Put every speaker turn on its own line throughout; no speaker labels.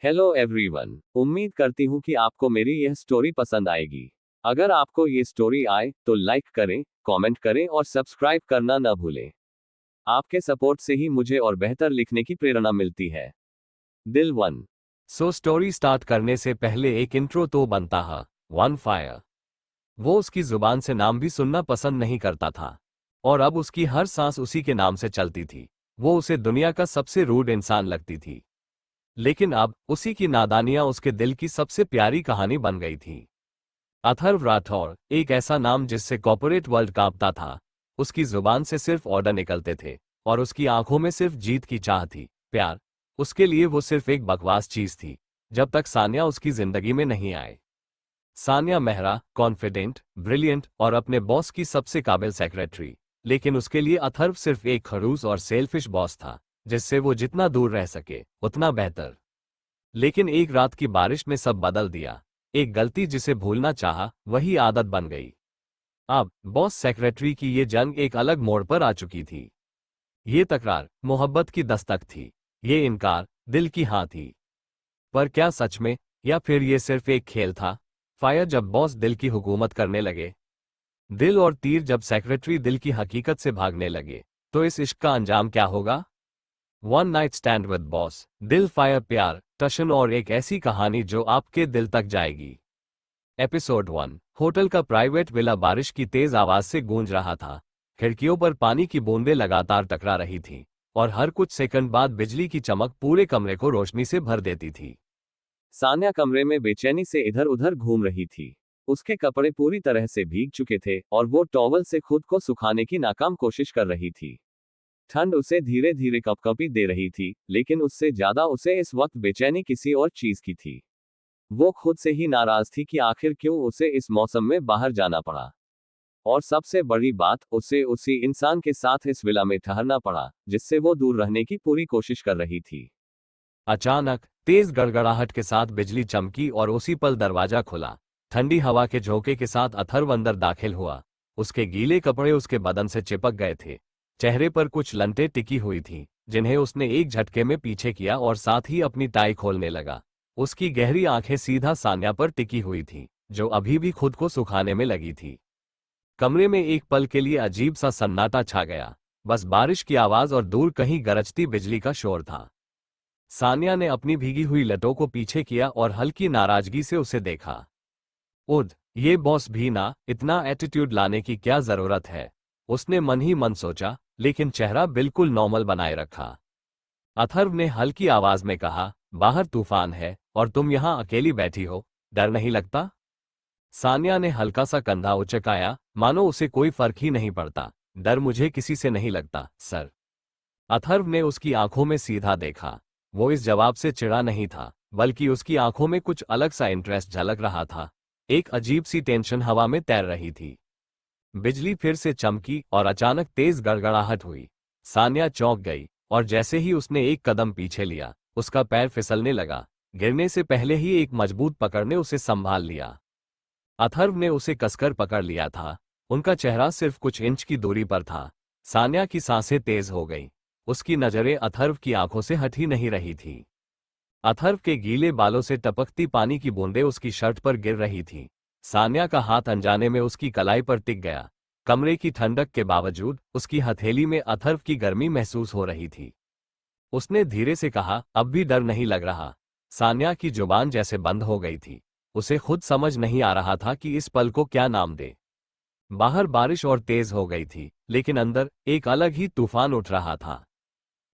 Hello everyone, उम्मीद करती हूँ कि आपको मेरी यह स्टोरी पसंद आएगी। अगर आपको ये स्टोरी आए तो लाइक करें, कमेंट करें और सब्सक्राइब करना न भूलें। आपके सपोर्ट से ही मुझे और बेहतर लिखने की प्रेरणा मिलती है। दिल वन। स्टोरी स्टार्ट करने से पहले एक इंट्रो तो बनता है। One fire. वो उसकी जुबान से नाम भी सुनना पसंद नहीं करता था, और अब उसकी हर सांस उसी के नाम से चलती थी। वो उसे दुनिया का सबसे रूड इंसान लगती थी, लेकिन अब उसी की नादानियां उसके दिल की सबसे प्यारी कहानी बन गई थी। अथर्व राठौर, एक ऐसा नाम जिससे कॉर्पोरेट वर्ल्ड कांपता था। उसकी जुबान से सिर्फ ऑर्डर निकलते थे, और उसकी आंखों में सिर्फ जीत की चाह थी। प्यार, उसके लिए वो सिर्फ एक बकवास चीज थी, जब तक सान्या उसकी जिंदगी में नहीं आए। सान्या मेहरा, कॉन्फिडेंट, ब्रिलियंट और अपने बॉस की सबसे काबिल सेक्रेटरी। लेकिन उसके लिए अथर्व सिर्फ एक खड़ूस और सेल्फिश बॉस था, जिससे वो जितना दूर रह सके उतना बेहतर। लेकिन एक रात की बारिश में सब बदल दिया। एक गलती जिसे भूलना चाहा, वही आदत बन गई। अब बॉस सेक्रेटरी की ये जंग एक अलग मोड़ पर आ चुकी थी। ये तकरार मोहब्बत की दस्तक थी, ये इनकार दिल की हाँ थी। पर क्या सच में, या फिर ये सिर्फ एक खेल था? फायर जब बॉस दिल की हुकूमत करने लगे, दिल और तीर जब सेक्रेटरी दिल की हकीकत से भागने लगे, तो इस इश्क का अंजाम क्या होगा? One night stand with boss, दिल फायर, प्यार, टशन और एक ऐसी कहानी जो आपके दिल तक जाएगी। एपिसोड 1। होटल का प्राइवेट विला बारिश की तेज आवाज से गूंज रहा था। खिड़कियों पर पानी की बूंदें लगातार टकरा रही थीं, और हर कुछ सेकंड बाद बिजली की चमक पूरे कमरे को रोशनी से भर देती थी। सान्या कमरे में बेचैनी से इधर उधर घूम रही थी। उसके कपड़े पूरी तरह से भीग चुके थे और वो टॉवल से खुद को सुखाने की नाकाम कोशिश कर रही थी। ठंड उसे धीरे धीरे कपकपी दे रही थी, लेकिन उससे ज्यादा उसे इस वक्त बेचैनी किसी और चीज की थी। वो खुद से ही नाराज थी कि आखिर क्यों उसे इस मौसम में बाहर जाना पड़ा। और सबसे बड़ी बात, उसे उसी इंसान के साथ इस विला में ठहरना पड़ा, जिससे वो दूर रहने की पूरी कोशिश कर रही थी। अचानक तेज गड़गड़ाहट के साथ बिजली चमकी और उसी पल दरवाजा खुला। ठंडी हवा के झोंके के साथ अथर्व अंदर दाखिल हुआ। उसके गीले कपड़े उसके बदन से चिपक गए थे। चेहरे पर कुछ लंटें टिकी हुई थीं, जिन्हें उसने एक झटके में पीछे किया और साथ ही अपनी टाई खोलने लगा। उसकी गहरी आंखें सीधा सान्या पर टिकी हुई थीं, जो अभी भी खुद को सुखाने में लगी थी। कमरे में एक पल के लिए अजीब सा सन्नाटा छा गया। बस बारिश की आवाज और दूर कहीं गरजती बिजली का शोर था। सान्या ने अपनी भीगी हुई लटों को पीछे किया और हल्की नाराजगी से उसे देखा। उद, ये बॉस भी ना, इतना एटीट्यूड लाने की क्या जरूरत है? उसने मन ही मन सोचा, लेकिन चेहरा बिल्कुल नॉर्मल बनाए रखा। अथर्व ने हल्की आवाज में कहा, बाहर तूफान है और तुम यहां अकेली बैठी हो, डर नहीं लगता? सान्या ने हल्का सा कंधा उचकाया, मानो उसे कोई फर्क ही नहीं पड़ता। डर मुझे किसी से नहीं लगता, सर। अथर्व ने उसकी आंखों में सीधा देखा। वो इस जवाब से चिढ़ा नहीं था, बल्कि उसकी आंखों में कुछ अलग सा इंटरेस्ट झलक रहा था। एक अजीब सी टेंशन हवा में तैर रही थी। बिजली फिर से चमकी और अचानक तेज गड़गड़ाहट हुई। सान्या चौंक गई, और जैसे ही उसने एक कदम पीछे लिया, उसका पैर फिसलने लगा। गिरने से पहले ही एक मजबूत पकड़ ने उसे संभाल लिया। अथर्व ने उसे कसकर पकड़ लिया था। उनका चेहरा सिर्फ कुछ इंच की दूरी पर था। सान्या की सांसें तेज हो गईं। उसकी नजरें अथर्व की आंखों से हट ही नहीं रही थी। अथर्व के गीले बालों से टपकती पानी की बूंदें उसकी शर्ट पर गिर रही थीं। सान्या का हाथ अनजाने में उसकी कलाई पर टिक गया। कमरे की ठंडक के बावजूद उसकी हथेली में अथर्व की गर्मी महसूस हो रही थी। उसने धीरे से कहा, अब भी डर नहीं लग रहा? सान्या की जुबान जैसे बंद हो गई थी। उसे खुद समझ नहीं आ रहा था कि इस पल को क्या नाम दे। बाहर बारिश और तेज हो गई थी, लेकिन अंदर एक अलग ही तूफान उठ रहा था।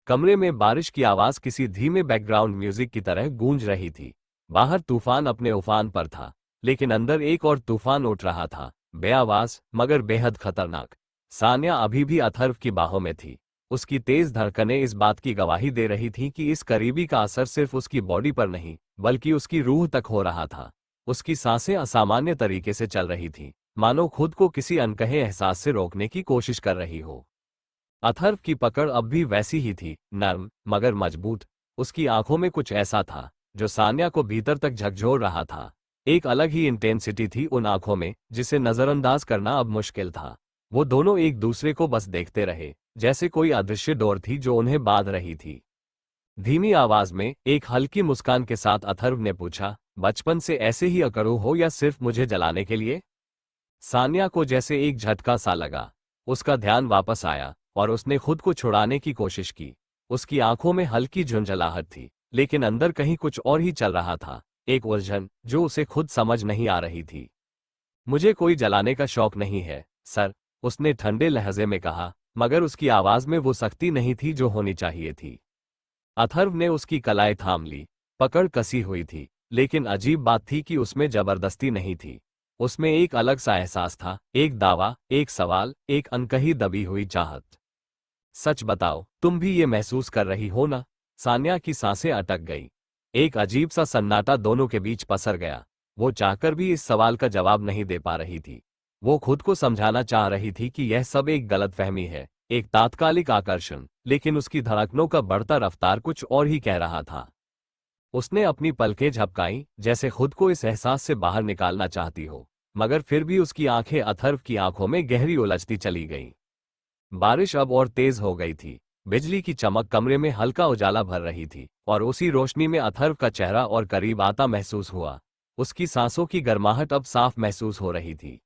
कमरे में बारिश की आवाज किसी धीमे बैकग्राउंड म्यूजिक की तरह गूंज रही थी। बाहर तूफान अपने उफान पर था, लेकिन अंदर एक और तूफान उठ रहा था, बेआवाज मगर बेहद खतरनाक। सान्या अभी भी अथर्व की बाहों में थी। उसकी तेज धड़कनें इस बात की गवाही दे रही थीं कि इस करीबी का असर सिर्फ उसकी बॉडी पर नहीं, बल्कि उसकी रूह तक हो रहा था। उसकी सांसें असामान्य तरीके से चल रही थीं, मानो खुद को किसी अनकहे एहसास से रोकने की कोशिश कर रही हो। अथर्व की पकड़ अब भी वैसी ही थी, नर्म मगर मजबूत। उसकी आंखों में कुछ ऐसा था जो सान्या को भीतर तक झकझोर रहा था। एक अलग ही इंटेंसिटी थी उन आंखों में, जिसे नजरअंदाज करना अब मुश्किल था। वो दोनों एक दूसरे को बस देखते रहे, जैसे कोई अदृश्य डोर थी जो उन्हें बांध रही थी। धीमी आवाज में एक हल्की मुस्कान के साथ अथर्व ने पूछा, बचपन से ऐसे ही अकड़ू हो या सिर्फ मुझे जलाने के लिए? सान्या को जैसे एक झटका सा लगा। उसका ध्यान वापस आया और उसने खुद को छुड़ाने की कोशिश की। उसकी आंखों में हल्की झुंझलाहट थी, लेकिन अंदर कहीं कुछ और ही चल रहा था, एक उलझन जो उसे खुद समझ नहीं आ रही थी। मुझे कोई जलाने का शौक नहीं है, सर, उसने ठंडे लहजे में कहा, मगर उसकी आवाज में वो सख्ती नहीं थी जो होनी चाहिए थी। अथर्व ने उसकी कलाई थाम ली। पकड़ कसी हुई थी, लेकिन अजीब बात थी कि उसमें जबरदस्ती नहीं थी। उसमें एक अलग सा एहसास था, एक दावा, एक सवाल, एक अनकही दबी हुई चाहत। सच बताओ, तुम भी ये महसूस कर रही हो ना? सान्या की सांसें अटक गई। एक अजीब सा सन्नाटा दोनों के बीच पसर गया। वो चाहकर भी इस सवाल का जवाब नहीं दे पा रही थी। वो खुद को समझाना चाह रही थी कि यह सब एक गलतफहमी है, एक तात्कालिक आकर्षण, लेकिन उसकी धड़कनों का बढ़ता रफ्तार कुछ और ही कह रहा था। उसने अपनी पलकें झपकाई, जैसे खुद को इस एहसास से बाहर निकालना चाहती हो, मगर फिर भी उसकी आंखें अथर्व की आंखों में गहरी उलझती चली गईं। बारिश अब और तेज हो गई थी। बिजली की चमक कमरे में हल्का उजाला भर रही थी, और उसी रोशनी में अथर्व का चेहरा और करीब आता महसूस हुआ। उसकी सांसों की गर्माहट अब साफ महसूस हो रही थी।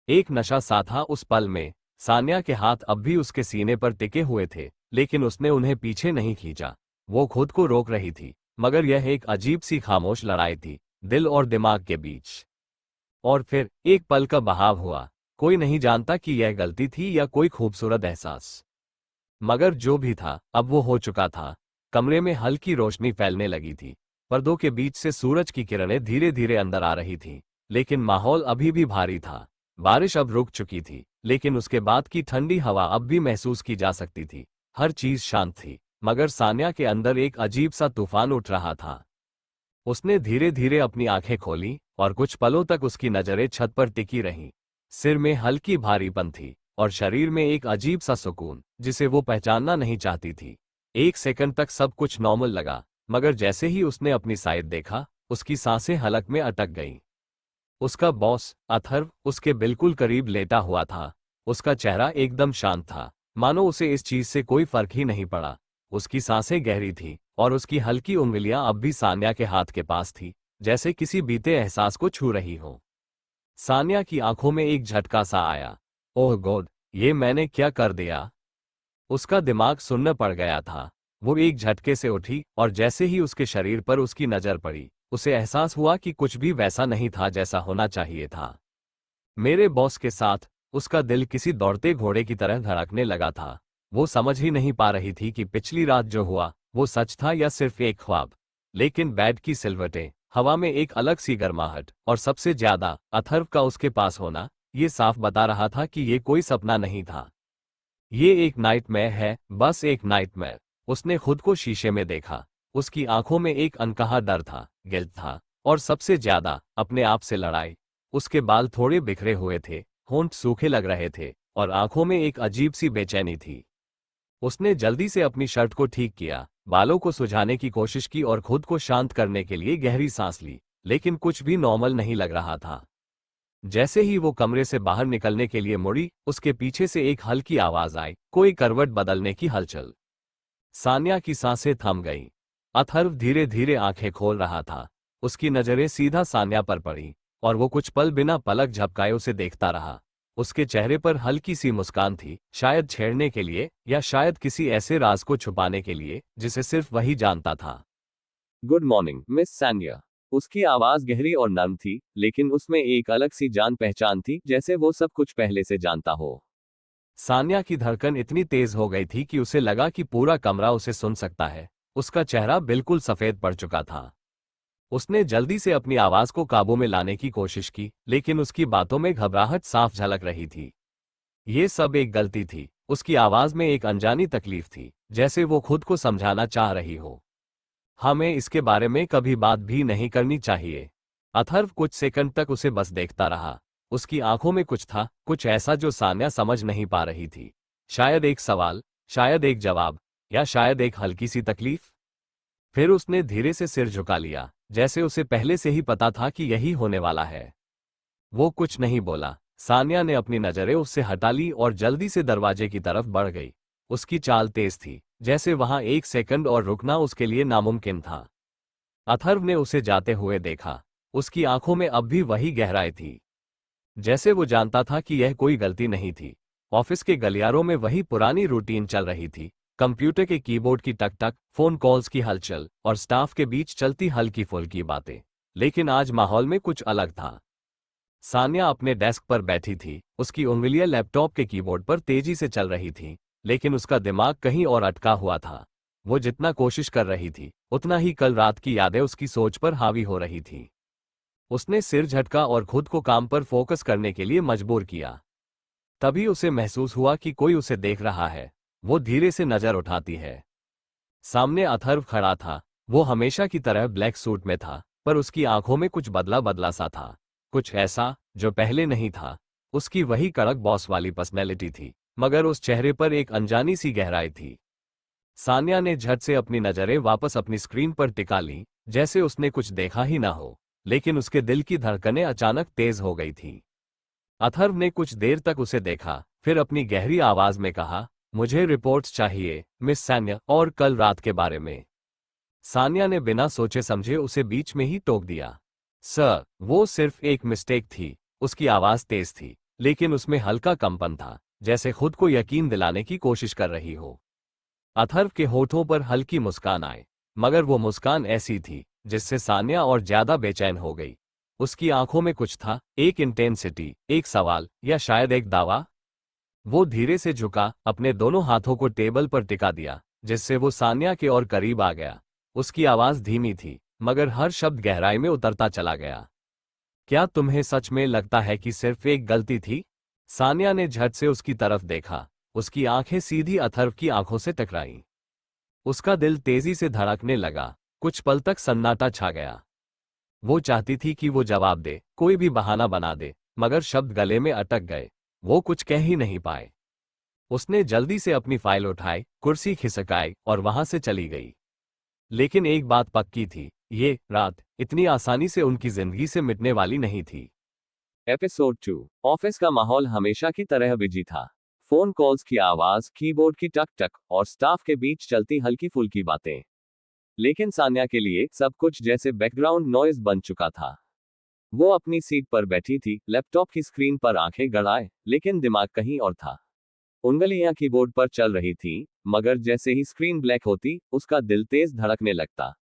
एक नशा सा था उस पल में। सान्या के हाथ अब भी उसके सीने पर टिके हुए थे, लेकिन उसने उन्हें पीछे नहीं खींचा। वो खुद को रोक रही थी, मगर यह एक अजीब सी खामोश लड़ाई थी, दिल और दिमाग के बीच। और फिर एक पल का बहाव हुआ। कोई नहीं जानता कि यह गलती थी या कोई खूबसूरत एहसास, मगर जो भी था अब वो हो चुका था। कमरे में हल्की रोशनी फैलने लगी थी। पर्दों के बीच से सूरज की किरणें धीरे धीरे अंदर आ रही थीं, लेकिन माहौल अभी भी भारी था। बारिश अब रुक चुकी थी, लेकिन उसके बाद की ठंडी हवा अब भी महसूस की जा सकती थी। हर चीज शांत थी, मगर सान्या के अंदर एक अजीब सा तूफान उठ रहा था। उसने धीरे धीरे अपनी आंखें खोली, और कुछ पलों तक उसकी नजरें छत पर टिकी रहीं। सिर में हल्की भारीपन थी, और शरीर में एक अजीब सा सुकून, जिसे वो पहचानना नहीं चाहती थी। एक सेकंड तक सब कुछ नॉर्मल लगा, मगर जैसे ही उसने अपनी साइड देखा, उसकी सांसें हलक में अटक गईं। उसका बॉस अथर्व उसके बिल्कुल करीब लेटा हुआ था। उसका चेहरा एकदम शांत था, मानो उसे इस चीज से कोई फर्क ही नहीं पड़ा। उसकी सांसें गहरी थी, और उसकी हल्की उंगलियां अब भी सान्या के हाथ के पास थी, जैसे किसी बीते एहसास को छू रही हो। सान्या की आंखों में एक झटका सा आया। ओह गॉड, ये मैंने क्या कर दिया? उसका दिमाग सुन्न पड़ गया था। वो एक झटके से उठी, और जैसे ही उसके शरीर पर उसकी नजर पड़ी, उसे एहसास हुआ कि कुछ भी वैसा नहीं था जैसा होना चाहिए था। मेरे बॉस के साथ उसका दिल किसी दौड़ते घोड़े की तरह धड़कने लगा था। वो समझ ही नहीं पा रही थी कि पिछली रात जो हुआ वो सच था या सिर्फ एक ख्वाब। लेकिन बेड की सिलवटें, हवा में एक अलग सी गर्माहट, और सबसे ज्यादा अथर्व का उसके पास होना, ये साफ बता रहा था कि ये कोई सपना नहीं था। ये एक नाइटमेयर है, बस एक नाइटमेयर। उसने खुद को शीशे में देखा। उसकी आंखों में एक अनकहा डर था, गिल्ट था, और सबसे ज्यादा अपने आप से लड़ाई। उसके बाल थोड़े बिखरे हुए थे, होंठ सूखे लग रहे थे, और आंखों में एक अजीब सी बेचैनी थी। उसने जल्दी से अपनी शर्ट को ठीक किया, बालों को सुझाने की कोशिश की और खुद को शांत करने के लिए गहरी सांस ली, लेकिन कुछ भी नॉर्मल नहीं लग रहा था। जैसे ही वो कमरे से बाहर निकलने के लिए मुड़ी, उसके पीछे से एक हल्की आवाज आई, कोई करवट बदलने की हलचल। सान्या की सांसें थम गईं। अथर्व धीरे धीरे आंखें खोल रहा था। उसकी नजरें सीधा सान्या पर पड़ी, और वो कुछ पल बिना पलक झपकाए उसे देखता रहा। उसके चेहरे पर हल्की सी मुस्कान थी, शायद छेड़ने के लिए, या शायद किसी ऐसे राज को छुपाने के लिए जिसे सिर्फ वही जानता था। Good morning miss Sanya. उसकी आवाज गहरी और नर्म थी, लेकिन उसमें एक अलग सी जान पहचान थी, जैसे वो सब कुछ पहले से जानता हो। सान्या की धड़कन इतनी तेज हो गई थी कि उसे लगा कि पूरा कमरा उसे सुन सकता है। उसका चेहरा बिल्कुल सफेद पड़ चुका था। उसने जल्दी से अपनी आवाज को काबू में लाने की कोशिश की, लेकिन उसकी बातों में घबराहट साफ झलक रही थी। ये सब एक गलती थी। उसकी आवाज में एक अनजानी तकलीफ थी, जैसे वो खुद को समझाना चाह रही हो। हमें इसके बारे में कभी बात भी नहीं करनी चाहिए। अथर्व कुछ सेकंड तक उसे बस देखता रहा। उसकी आंखों में कुछ था, कुछ ऐसा जो सान्या समझ नहीं पा रही थी। शायद एक सवाल, शायद एक जवाब, या शायद एक हल्की सी तकलीफ। फिर उसने धीरे से सिर झुका लिया, जैसे उसे पहले से ही पता था कि यही होने वाला है। वो कुछ नहीं बोला। सान्या ने अपनी नजरें उससे हटा ली और जल्दी से दरवाजे की तरफ बढ़ गई। उसकी चाल तेज थी,
जैसे वहां एक सेकंड और रुकना उसके लिए नामुमकिन था। अथर्व ने उसे जाते हुए देखा। उसकी आंखों में अब भी वही गहराई थी, जैसे वो जानता था कि यह कोई गलती नहीं थी। ऑफिस के गलियारों में वही पुरानी रूटीन चल रही थी। कंप्यूटर के कीबोर्ड की टक टक, फोन कॉल्स की हलचल और स्टाफ के बीच चलती हल्की फुल्की बातें। लेकिन आज माहौल में कुछ अलग था। सान्या अपने डेस्क पर बैठी थी। उसकी उंगलियां लैपटॉप के कीबोर्ड पर तेजी से चल रही थीं, लेकिन उसका दिमाग कहीं और अटका हुआ था। वो जितना कोशिश कर रही थी, उतना ही कल रात की यादें उसकी सोच पर हावी हो रही थीं। उसने सिर झटका और खुद को काम पर फोकस करने के लिए मजबूर किया। तभी उसे महसूस हुआ कि कोई उसे देख रहा है। वो धीरे से नजर उठाती है। सामने अथर्व खड़ा था। वो हमेशा की तरह ब्लैक सूट में था, पर उसकी आंखों में कुछ बदला बदला सा था, कुछ ऐसा जो पहले नहीं था। उसकी वही कड़क बॉस वाली पर्सनैलिटी थी, मगर उस चेहरे पर एक अनजानी सी गहराई थी। सान्या ने झट से अपनी नजरें वापस अपनी स्क्रीन पर टिका ली, जैसे उसने कुछ देखा ही ना हो। लेकिन उसके दिल की धड़कनें अचानक तेज हो गई थीं। अथर्व ने कुछ देर तक उसे देखा, फिर अपनी गहरी आवाज में कहा, मुझे रिपोर्ट्स चाहिए मिस सान्या, और कल रात के बारे में। सान्या ने बिना सोचे समझे उसे बीच में ही टोक दिया। सर, वो सिर्फ एक मिस्टेक थी। उसकी आवाज तेज थी, लेकिन उसमें हल्का कंपन था, जैसे खुद को यकीन दिलाने की कोशिश कर रही हो। अथर्व के होठों पर हल्की मुस्कान आई, मगर वो मुस्कान ऐसी थी जिससे सान्या और ज्यादा बेचैन हो गई। उसकी आंखों में कुछ था, एक इंटेंसिटी, एक सवाल, या शायद एक दावा। वो धीरे से झुका, अपने दोनों हाथों को टेबल पर टिका दिया, जिससे वो सान्या के और करीब आ गया। उसकी आवाज धीमी थी, मगर हर शब्द गहराई में उतरता चला गया। क्या तुम्हें सच में लगता है कि सिर्फ एक गलती थी? सान्या ने झट से उसकी तरफ देखा। उसकी आंखें सीधी अथर्व की आंखों से टकराईं। उसका दिल तेजी से धड़कने लगा। कुछ पल तक सन्नाटा छा गया। वो चाहती थी कि वो जवाब दे, कोई भी बहाना बना दे, मगर शब्द गले में अटक गए। वो कुछ कह ही नहीं पाए। उसने जल्दी से अपनी फाइल उठाई, कुर्सी खिसकाई और वहां से चली गई। लेकिन एक बात पक्की थी, ये रात इतनी आसानी से उनकी जिंदगी से मिटने वाली नहीं थी।
एपिसोड 2। ऑफिस का माहौल हमेशा की तरह बिजी था। फोन कॉल्स की आवाज, कीबोर्ड की टक टक और स्टाफ के बीच चलती हल्की फुल्की बातें। लेकिन सान्या के लिए सब कुछ जैसे बैकग्राउंड नॉइज बन चुका था। वो अपनी सीट पर बैठी थी, लैपटॉप की स्क्रीन पर आंखें गड़ाए, लेकिन दिमाग कहीं और था। उंगलियां कीबोर्ड पर चल रही थीं, मगर जैसे ही स्क्रीन ब्लैक होती, उसका दिल तेज धड़कने लगता।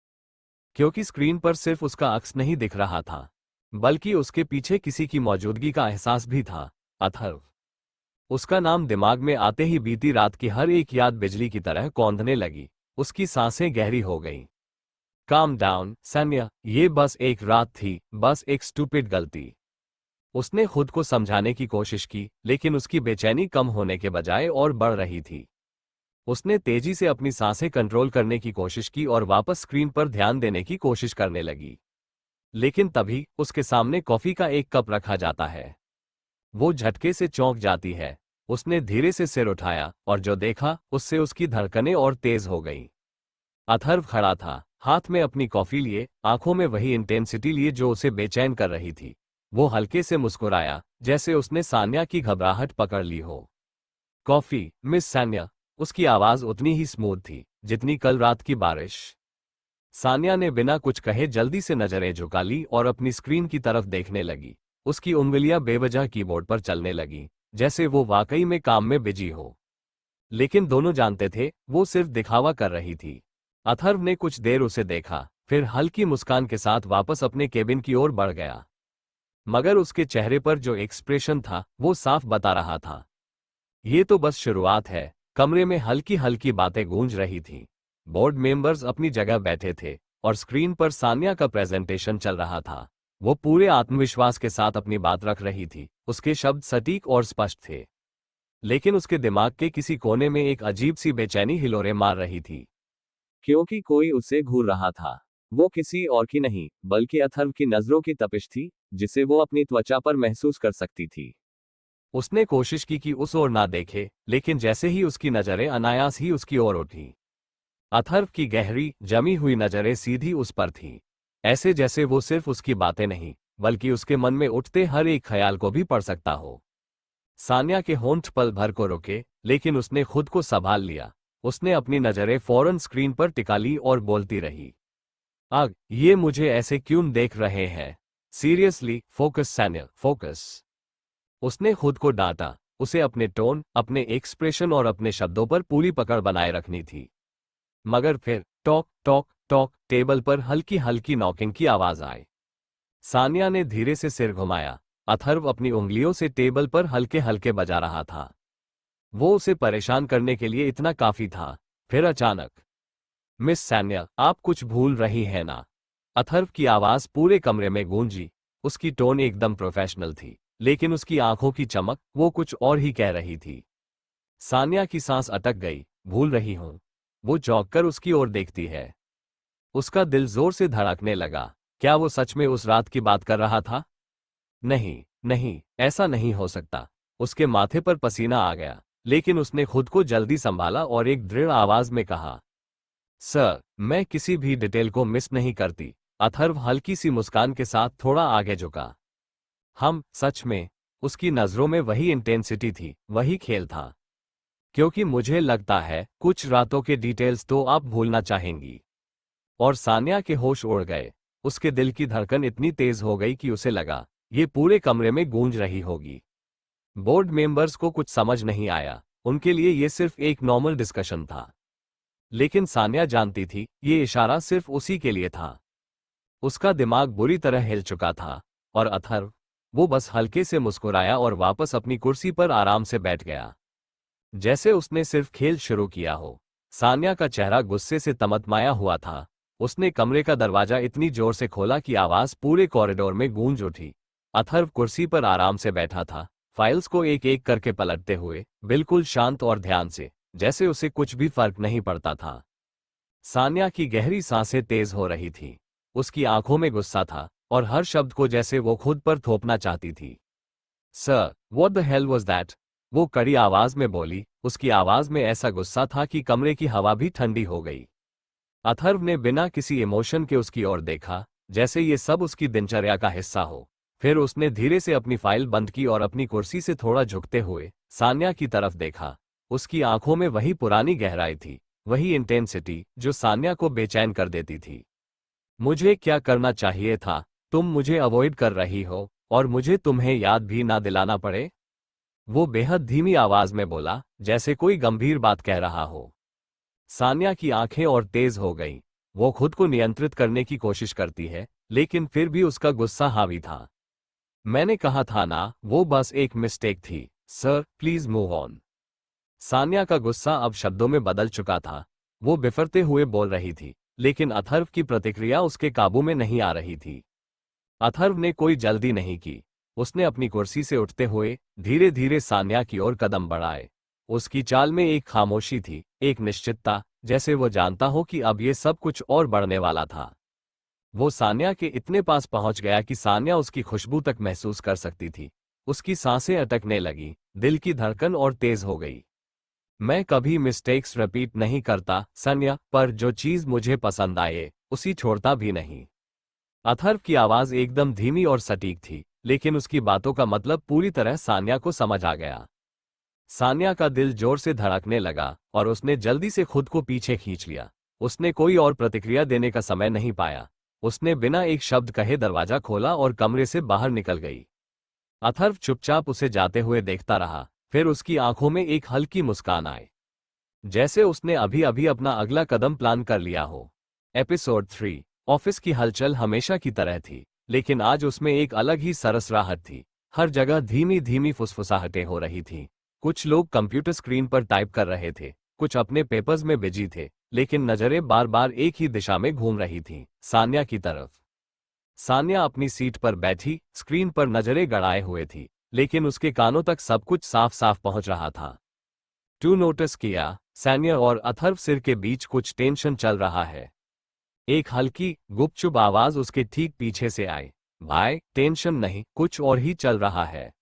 क्योंकि स्क्रीन पर सिर्फ उसका अक्स नहीं दिख रहा था, बल्कि उसके पीछे किसी की मौजूदगी का एहसास भी था। अथर्व। उसका नाम दिमाग में आते ही बीती रात की हर एक याद बिजली की तरह कौंधने लगी। उसकी सांसें गहरी हो गईं। काम डाउन सान्या, ये बस एक रात थी, बस एक स्टूपिड गलती। उसने खुद को समझाने की कोशिश की, लेकिन उसकी बेचैनी कम होने के बजाय और बढ़ रही थी। उसने तेजी से अपनी सांसें कंट्रोल करने की कोशिश की और वापस स्क्रीन पर ध्यान देने की कोशिश करने लगी। लेकिन तभी उसके सामने कॉफी का एक कप रखा जाता है। वो झटके से चौंक जाती है। उसने धीरे से सिर उठाया और जो देखा उससे उसकी धड़कनें और तेज हो गईं। अथर्व खड़ा था, हाथ में अपनी कॉफी लिए, आंखों में वही इंटेंसिटी लिए जो उसे बेचैन कर रही थी। वो हल्के से मुस्कुराया, जैसे उसने सान्या की घबराहट पकड़ ली हो। Coffee miss Sanya. उसकी आवाज उतनी ही स्मूथ थी जितनी कल रात की बारिश। सान्या ने बिना कुछ कहे जल्दी से नजरें झुका ली और अपनी स्क्रीन की तरफ देखने लगी। उसकी उंगलियां बेवजह कीबोर्ड पर चलने लगी, जैसे वो वाकई में काम में बिजी हो। लेकिन दोनों जानते थे, वो सिर्फ दिखावा कर रही थी। अथर्व ने कुछ देर उसे देखा, फिर हल्की मुस्कान के साथ वापस अपने केबिन की ओर बढ़ गया। मगर उसके चेहरे पर जो एक्सप्रेशन था, वो साफ बता रहा था, ये तो बस शुरुआत है। कमरे में हल्की हल्की बातें गूंज रही थीं। बोर्ड मेंबर्स अपनी जगह बैठे थे और स्क्रीन पर सान्या का प्रेजेंटेशन चल रहा था। वो पूरे आत्मविश्वास के साथ अपनी बात रख रही थी। उसके शब्द सटीक और स्पष्ट थे, लेकिन उसके दिमाग के किसी कोने में एक अजीब सी बेचैनी हिलोरे मार रही थी।
क्योंकि कोई उसे घूर रहा था। वो किसी और की नहीं, बल्कि अथर्व की नजरों की तपिश थी, जिसे वो अपनी त्वचा पर महसूस कर सकती थी।
उसने कोशिश की कि उस ओर ना देखे, लेकिन जैसे ही उसकी नजरें अनायास ही उसकी ओर उठी। अथर्व की गहरी जमी हुई नजरें सीधी उस पर थीं, ऐसे जैसे वो सिर्फ उसकी बातें नहीं, बल्कि उसके मन में उठते हर एक ख्याल को भी पढ़ सकता हो। सान्या के होंठ पल भर को रुके, लेकिन उसने खुद को संभाल लिया। उसने अपनी नजरें फौरन स्क्रीन पर टिका ली और बोलती रही, आग, ये मुझे ऐसे क्यों देख रहे हैं? Seriously, focus Saniya, focus. उसने खुद को डांटा। उसे अपने टोन, अपने एक्सप्रेशन और अपने शब्दों पर पूरी पकड़ बनाए रखनी थी। मगर फिर टॉक टॉक टॉक, टेबल पर हल्की हल्की नॉकिंग की आवाज आई। सानिया ने धीरे से सिर घुमाया। अथर्व अपनी उंगलियों से टेबल पर हल्के हल्के बजा रहा था। वो उसे परेशान करने के लिए इतना काफी था। फिर अचानक, मिस सैन्या, आप कुछ भूल रही हैं ना? अथर्व की आवाज पूरे कमरे में गूंजी। उसकी टोन एकदम प्रोफेशनल थी, लेकिन उसकी आंखों की चमक, वो कुछ और ही कह रही थी। सानिया की सांस अटक गई। भूल रही हूं। वो चौंक कर उसकी ओर देखती है। उसका दिल जोर से धड़कने लगा। क्या वो सच में उस रात की बात कर रहा था? नहीं, नहीं, ऐसा नहीं हो सकता। उसके माथे पर पसीना आ गया, लेकिन उसने खुद को जल्दी संभाला और एक दृढ़ आवाज में कहा, सर, मैं किसी भी डिटेल को मिस नहीं करती। अथर्व हल्की सी मुस्कान के साथ थोड़ा आगे झुका। हम, सच में। उसकी नजरों में वही इंटेंसिटी थी, वही खेल था। क्योंकि मुझे लगता है कुछ रातों के डिटेल्स तो आप भूलना चाहेंगी। और सानिया के होश उड़ गए। उसके दिल की धड़कन इतनी तेज हो गई कि उसे लगा ये पूरे कमरे में गूंज रही होगी। बोर्ड मेंबर्स को कुछ समझ नहीं आया। उनके लिए ये सिर्फ एक नॉर्मल डिस्कशन था। लेकिन सानिया जानती थी ये इशारा सिर्फ उसी के लिए था। उसका दिमाग बुरी तरह हिल चुका था। और अथर्व, वो बस हल्के से मुस्कुराया और वापस अपनी कुर्सी पर आराम से बैठ गया, जैसे उसने सिर्फ खेल शुरू किया हो। सानिया का चेहरा गुस्से से तमतमाया हुआ था। उसने कमरे का दरवाजा इतनी जोर से खोला कि आवाज पूरे कॉरिडोर में गूंज उठी। अथर्व कुर्सी पर आराम से बैठा था, फाइल्स को एक एक करके पलटते हुए, बिल्कुल शांत और ध्यान से, जैसे उसे कुछ भी फर्क नहीं पड़ता था। सानिया की गहरी सांसें तेज हो रही थी। उसकी आंखों में गुस्सा था, और हर शब्द को जैसे वो खुद पर थोपना चाहती थी। Sir, what the hell was that? वो कड़ी आवाज में बोली। उसकी आवाज में ऐसा गुस्सा था कि कमरे की हवा भी ठंडी हो गई। अथर्व ने बिना किसी इमोशन के उसकी ओर देखा, जैसे ये सब उसकी दिनचर्या का हिस्सा हो। फिर उसने धीरे से अपनी फाइल बंद की और अपनी कुर्सी से थोड़ा झुकते हुए सानिया की तरफ देखा। उसकी आंखों में वही पुरानी गहराई थी, वही इंटेंसिटी जो सानिया को बेचैन कर देती थी। मुझे क्या करना चाहिए था? तुम मुझे अवॉइड कर रही हो, और मुझे तुम्हें याद भी ना दिलाना पड़े? वो बेहद धीमी आवाज में बोला, जैसे कोई गंभीर बात कह रहा हो। सानिया की आंखें और तेज हो गईं। वो खुद को नियंत्रित करने की कोशिश करती है, लेकिन फिर भी उसका गुस्सा हावी था। मैंने कहा था ना, वो बस एक मिस्टेक थी। Sir, please move on. Sania का गुस्सा अब शब्दों में बदल चुका था। वो बिफरते हुए बोल रही थी, लेकिन अथर्व की प्रतिक्रिया उसके काबू में नहीं आ रही थी। अथर्व ने कोई जल्दी नहीं की। उसने अपनी कुर्सी से उठते हुए धीरे धीरे सानिया की ओर कदम बढ़ाए। उसकी चाल में एक खामोशी थी, एक निश्चितता, जैसे वो जानता हो कि अब ये सब कुछ और बढ़ने वाला था। वो सानिया के इतने पास पहुंच गया कि सानिया उसकी खुशबू तक महसूस कर सकती थी। उसकी सांसें अटकने लगी, दिल की धड़कन और तेज हो गई। मैं कभी मिस्टेक्स रिपीट नहीं करता सानिया, पर जो चीज मुझे पसंद आए उसी छोड़ता भी नहीं। अथर्व की आवाज एकदम धीमी और सटीक थी, लेकिन उसकी बातों का मतलब पूरी तरह सानिया को समझ आ गया। सानिया का दिल जोर से धड़कने लगा, और उसने जल्दी से खुद को पीछे खींच लिया। उसने कोई और प्रतिक्रिया देने का समय नहीं पाया। उसने बिना एक शब्द कहे दरवाजा खोला और कमरे से बाहर निकल गई। अथर्व चुपचाप उसे जाते हुए देखता रहा। फिर उसकी आंखों में एक हल्की मुस्कान आई, जैसे उसने अभी अभी अपना अगला कदम प्लान कर लिया हो। एपिसोड 3। ऑफिस की हलचल हमेशा की तरह थी, लेकिन आज उसमें एक अलग ही सरसराहट थी। हर जगह धीमी धीमी फुसफुसाहटें हो रही थीं। कुछ लोग कंप्यूटर स्क्रीन पर टाइप कर रहे थे, कुछ अपने पेपर्स में बिजी थे, लेकिन नजरें बार बार एक ही दिशा में घूम रही थीं, सानिया की तरफ। सानिया अपनी सीट पर बैठी, स्क्रीन पर नजरें गड़ाए हुए थी, लेकिन उसके कानों तक सब कुछ साफ साफ पहुंच रहा था। टू नोटिस किया, सानिया और अथर्व सिर के बीच कुछ टेंशन चल रहा है। एक हल्की, गुपचुप आवाज उसके ठीक पीछे से आई, भाई, टेंशन नहीं, कुछ और ही चल रहा है।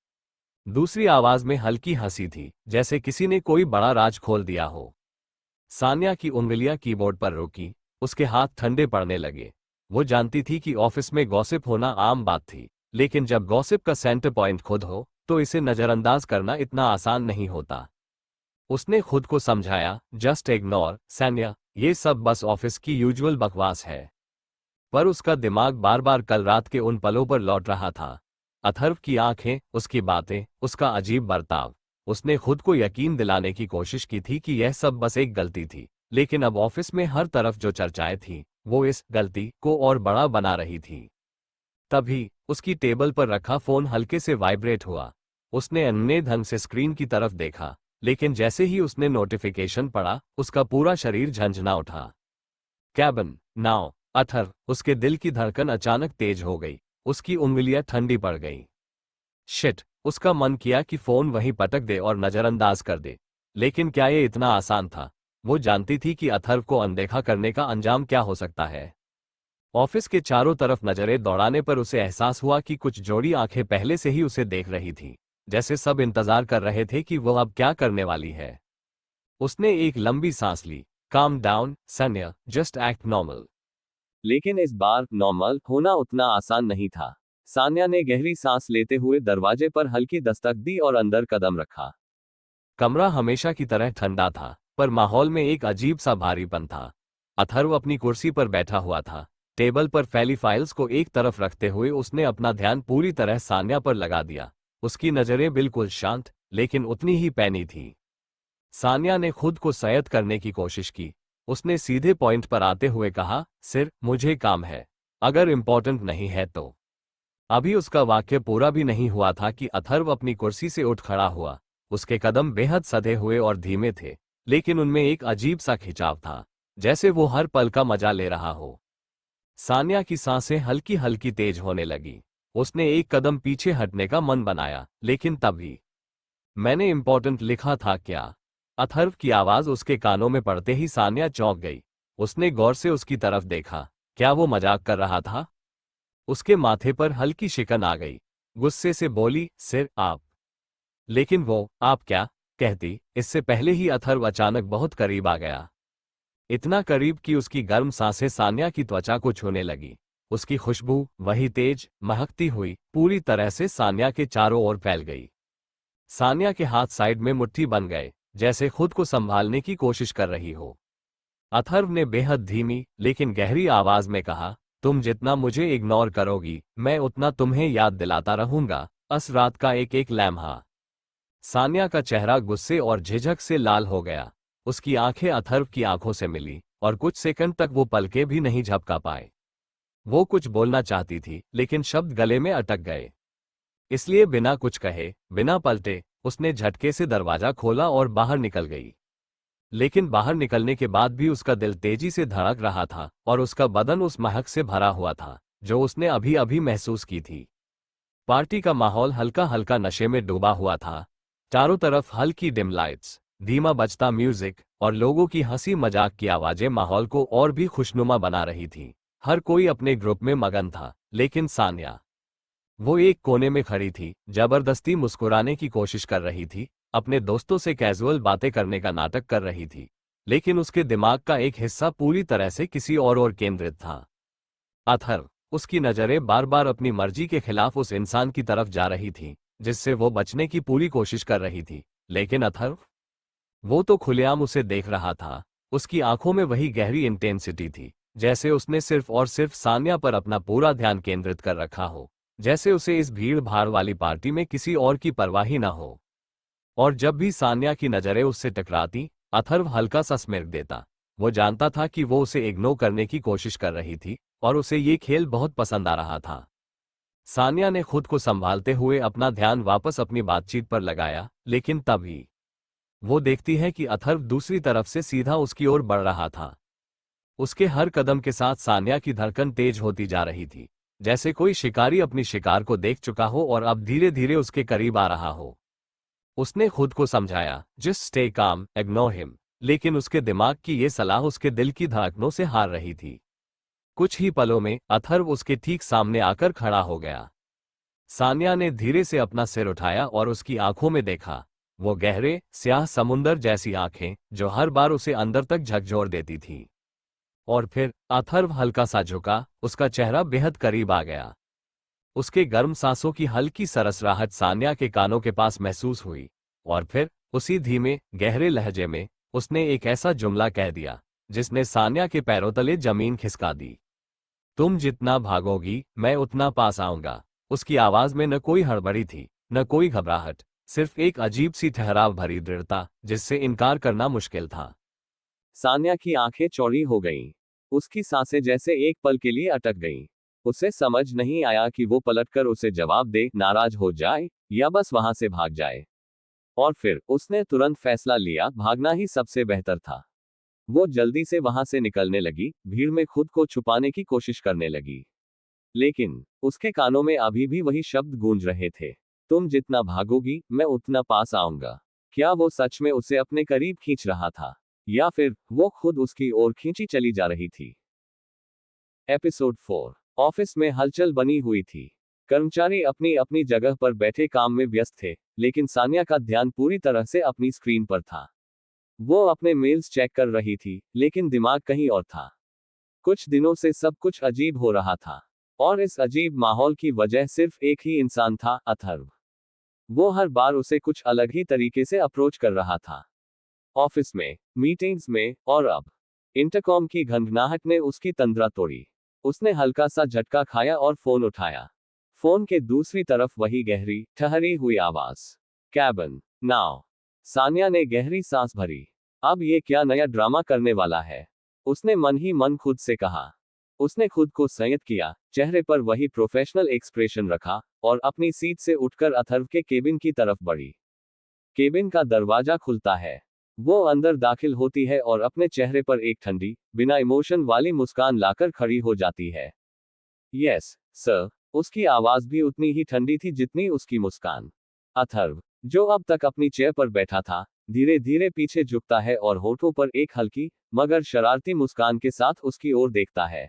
दूसरी आवाज में हल्की हंसी थी, जैसे किसी ने कोई बड़ा राज खोल दिया हो। सानिया की उंगलियां कीबोर्ड पर रुकी, उसके हाथ ठंडे पड़ने लगे। वो जानती थी कि ऑफिस में गॉसिप होना आम बात थी, लेकिन जब गॉसिप का सेंटर पॉइंट खुद हो, तो इसे नजरअंदाज करना इतना आसान नहीं होता। उसने खुद को समझाया, जस्ट इग्नोर सान्या, ये सब बस ऑफिस की यूजुअल बकवास है। पर उसका दिमाग बार बार कल रात के उन पलों पर लौट रहा था। अथर्व की आंखें, उसकी बातें, उसका अजीब बर्ताव। उसने खुद को यकीन दिलाने की कोशिश की थी कि यह सब बस एक गलती थी, लेकिन अब ऑफिस में हर तरफ जो चर्चाएं थीं, वो इस गलती को और बड़ा बना रही थी। तभी उसकी टेबल पर रखा फोन हल्के से वाइब्रेट हुआ। उसने अन्य ढंग से स्क्रीन की तरफ देखा, लेकिन जैसे ही उसने नोटिफिकेशन पढ़ा, उसका पूरा शरीर झंझना उठा। कैबिन नाउ अथर्व, उसके दिल की धड़कन अचानक तेज हो गई, उसकी उंगलियां ठंडी पड़ गईं। शिट, उसका मन किया कि फोन वहीं पटक दे और नजरअंदाज कर दे। लेकिन क्या ये इतना आसान था? वो जानती थी कि अथर्व को अनदेखा करने का अंजाम क्या हो सकता है। ऑफिस के चारों तरफ नजरें दौड़ाने पर उसे एहसास हुआ कि कुछ जोड़ी आंखें पहले से ही उसे देख रही थी, जैसे सब इंतजार कर रहे थे कि वो अब क्या करने वाली है। उसने एक लंबी सांस ली। Calm down Sanya, just act normal.
लेकिन इस बार नॉर्मल होना उतना आसान नहीं था। सान्या ने गहरी सांस लेते हुए दरवाजे पर हल्की दस्तक दी और अंदर कदम रखा।
कमरा हमेशा की तरह ठंडा था, पर माहौल में एक अजीब सा भारीपन था। अथर्व अपनी कुर्सी पर बैठा हुआ था। टेबल पर फैली फाइल्स को एक तरफ रखते हुए उसने अपना ध्यान पूरी तरह सान्या पर लगा दिया। उसकी नजरें बिल्कुल शांत, लेकिन उतनी ही पैनी थी। सान्या ने खुद को संयत करने की कोशिश की। उसने सीधे पॉइंट पर आते हुए कहा, सिर, मुझे काम है। अगर इम्पोर्टेंट नहीं है तो। अभी उसका वाक्य पूरा भी नहीं हुआ था कि अथर्व अपनी कुर्सी से उठ खड़ा हुआ। उसके कदम बेहद सधे हुए और धीमे थे, लेकिन उनमें एक अजीब सा खिंचाव था, जैसे वो हर पल का मजा ले रहा हो। सान्या की सांसें हल्की हल्की तेज होने लगी। उसने एक कदम पीछे हटने का मन बनाया, लेकिन तभी, मैंने इम्पोर्टेंट लिखा था क्या? अथर्व की आवाज उसके कानों में पड़ते ही सान्या चौंक गई। उसने गौर से उसकी तरफ देखा। क्या वो मजाक कर रहा था? उसके माथे पर हल्की शिकन आ गई। गुस्से से बोली, सिर, आप। लेकिन वो आप क्या कहती, इससे पहले ही अथर्व अचानक बहुत करीब आ गया। इतना करीब कि उसकी गर्म सांसें सान्या की त्वचा को छूने लगी। उसकी खुशबू, वही तेज, महकती हुई, पूरी तरह से सान्या के चारों ओर फैल गई। सान्या के हाथ साइड में मुट्ठी बन गए, जैसे खुद को संभालने की कोशिश कर रही हो। अथर्व ने बेहद धीमी लेकिन गहरी आवाज में कहा, तुम जितना मुझे इग्नोर करोगी, मैं उतना तुम्हें याद दिलाता रहूंगा, इस रात का एक एक लम्हा। सान्या का चेहरा गुस्से और झिझक से लाल हो गया। उसकी आंखें अथर्व की आंखों से मिली, और कुछ सेकंड तक वो पलके भी नहीं झपका पाए। वो कुछ बोलना चाहती थी, लेकिन शब्द गले में अटक गए। इसलिए बिना कुछ कहे, बिना पलटे, उसने झटके से दरवाजा खोला और बाहर निकल गई। लेकिन बाहर निकलने के बाद भी उसका दिल तेजी से धड़क रहा था और उसका बदन उस महक से भरा हुआ था जो उसने अभी अभी महसूस की थी। पार्टी का माहौल हल्का हल्का नशे में डूबा हुआ था। चारों तरफ हल्की डिम लाइट्स, धीमा बजता म्यूजिक और लोगों की हंसी मजाक की आवाजें माहौल को और भी खुशनुमा बना रही थी। हर कोई अपने ग्रुप में मगन था, लेकिन सान्या, वो एक कोने में खड़ी थी, जबरदस्ती मुस्कुराने की कोशिश कर रही थी, अपने दोस्तों से कैजुअल बातें करने का नाटक कर रही थी, लेकिन उसके दिमाग का एक हिस्सा पूरी तरह से किसी और केंद्रित था। अथर्व, उसकी नजरें बार बार अपनी मर्जी के खिलाफ उस इंसान की तरफ जा रही थी जिससे वो बचने की पूरी कोशिश कर रही थी, लेकिन अथर्व, वो तो खुलेआम उसे देख रहा था। उसकी आंखों में वही गहरी इंटेंसिटी थी, जैसे उसने सिर्फ और सिर्फ सान्या पर अपना पूरा ध्यान केंद्रित कर रखा हो, जैसे उसे इस भीड़ भाड़ वाली पार्टी में किसी और की परवाह ही ना हो। और जब भी सान्या की नजरें उससे टकराती, अथर्व हल्का सा स्मिर्क देता। वो जानता था कि वो उसे इग्नोर करने की कोशिश कर रही थी और उसे ये खेल बहुत पसंद आ रहा था। सान्या ने खुद को संभालते हुए अपना ध्यान वापस अपनी बातचीत पर लगाया, लेकिन तभी वो देखती है कि अथर्व दूसरी तरफ से सीधा उसकी ओर बढ़ रहा था। उसके हर कदम के साथ सान्या की धड़कन तेज होती जा रही थी, जैसे कोई शिकारी अपनी शिकार को देख चुका हो और अब धीरे धीरे उसके करीब आ रहा हो। उसने खुद को समझाया, just stay calm, ignore him, लेकिन उसके दिमाग की ये सलाह उसके दिल की धड़कनों से हार रही थी। कुछ ही पलों में अथर्व उसके ठीक सामने आकर खड़ा हो गया। सान्या ने धीरे से अपना सिर उठाया और उसकी आंखों में देखा, वो गहरे स्याह समुंदर जैसी आंखें जो हर बार उसे अंदर तक झकझोर देती थी। और फिर अथर्व हल्का सा झुका, उसका चेहरा बेहद करीब आ गया। उसके गर्म सांसों की हल्की सरसराहट सान्या के कानों के पास महसूस हुई, और फिर उसी धीमे गहरे लहजे में उसने एक ऐसा जुमला कह दिया जिसने सान्या के पैरों तले जमीन खिसका दी। तुम जितना भागोगी मैं उतना पास आऊंगा। उसकी आवाज में न कोई हड़बड़ी थी, न कोई घबराहट, सिर्फ एक अजीब सी ठहराव भरी दृढ़ता जिससे इनकार करना मुश्किल था।
सान्या की आंखें चौड़ी हो गईं। उसकी सांसें जैसे एक पल के लिए अटक गईं। उसे समझ नहीं आया कि वो पलटकर उसे जवाब दे, नाराज हो जाए, या बस वहां से भाग जाए। और फिर उसने तुरंत फैसला लिया, भागना ही सबसे बेहतर था। वो जल्दी से वहां से निकलने लगी, भीड़ में खुद को छुपाने की कोशिश करने लगी। लेकिन उसके कानों में अभी भी वही शब्द गूंज रहे थे, तुम जितना भागोगी मैं उतना पास आऊंगा। क्या वो सच में उसे अपने करीब खींच रहा था, या फिर वो खुद उसकी ओर खींची चली जा रही थी? एपिसोड 4। ऑफिस में हलचल बनी हुई थी। कर्मचारी अपनी अपनी जगह पर बैठे काम में व्यस्त थे, लेकिन सान्या का ध्यान पूरी तरह से अपनी स्क्रीन पर था। वो अपने मेल्स चेक कर रही थी, लेकिन दिमाग कहीं और था। कुछ दिनों से सब कुछ अजीब हो रहा था, और इस अजीब माहौल की वजह सिर्फ एक ही इंसान था, अथर्व। वो हर बार उसे कुछ अलग ही तरीके से अप्रोच कर रहा था। ऑफिस में, मीटिंग्स में, और अब इंटरकॉम की घनघनाहट ने उसकी तंद्रा तोड़ी। उसने हल्का सा झटका खाया और फोन उठाया। फोन के दूसरी तरफ वही गहरी, ठहरी हुई आवाज, कैबिन नाउ। सान्या ने गहरी सांस भरी। अब ये क्या नया ड्रामा करने वाला है, उसने मन ही मन खुद से कहा। उसने खुद को संयत किया, चेहरे पर वही प्रोफेशनल एक्सप्रेशन रखा, और अपनी सीट से उठकर अथर्व के केबिन की तरफ बढ़ी। केबिन का दरवाजा खुलता है। वो अंदर दाखिल होती है और अपने चेहरे पर एक ठंडी, बिना इमोशन वाली मुस्कान लाकर खड़ी हो जाती है। Yes sir. उसकी आवाज भी उतनी ही ठंडी थी जितनी उसकी मुस्कान। अथर्व, जो अब तक अपनी चेयर पर बैठा था, धीरे धीरे पीछे झुकता है और होठों पर एक हल्की मगर शरारती मुस्कान के साथ उसकी ओर देखता है।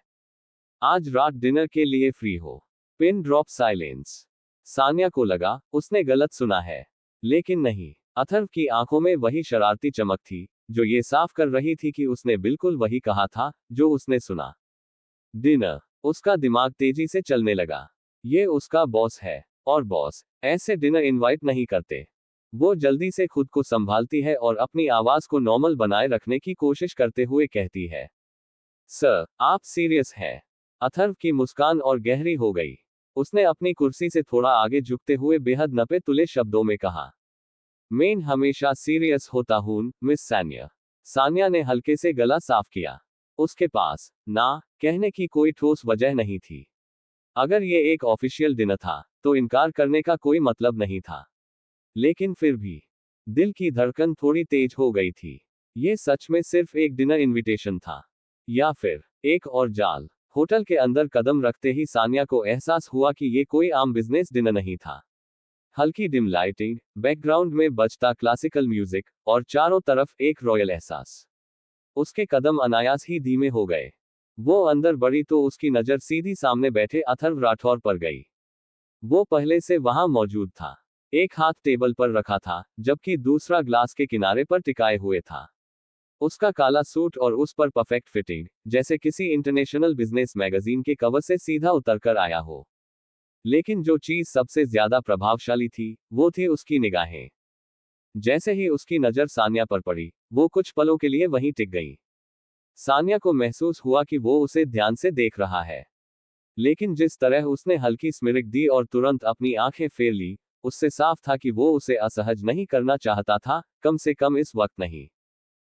आज रात डिनर के लिए फ्री हो? Pin drop silence. सान्या को लगा उसने गलत सुना है, लेकिन नहीं। अथर्व की आंखों में वही शरारती चमक थी, जो ये साफ कर रही थी कि उसने बिल्कुल वही कहा था जो उसने सुना। डिनर। उसका दिमाग तेजी से चलने लगा। ये उसका बॉस है, और बॉस ऐसे डिनर इनवाइट नहीं करते। वो जल्दी से खुद को संभालती है और अपनी आवाज को नॉर्मल बनाए रखने की कोशिश करते हुए कहती है, सर, आप सीरियस हैं? अथर्व की मुस्कान और गहरी हो गई। उसने अपनी कुर्सी से थोड़ा आगे झुकते हुए बेहद नपे तुले शब्दों में कहा, मैं हमेशा सीरियस होता हूं, मिस सान्या। सान्या ने हल्के से गला साफ किया। उसके पास ना कहने की कोई ठोस वजह नहीं थी। अगर ये एक ऑफिशियल डिनर था, तो इनकार करने का कोई मतलब नहीं था। लेकिन फिर भी दिल की धड़कन थोड़ी तेज हो गई थी। ये सच में सिर्फ एक डिनर इनविटेशन था, या फिर एक और जाल? होटल के अंदर कदम रखते ही सान्या को एहसास हुआ कि ये कोई आम बिजनेस डिनर नहीं था। हल्की डिम लाइटिंग, बैकग्राउंड में बजता क्लासिकल म्यूजिक, और चारों तरफ एक रॉयल एहसास। उसके कदम अनायास ही धीमे हो गए। वो अंदर बढ़ी तो उसकी नजर सीधी सामने बैठे अथर्व राठौर पर गई। वो पहले से वहां मौजूद था। एक हाथ टेबल पर रखा था, जबकि दूसरा ग्लास के किनारे पर टिकाए हुए था। उसका काला सूट और उस पर परफेक्ट फिटिंग, जैसे किसी इंटरनेशनल बिजनेस मैगजीन के कवर से सीधा उतरकर आया हो। लेकिन जो चीज सबसे ज्यादा प्रभावशाली थी, वो थी उसकी निगाहें। जैसे ही उसकी नजर सान्या पर पड़ी, वो कुछ पलों के लिए वहीं टिक गई। सान्या को महसूस हुआ कि वो उसे ध्यान से देख रहा है। लेकिन जिस तरह उसने हल्की स्मिरिक दी और तुरंत अपनी आंखें फेर ली, उससे साफ था कि वो उसे असहज नहीं करना चाहता था, कम से कम इस वक्त नहीं।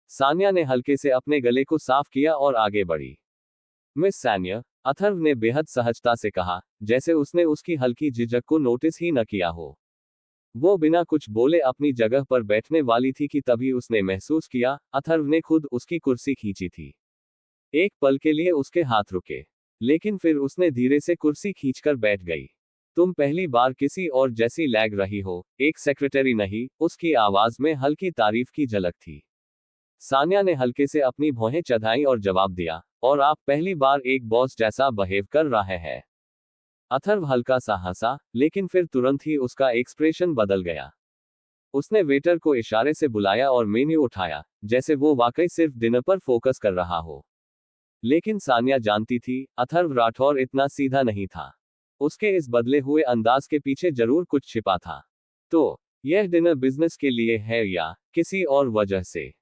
सान्या ने हल्के से अपने गले को साफ किया और आगे बढ़ी। मिस सान्या, अथर्व ने बेहद सहजता से कहा, जैसे उसने उसकी हल्की झिझक को नोटिस ही न किया हो। वो बिना कुछ बोले अपनी जगह पर बैठने वाली थी कि तभी उसने महसूस किया, अथर्व ने खुद उसकी कुर्सी खींची थी। एक पल के लिए उसके हाथ रुके, लेकिन फिर उसने धीरे से कुर्सी खींचकर बैठ गई। तुम पहली बार किसी और जैसी लैग रही हो, एक सेक्रेटरी नहीं। उसकी आवाज में हल्की तारीफ की झलक थी। सान्या ने हल्के से अपनी भौहें चढ़ाई और जवाब दिया, और आप पहली बार एक बॉस जैसा बिहेव कर रहे हैं। अथर्व हल्का सा हंसा, लेकिन फिर तुरंत ही उसका एक्सप्रेशन बदल गया। उसने वेटर को इशारे से बुलाया और मेन्यू उठाया, जैसे वो वाकई सिर्फ डिनर पर फोकस कर रहा हो। लेकिन सान्या जानती थी, अथर्व राठौर इतना सीधा नहीं था। उसके इस बदले हुए अंदाज के पीछे जरूर कुछ छिपा था। तो यह डिनर बिजनेस के लिए है या किसी और वजह से?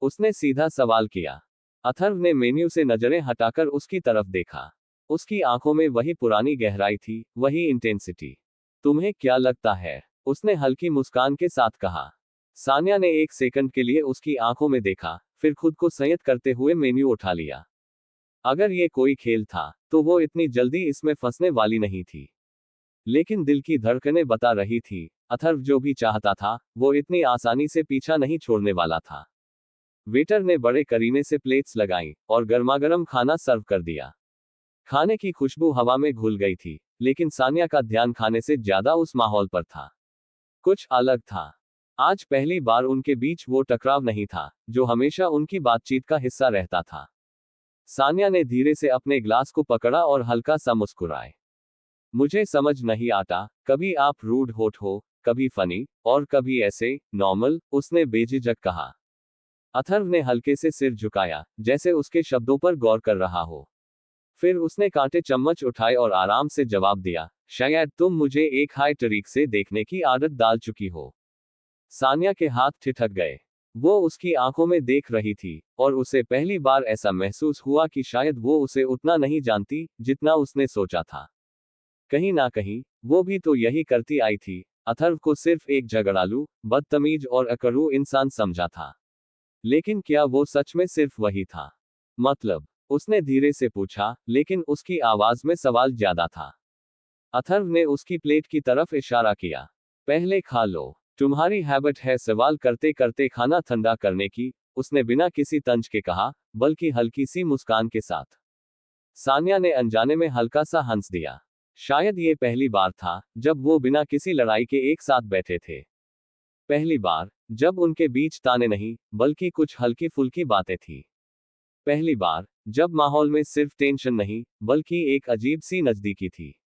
उसने सीधा सवाल किया। अथर्व ने मेन्यू से नजरें हटाकर उसकी तरफ देखा। उसकी आंखों में वही पुरानी गहराई थी, वही इंटेंसिटी। तुम्हें क्या लगता है? उसने हल्की मुस्कान के साथ कहा। सान्या ने एक सेकंड के लिए उसकी आंखों में देखा, फिर खुद को संयत करते हुए मेन्यू उठा लिया। अगर ये कोई खेल था, तो वो इतनी जल्दी इसमें फंसने वाली नहीं थी। लेकिन दिल की धड़कनें बता रही थी, अथर्व जो भी चाहता था, वो इतनी आसानी से पीछा नहीं छोड़ने वाला था। वेटर ने बड़े करीने से प्लेट्स लगाईं और गर्मागर्म खाना सर्व कर दिया। खाने की खुशबू हवा में घुल गई थी, लेकिन सान्या का ध्यान खाने से ज्यादा उस माहौल पर था। कुछ अलग था। आज पहली बार उनके बीच वो टकराव नहीं था, जो हमेशा उनकी बातचीत का हिस्सा रहता था। सान्या ने धीरे से अपने ग्लास को पकड़ा और हल्का सा मुस्कुराए। मुझे समझ नहीं आता, कभी आप रूड होट हो, कभी फनी, और कभी ऐसे, नॉर्मल, उसने बेझिझक कहा। अथर्व ने हल्के से सिर झुकाया, जैसे उसके शब्दों पर गौर कर रहा हो। फिर उसने कांटे चम्मच उठाए और आराम से जवाब दिया, शायद तुम मुझे एक हाई तरीक से देखने की आदत डाल चुकी हो। सान्या के हाथ ठिठक गए। वो उसकी आंखों में देख रही थी, और उसे पहली बार ऐसा महसूस हुआ कि शायद वो उसे उतना नहीं जानती, जितना उसने सोचा था। कहीं ना कहीं, वो भी तो यही करती आई थी। अथर्व को सिर्फ एक झगड़ालू, बदतमीज और अकड़ू इंसान समझा था। लेकिन क्या वो सच में सिर्फ वही था? मतलब? उसने धीरे से पूछा, लेकिन उसकी आवाज में सवाल ज्यादा था। अथर्व ने उसकी प्लेट की तरफ इशारा किया। पहले खा लो। तुम्हारी हैबिट है सवाल करते करते खाना ठंडा करने की, उसने बिना किसी तंज के कहा, बल्कि हल्की सी मुस्कान के साथ। सान्या ने अनजाने में हल्का सा हंस दिया। शायद ये पहली बार था, जब वो बिना किसी लड़ाई के एक साथ बैठे थे। पहली बार, जब उनके बीच ताने नहीं, बल्कि कुछ हल्की फुल्की बातें थी। पहली बार, जब माहौल में सिर्फ टेंशन नहीं, बल्कि एक अजीब सी नजदीकी थी।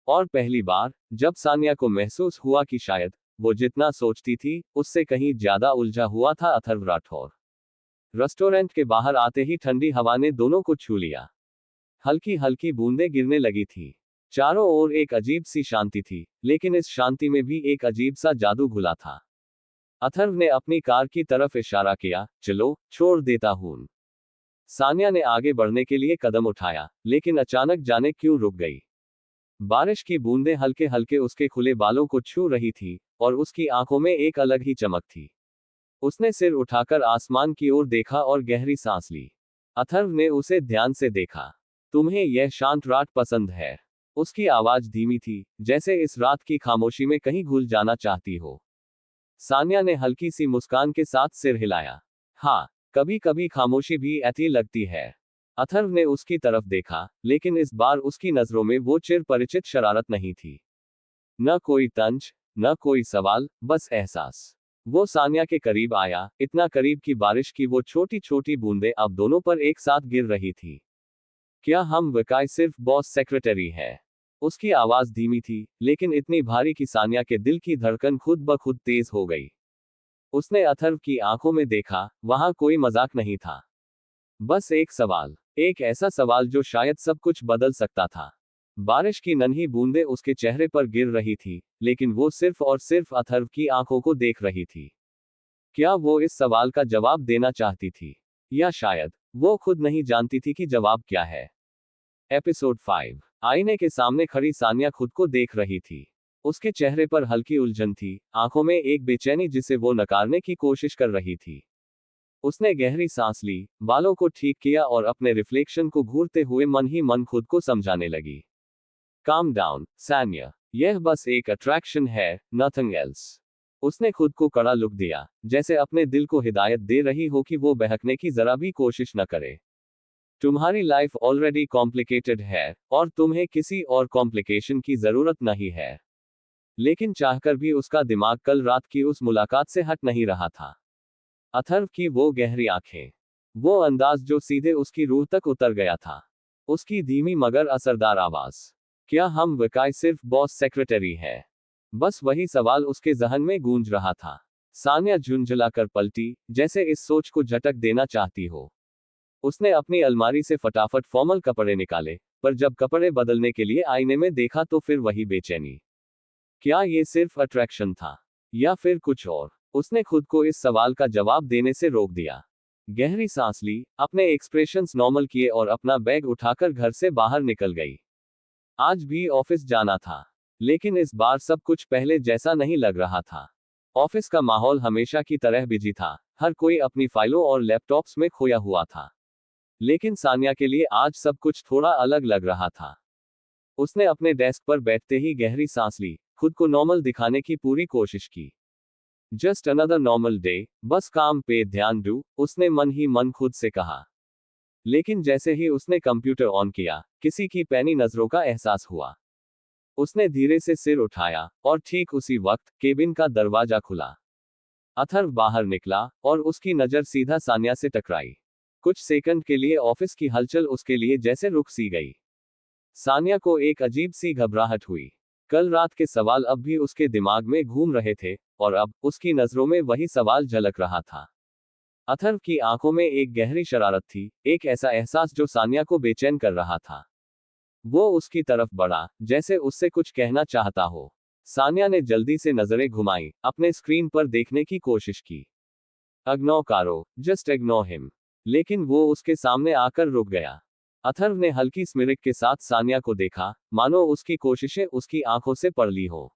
और पहली बार, जब सान्या को महसूस हुआ कि शायद, वो जितना सोचती थी, उससे कहीं ज्यादा उलझा हुआ था अथर्व राठौर। रेस्टोरेंट के बाहर आते ही ठंडी हवा ने दोनों को छू लिया। हल्की हल्की बूंदें गिरने लगी थी। चारों ओर एक अजीब सी शांति थी, लेकिन इस शांति में भी एक अजीब सा जादू घुला था। अथर्व ने अपनी कार की तरफ इशारा किया, चलो, छोड़ देता हूं। सान्या ने आगे बढ़ने के लिए कदम उठाया, लेकिन अचानक जाने क्यों रुक गई। बारिश की बूंदें हल्के हल्के उसके खुले बालों को छू रही थी, और उसकी आंखों में एक अलग ही चमक थी। उसने सिर उठाकर आसमान की ओर देखा और गहरी सांस ली। अथर्व ने उसे ध्यान से देखा। तुम्हें यह शांत रात पसंद है? उसकी आवाज धीमी थी, जैसे इस रात की खामोशी में कहीं घुल जाना चाहती हो। सान्या ने हल्की सी मुस्कान के साथ सिर हिलाया। हाँ, कभी कभी खामोशी भी ऐसी लगती है। अथर्व ने उसकी तरफ देखा, लेकिन इस बार उसकी नजरों में वो चिर परिचित शरारत नहीं थी। न कोई तंज, न कोई सवाल, बस एहसास। वो सान्या के करीब आया, इतना करीब कि बारिश की वो छोटी छोटी बूंदें अब दोनों पर एक साथ गिर रही थी। क्या हम वाकई सिर्फ बॉस सेक्रेटरी है? उसकी आवाज धीमी थी, लेकिन इतनी भारी कि सान्या के दिल की धड़कन खुद ब खुद तेज हो गई। उसने अथर्व की आंखों में देखा, वहां कोई मजाक नहीं था। बस एक सवाल, एक ऐसा सवाल जो शायद सब कुछ बदल सकता था। बारिश की नन्ही बूंदें उसके चेहरे पर गिर रही थी, लेकिन वो सिर्फ और सिर्फ अथर्व की आंखों को देख रही थी। क्या वो इस सवाल का जवाब देना चाहती थी? या शायद, वो खुद नहीं जानती थी कि जवाब क्या है। एपिसोड 5। आईने के सामने खड़ी सान्या खुद को देख रही थी। उसके चेहरे पर हल्की उलझन थी, आंखों में एक बेचैनी जिसे वो नकारने की कोशिश कर रही थी। उसने गहरी सांस ली, बालों को ठीक किया और अपने रिफ्लेक्शन को घूरते हुए मन ही मन खुद को समझाने लगी। Calm down, Sanya. यह बस एक अट्रैक्शन है, नथिंग एल्स। उसने खुद को कड़ा लुक दिया, जैसे अपने दिल को हिदायत दे रही हो कि वो बहकने की जरा भी कोशिश न करे। तुम्हारी लाइफ ऑलरेडी कॉम्प्लिकेटेड है, और तुम्हें किसी और कॉम्प्लिकेशन की जरूरत नहीं है। लेकिन चाहकर भी उसका दिमाग कल रात की उस मुलाकात से हट नहीं रहा था। अथर्व की वो गहरी आंखें, वो अंदाज जो सीधे उसकी रूह तक उतर गया था, उसकी धीमी मगर असरदार आवाज। क्या हम वाकई सिर्फ बॉस सेक्रेटरी है? बस वही सवाल उसके जहन में गूंज रहा था। सान्या झुंझलाकर पलटी, जैसे इस सोच को झटक देना चाहती हो। उसने अपनी अलमारी से फटाफट फॉर्मल कपड़े निकाले, पर जब कपड़े बदलने के लिए आईने में देखा तो फिर वही बेचैनी। क्या ये सिर्फ अट्रैक्शन था? या फिर कुछ और? उसने खुद को इस सवाल का जवाब देने से रोक दिया। गहरी सांस ली, अपने एक्सप्रेशंस नॉर्मल किए और अपना बैग उठाकर घर से बाहर निकल गई। आज भी ऑफिस जाना था, लेकिन इस बार सब कुछ पहले जैसा नहीं लग रहा था। ऑफिस का माहौल हमेशा की तरह बिजी था, हर कोई अपनी फाइलों और लैपटॉप्स में खोया हुआ था। लेकिन सानिया के लिए आज सब कुछ थोड़ा अलग लग रहा था। उसने अपने डेस्क पर बैठते ही गहरी सांस ली, खुद को नॉर्मल दिखाने की पूरी कोशिश की। जस्ट अनदर नॉर्मल डे, बस काम पे ध्यान दो, उसने मन ही मन खुद से कहा। लेकिन जैसे ही उसने कंप्यूटर ऑन किया, किसी की पैनी नजरों का एहसास हुआ। उसने धीरे से सिर उठाया, और ठीक उसी वक्त केबिन का दरवाजा खुला। अथर्व बाहर निकला, और उसकी नजर सीधा सानिया से टकराई। कुछ सेकंड के लिए ऑफिस की हलचल उसके लिए जैसे रुक सी गई। सानिया को एक अजीब सी घबराहट हुई। कल रात के सवाल अब भी उसके दिमाग में घूम रहे थे, और अब उसकी नजरों में वही सवाल झलक रहा था। अथर्व की आंखों में एक गहरी शरारत थी, एक ऐसा एहसास जो सानिया को बेचैन कर रहा था। वो उसकी तरफ बढ़ा, जैसे उससे कुछ कहना चाहता हो। सानिया ने जल्दी से नजरें घुमाई, अपने स्क्रीन पर देखने की कोशिश की। इग्नोर करो, जस्ट इग्नोर हिम। लेकिन वो उसके सामने आकर रुक गया। अथर्व ने हल्की स्मिरिक के साथ सानिया को देखा, मानो उसकी कोशिशें उसकी आंखों से पड़ ली हो।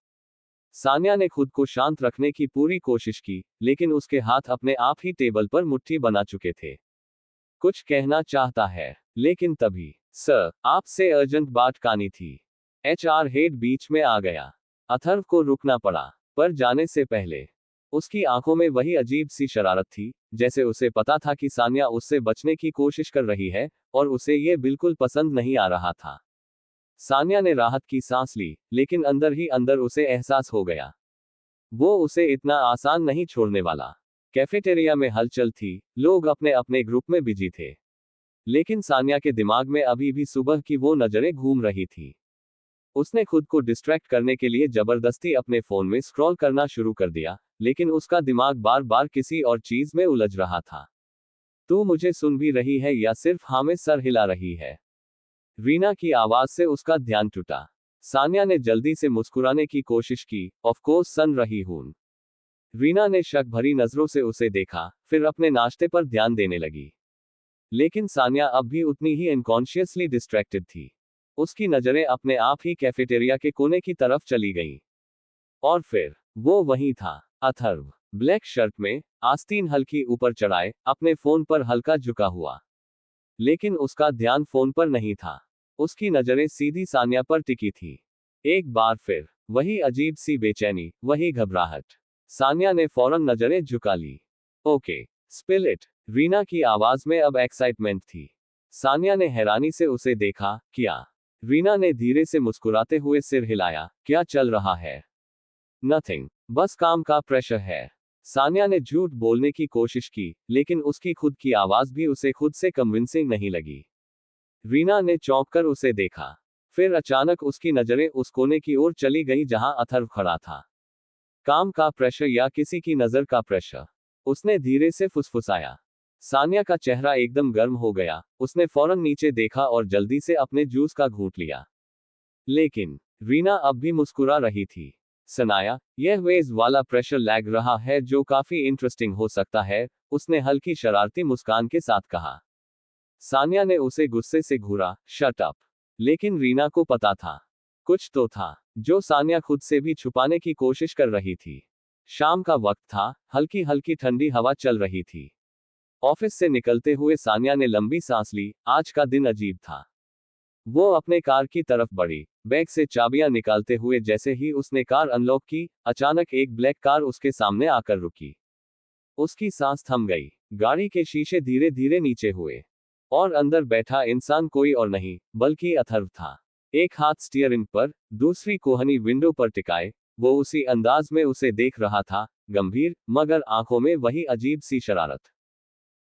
सानिया ने खुद को शांत रखने की पूरी कोशिश की, लेकिन उसके हाथ अपने आप ही टेबल पर मुट्ठी बना चुके थे। कुछ कहना चाहता है, लेकिन तभी, सर, आपसे अर्जेंट बात करनी थी। एचआर हेड बीच में आ गया। अथर्व को रुकना पड़ा, पर जाने से पहले उसकी आंखों में वही अजीब सी शरारत थी, जैसे उसे पता था कि सानिया उससे बचने की कोशिश कर रही है, और उसे ये बिल्कुल पसंद नहीं आ रहा था। सानिया ने राहत की सांस ली, लेकिन अंदर ही अंदर उसे एहसास हो गया, वो उसे इतना आसान नहीं छोड़ने वाला। कैफेटेरिया में हलचल थी, लोग अपने अपने ग्रुप में बिजी थे। लेकिन सानिया के दिमाग में अभी भी सुबह की वो नजरें घूम रही थी। उसने खुद को डिस्ट्रैक्ट करने के लिए जबरदस्ती अपने फोन में स्क्रॉल करना शुरू कर दिया, लेकिन उसका दिमाग बार बार किसी और चीज में उलझ रहा था। तू मुझे सुन भी रही है या सिर्फ हाँ में सर हिला रही है? रीना की आवाज से उसका ध्यान टूटा। सानिया ने जल्दी से मुस्कुराने की कोशिश की, ऑफ कोर्स सुन रही हूं। रीना ने शक भरी नजरों से उसे देखा, फिर अपने नाश्ते पर ध्यान देने लगी। लेकिन सानिया अब भी उतनी ही अनकॉन्शियसली डिस्ट्रैक्टेड थी। उसकी नजरें अपने आप ही कैफेटेरिया के कोने की तरफ चली गईं। और फिर वो वहीं था, अथर्व, ब्लैक शर्ट में, आस्तीन हल्की ऊपर चढ़ाए, अपने फोन पर हल्का झुका हुआ। लेकिन उसका ध्यान फोन पर नहीं था। उसकी नजरें सीधी सानिया पर टिकी थी। एक बार फिर वही अजीब सी बेचैनी, वही घबराहट। सानिया ने फौरन नजरें झुका ली। Okay, spill it. रीना की आवाज में अब एक्साइटमेंट थी। सानिया ने हैरानी से उसे देखा। क्या? रीना ने धीरे से मुस्कुराते हुए सिर हिलाया। क्या चल रहा है? नथिंग, बस काम का प्रेशर है। सानिया ने झूठ बोलने की कोशिश की, लेकिन उसकी खुद की आवाज भी उसे खुद से कन्विंसिंग नहीं लगी। रीना ने चौंक कर उसे देखा। फिर अचानक उसकी नजरें उस कोने की ओर चली गई जहां अथर्व खड़ा था। काम का प्रेशर या किसी की नजर का प्रेशर? उसने धीरे से फुसफुसाया। सानिया का चेहरा एकदम गर्म हो गया, उसने फौरन नीचे देखा और जल्दी से अपने जूस का घूंट लिया। लेकिन रीना अब भी मुस्कुरा रही थी। सनाया, यह वेज वाला प्रेशर लग रहा है जो काफी इंटरेस्टिंग हो सकता है, उसने हल्की शरारती मुस्कान के साथ कहा। सानिया ने उसे गुस्से से घूरा, शट अप। लेकिन रीना को पता था, कुछ तो था, जो सानिया खुद से भी छुपाने की कोशिश कर रही थी। शाम का वक्त था, हल्की हल्की ठंडी हवा चल रही थी। ऑफिस से निकलते हुए सानिया ने लंबी सांस ली, आज का दिन अजीब था। वो अपने कार की तरफ बढ़ी, बैग से चाबियां निकालते हुए जैसे ही उसने कार अनलॉक की, अचानक एक ब्लैक कार उसके सामने आकर रुकी। उसकी सांस थम गई, गाड़ी के शीशे धीरे धीरे नीचे हुए, और अंदर बैठा इंसान कोई और नहीं, बल्कि अथर्व था। एक हाथ स्टीयरिंग पर, दूसरी कोहनी विंडो पर टिकाए, वो उसी अंदाज में उसे देख रहा था, गंभीर, मगर आंखों में वही अजीब सी शरारत।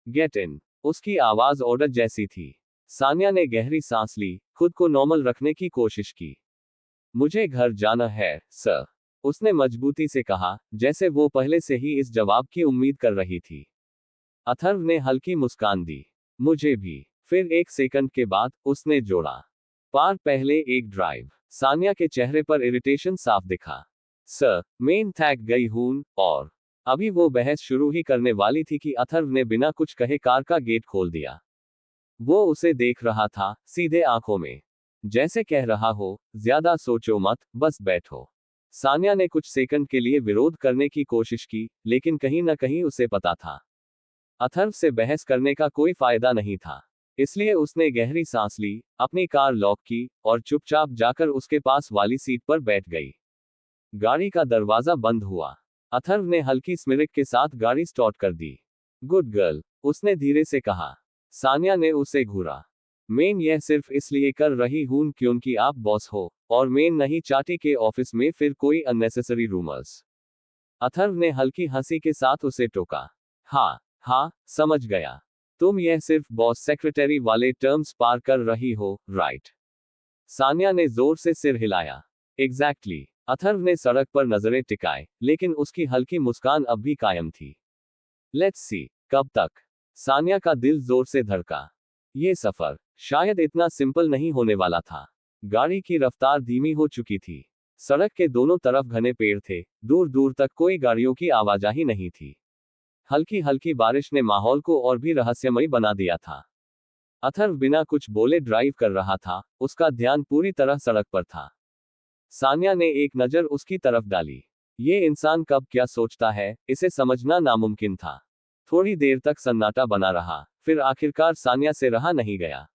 गेट इन, उसकी आवाज ऑर्डर जैसी थी। सानिया ने गहरी सांस ली, खुद को नॉर्मल रखने की कोशिश की। मुझे घर जाना है, सर, उसने मजबूती से कहा, जैसे वो पहले से ही इस जवाब की उम्मीद कर रही थी। अथर्व ने हल्की मुस्कान दी। मुझे भी। फिर एक सेकंड के बाद उसने जोड़ा, पार पहले एक ड्राइव। सानिया के चेहरे पर इरिटेशन साफ दिखा। सर, मेन थक गई हूं, और अभी वो बहस शुरू ही करने वाली थी कि अथर्व ने बिना कुछ कहे कार का गेट खोल दिया। वो उसे देख रहा था, सीधे आंखों में, जैसे कह रहा हो, ज्यादा सोचो मत, बस बैठो। सान्या ने कुछ सेकंड के लिए विरोध करने की कोशिश की, लेकिन कहीं न कहीं उसे पता था, अथर्व से बहस करने का कोई फायदा नहीं था। इसलिए उसने गहरी सांस ली, अपनी कार लॉक की, और चुपचाप जाकर उसके पास वाली सीट पर बैठ गई। गाड़ी का दरवाजा बंद हुआ। अथर्व ने हल्की स्मिरिक के साथ गाड़ी स्टार्ट कर दी। गुड गर्ल, उसने धीरे से कहा। सान्या ने उसे घूरा। मैं यह सिर्फ इसलिए कर रही हूं क्योंकि आप बॉस हो, और मैं नहीं चाहती के ऑफिस में फिर कोई अननेसेसरी रूमर्स। अथर्व ने हल्की हंसी के साथ उसे टोका। हाँ हाँ, समझ गया। तुम यह सिर्फ बॉस सेक्रेटरी वाले टर्म्स पार कर रही हो, राइट? सान्या ने जोर से सिर हिलाया। एग्जैक्टली। अथर्व ने सड़क पर नजरें टिकाए, लेकिन उसकी हल्की मुस्कान अब भी कायम थी। लेट्स सी, कब तक? सान्या का दिल जोर से धड़का। ये सफर शायद इतना सिंपल नहीं होने वाला था। गाड़ी की रफ्तार धीमी हो चुकी थी। सड़क के दोनों तरफ घने पेड़ थे, दूर दूर तक कोई गाड़ियों की आवाजाही नहीं थी। हल्की हल्की बारिश ने माहौल को और भी रहस्यमयी बना दिया था। अथर्व बिना कुछ बोले ड्राइव कर रहा था, उसका ध्यान पूरी तरह सड़क पर था। सान्या ने एक नजर उसकी तरफ डाली। ये इंसान कब क्या सोचता है, इसे समझना नामुमकिन था। थोड़ी देर तक सन्नाटा बना रहा, फिर आखिरकार सान्या से रहा नहीं गया।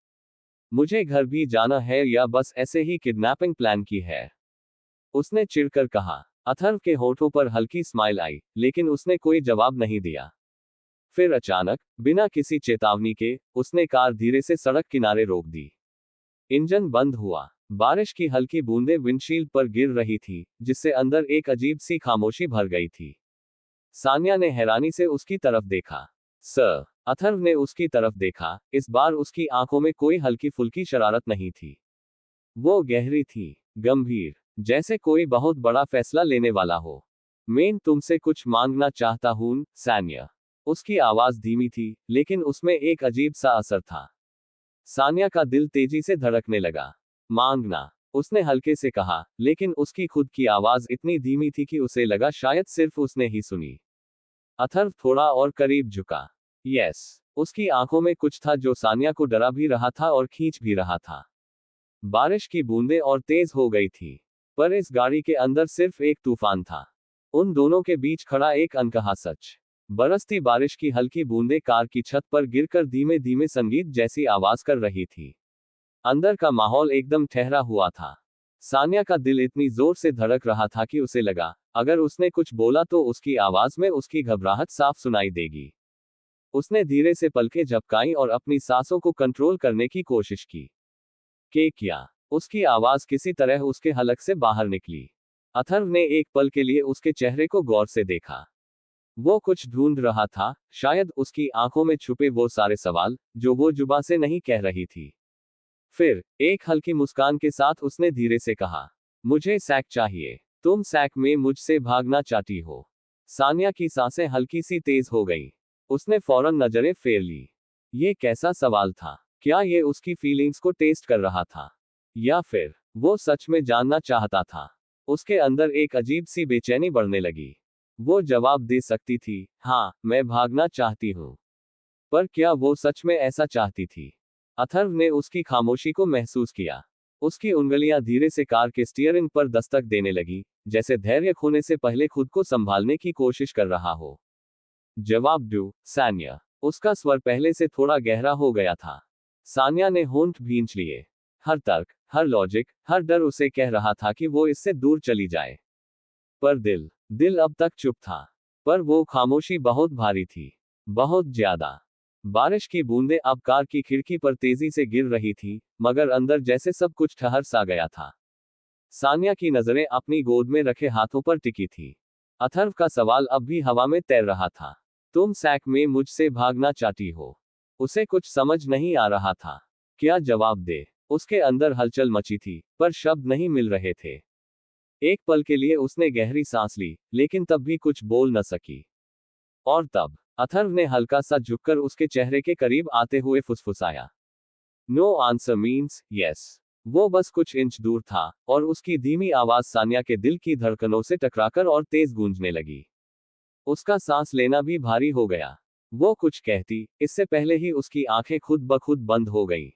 मुझे घर भी जाना है या बस ऐसे ही किडनैपिंग प्लान की है? उसने चिढ़कर कहा। अथर्व के होठों पर हल्की स्माइल आई, लेकिन उसने कोई जवाब नहीं दिया। फिर अचानक, बिना किसी चेतावनी के, उसने कार धीरे से सड़क किनारे रोक दी। इंजन बंद हुआ। बारिश की हल्की बूंदें विंडशील्ड पर गिर रही थी, जिससे अंदर एक अजीब सी खामोशी भर गई थी। सान्या ने हैरानी से उसकी तरफ देखा। सर, अथर्व ने उसकी तरफ देखा, इस बार उसकी आंखों में कोई हल्की फुल्की शरारत नहीं थी। वो गहरी थी, गंभीर, जैसे कोई बहुत बड़ा फैसला लेने वाला हो। मैं तुमसे कुछ मांगना चाहता हूं, सान्या। उसकी आवाज धीमी थी, लेकिन उसमें एक अजीब सा असर था। सान्या का दिल तेजी से धड़कने लगा। मांगना, उसने हल्के से कहा, लेकिन उसकी खुद की आवाज इतनी धीमी थी कि उसे लगा शायद सिर्फ उसने ही सुनी। अथर्व थोड़ा और करीब झुका। यस, उसकी आंखों में कुछ था जो सान्या को डरा भी रहा था और खींच भी रहा था। बारिश की बूंदें और तेज हो गई थी, पर इस गाड़ी के अंदर सिर्फ एक तूफान था। उन दोनों के बीच खड़ा एक अनकहा सच। बरसती बारिश की हल्की बूंदें कार की छत पर गिरकर धीमे धीमे संगीत जैसी आवाज कर रही थी। अंदर का माहौल एकदम ठहरा हुआ था। सान्या का दिल इतनी जोर से धड़क रहा था कि उसे लगा, अगर उसने कुछ बोला तो उसकी आवाज में उसकी घबराहट साफ सुनाई देगी। उसने धीरे से पलकें झपकाई और अपनी सांसों को कंट्रोल करने की कोशिश की। क्या? उसकी आवाज किसी तरह उसके हलक से बाहर निकली। अथर्व ने एक पल के लिए उसके चेहरे को गौर से देखा। वो कुछ ढूंढ रहा था, शायद उसकी आंखों में छुपे वो सारे सवाल, जो वो जुबान से नहीं कह रही थी। फिर, एक हल्की मुस्कान के साथ उसने धीरे से कहा, मुझे सैक चाहिए। तुम सैक में मुझसे भागना चाहती हो? सान्या की सांसें हल्की सी तेज हो गई। उसने फौरन नजरें फेर ली। ये कैसा सवाल था? क्या ये उसकी फीलिंग्स को टेस्ट कर रहा था? या फिर, वो सच में जानना चाहता था? उसके अंदर एक अजीब सी बेचैनी बढ़ने लगी। वो जवाब दे सकती थी, हाँ, मैं भागना चाहती हूँ। पर क्या वो सच में ऐसा चाहती थी? अथर्व ने उसकी खामोशी को महसूस किया। उसकी उंगलियां धीरे से कार के स्टीयरिंग पर दस्तक देने लगी, जैसे धैर्य खोने से पहले खुद को संभालने की कोशिश कर रहा हो। जवाब दो, सान्या। उसका स्वर पहले से थोड़ा गहरा हो गया था। सान्या ने होंठ भींच लिए। हर तर्क, हर लॉजिक, हर डर उसे कह रहा था कि वो इससे दूर चली जाए। पर दिल अब तक चुप था। पर वो खामोशी बहुत भारी थी। बहुत ज्यादा। बारिश की बूंदें अब कार की खिड़की पर तेजी से गिर रही थी, मगर अंदर जैसे सब कुछ ठहर सा गया था। सान्या की नजरें अपनी गोद में रखे हाथों पर टिकी थी। अथर्व का सवाल अब भी हवा में तैर रहा था। तुम सैक में मुझसे भागना चाहती हो? उसे कुछ समझ नहीं आ रहा था। क्या जवाब दे? उसके अंदर हलचल मची थी, पर शब्द नहीं मिल रहे थे। एक पल के लिए उसने गहरी सांस ली, लेकिन तब भी कुछ बोल न सकी। और तब, अथर्व ने हल्का सा झुककर उसके चेहरे के करीब आते हुए फुसफुसाया। No answer means yes. वो बस कुछ इंच दूर था और उसकी धीमी आवाज सान्या के दिल की धड़कनों से टकराकर और तेज गूंजने लगी। उसका सांस लेना भी भारी हो गया। वो कुछ कहती, इससे पहले ही उसकी आंखें खुद ब खुद बंद हो गईं।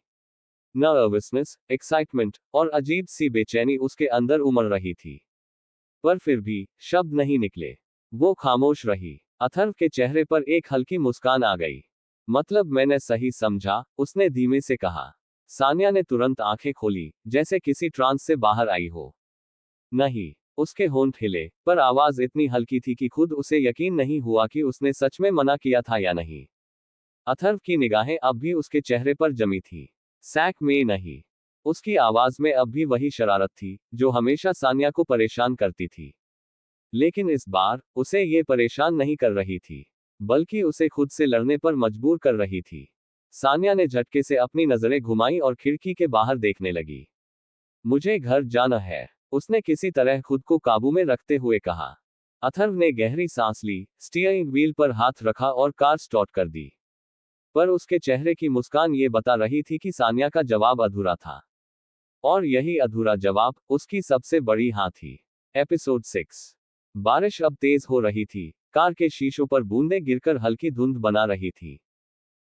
नर्वसनेस, एक्साइटमेंट और अजीब सी बेचैनी उसके अंदर उमड़ रही थी। पर फिर भी शब्द नहीं निकले। वो खामोश रही। अथर्व के चेहरे पर एक हल्की मुस्कान आ गई। मतलब मैंने सही समझा, उसने धीमे से कहा। सान्या ने तुरंत आंखें खोली, जैसे किसी ट्रांस से बाहर आई हो। नहीं। उसके होंठ हिले, पर आवाज इतनी हल्की थी कि खुद उसे यकीन नहीं हुआ कि उसने सच में मना किया था या नहीं। अथर्व की निगाहें अब भी उसके चेहरे पर जमी थी। सैक में नहीं। उसकी आवाज में अब भी वही शरारत थी, जो हमेशा सान्या को परेशान करती थी। लेकिन इस बार, उसे ये परेशान नहीं कर रही थी, बल्कि उसे खुद से लड़ने पर मजबूर कर रही थी। सान्या ने झटके से अपनी नजरें घुमाई और खिड़की के बाहर देखने लगी। मुझे घर जाना है, उसने किसी तरह खुद को काबू में रखते हुए कहा। अथर्व ने गहरी सांस ली, स्टीयरिंग व्हील पर हाथ रखा और कार स्टार्ट कर दी। पर उसके चेहरे की मुस्कान ये बता रही थी कि सान्या का जवाब अधूरा था। और यही अधूरा जवाब उसकी सबसे बड़ी हाँ थी। एपिसोड 6। बारिश अब तेज हो रही थी। कार के शीशों पर बूंदें गिरकर हल्की धुंध बना रही थी।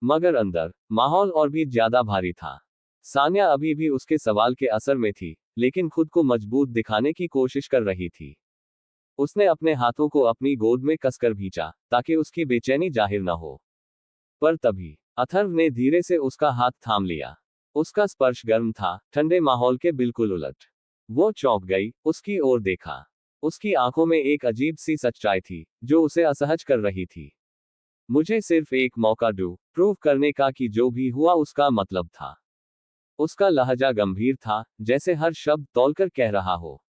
मगर अंदर माहौल और भी ज्यादा भारी था। सान्या अभी भी उसके सवाल के असर में थी, लेकिन खुद को मजबूत दिखाने की कोशिश कर रही थी। उसने अपने हाथों को अपनी गोद में कसकर भींचा, ताकि उसकी बेचैनी जाहिर न हो। पर तभी अथर्व ने धीरे से उसका हाथ थाम लिया। उसका स्पर्श गर्म था, ठंडे माहौल के बिल्कुल उलट। वो चौंक गई, उसकी ओर देखा। उसकी आंखों में एक अजीब सी सच्चाई थी, जो उसे असहज कर रही थी। मुझे सिर्फ एक मौका दो, प्रूव करने का कि जो भी हुआ उसका मतलब था। उसका लहजा गंभीर था, जैसे हर शब्द तौलकर कह रहा हो।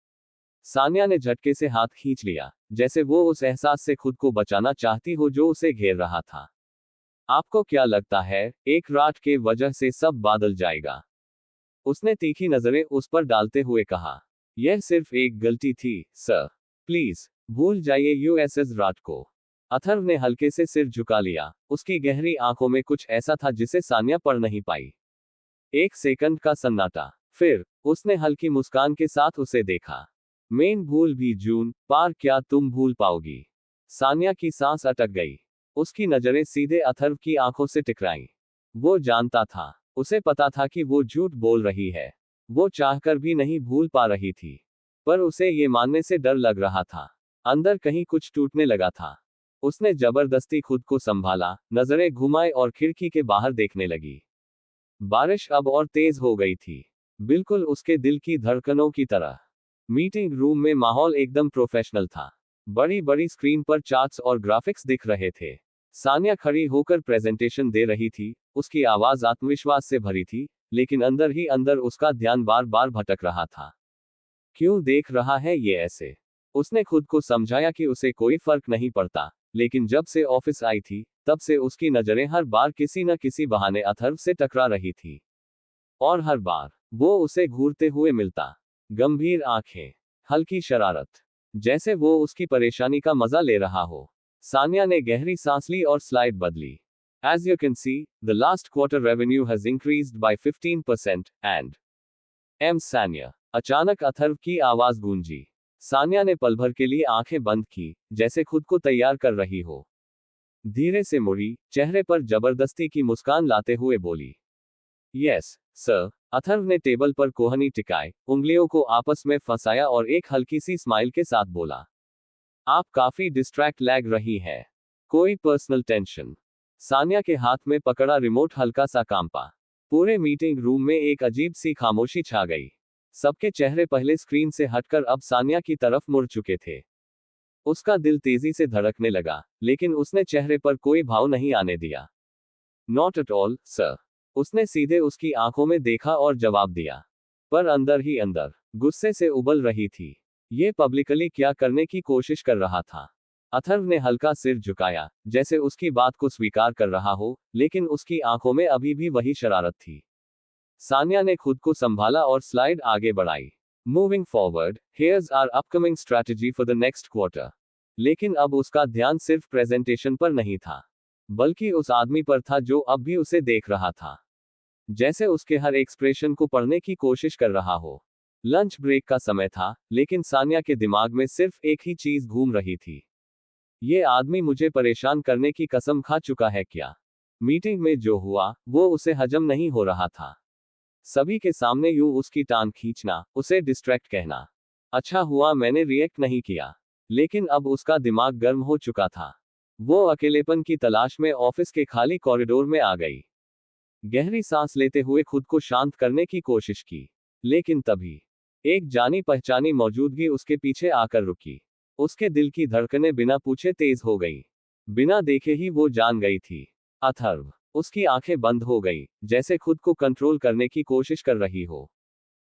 सान्या ने झटके से हाथ खींच लिया, जैसे वो उस एहसास से खुद को बचाना चाहती हो जो उसे घेर रहा था। आपको क्या लगता है, एक रात के वजह से सब बदल जाएगा? उसने तीखी नजरें उस पर डालते हुए कहा। यह सिर्फ एक गलती थी, सर। प्लीज, भूल जाइए यूएसएस रात को। अथर्व ने हल्के से सिर झुका लिया। उसकी गहरी आंखों में कुछ ऐसा था जिसे सान्या पढ़ नहीं पाई। एक सेकंड का सन्नाटा। फिर उसने हल्की मुस्कान के साथ उसे देखा। मैं भूल भी जून पार, क्या तुम भूल पाओगी? सान्या की सांस अटक गई। उसकी नजरें सीधे अथर्व की आंखों से टकराईं। वो जानता था, उसे पता था कि वो झूठ बोल रही है। वो चाहकर भी नहीं भूल पा रही थी। पर उसे ये मानने से डर लग रहा था। अंदर कहीं कुछ टूटने लगा था। उसने जबरदस्ती खुद को संभाला, नजरें घुमाए और खिड़की के बाहर देखने लगी। बारिश अब और तेज हो गई थी, बिल्कुल उसके दिल की धड़कनों की तरह। मीटिंग रूम में माहौल एकदम प्रोफेशनल था। बड़ी बड़ी स्क्रीन पर चार्ट्स और ग्राफिक्स दिख रहे थे। सान्या खड़ी होकर प्रेजेंटेशन दे रही थी। उसकी आवाज आत्मविश्वास से भरी थी, लेकिन अंदर ही अंदर उसका ध्यान बार बार भटक रहा था। क्यों देख रहा है ये ऐसे? उसने खुद को समझाया कि उसे कोई फर्क नहीं पड़ता, लेकिन जब से ऑफिस आई थी, तब से उसकी नजरें हर बार किसी न किसी बहाने अथर्व से टकरा रही थी। और हर बार वो उसे घूरते हुए मिलता। गंभीर आंखें, हल्की शरारत, जैसे वो उसकी परेशानी का मजा ले रहा हो। सान्या ने गहरी सांस ली और स्लाइड बदली। As you can see, the last quarter revenue has increased by 15% and Sanya. अचानक अथर्व की आवाज गूंजी। सान्या ने पल भर के लिए आंखें बंद की, जैसे खुद को तैयार कर रही हो। धीरे से मुड़ी, चेहरे पर जबरदस्ती की मुस्कान लाते हुए बोली। Yes, sir. अथर्व ने टेबल पर कोहनी टिकाए, उंगलियों को आपस में फंसाया और एक हल्की सी स्माइल के साथ बोला। आप काफी डिस्ट्रैक्ट लग रही हैं। कोई पर्सनल टेंशन? सान्या के हाथ में पकड़ा रिमोट हल्का सा कांपा। पूरे मीटिंग रूम में एक अजीब सी खामोशी छा गई। सबके चेहरे पहले स्क्रीन से हटकर अब सान्या की तरफ मुड़ चुके थे। उसका दिल तेजी से धड़कने लगा, लेकिन उसने चेहरे पर कोई भाव नहीं आने दिया। Not at all, sir. उसने सीधे उसकी आंखों में देखा और जवाब दिया। पर अंदर ही अंदर गुस्से से उबल रही थी। ये पब्लिकली क्या करने की कोशिश कर रहा था? अथर्व ने हल्का सिर झुकाया, जैसे उसकी बात को स्वीकार कर रहा हो, लेकिन उसकी आंखों में अभी भी वही शरारत थी। सान्या ने खुद को संभाला और स्लाइड आगे बढ़ाई। Moving forward, here's our upcoming strategy for the next quarter. लेकिन अब उसका ध्यान सिर्फ प्रेजेंटेशन पर नहीं था, बल्कि उस आदमी पर था जो अब भी उसे देख रहा था। जैसे उसके हर एक्सप्रेशन को पढ़ने की कोशिश कर रहा हो। लंच ब्रेक का समय था, लेकिन सानिया के दिमाग में सिर्फ एक ही चीज घूम रही थी। ये आदमी मुझे परेशान करने की कसम खा चुका है क्या? मीटिंग में जो हुआ, वो उसे हजम नहीं हो रहा था। सभी के सामने यूं उसकी टांग खींचना, उसे डिस्ट्रैक्ट कहना। अच्छा हुआ मैंने रिएक्ट नहीं किया। लेकिन अब उसका दिमाग गर्म हो चुका था। वो अकेलेपन की तलाश में ऑफिस के खाली कॉरिडोर में आ गई। गहरी सांस लेते हुए खुद को शांत करने की कोशिश की। लेकिन तभी एक जानी पहचानी मौजूदगी उसके पीछे आकर रुकी। उसके दिल की धड़कनें बिना पूछे तेज हो गई। बिना देखे ही वो जान गई थी। अथर्व। उसकी आंखें बंद हो गई, जैसे खुद को कंट्रोल करने की कोशिश कर रही हो।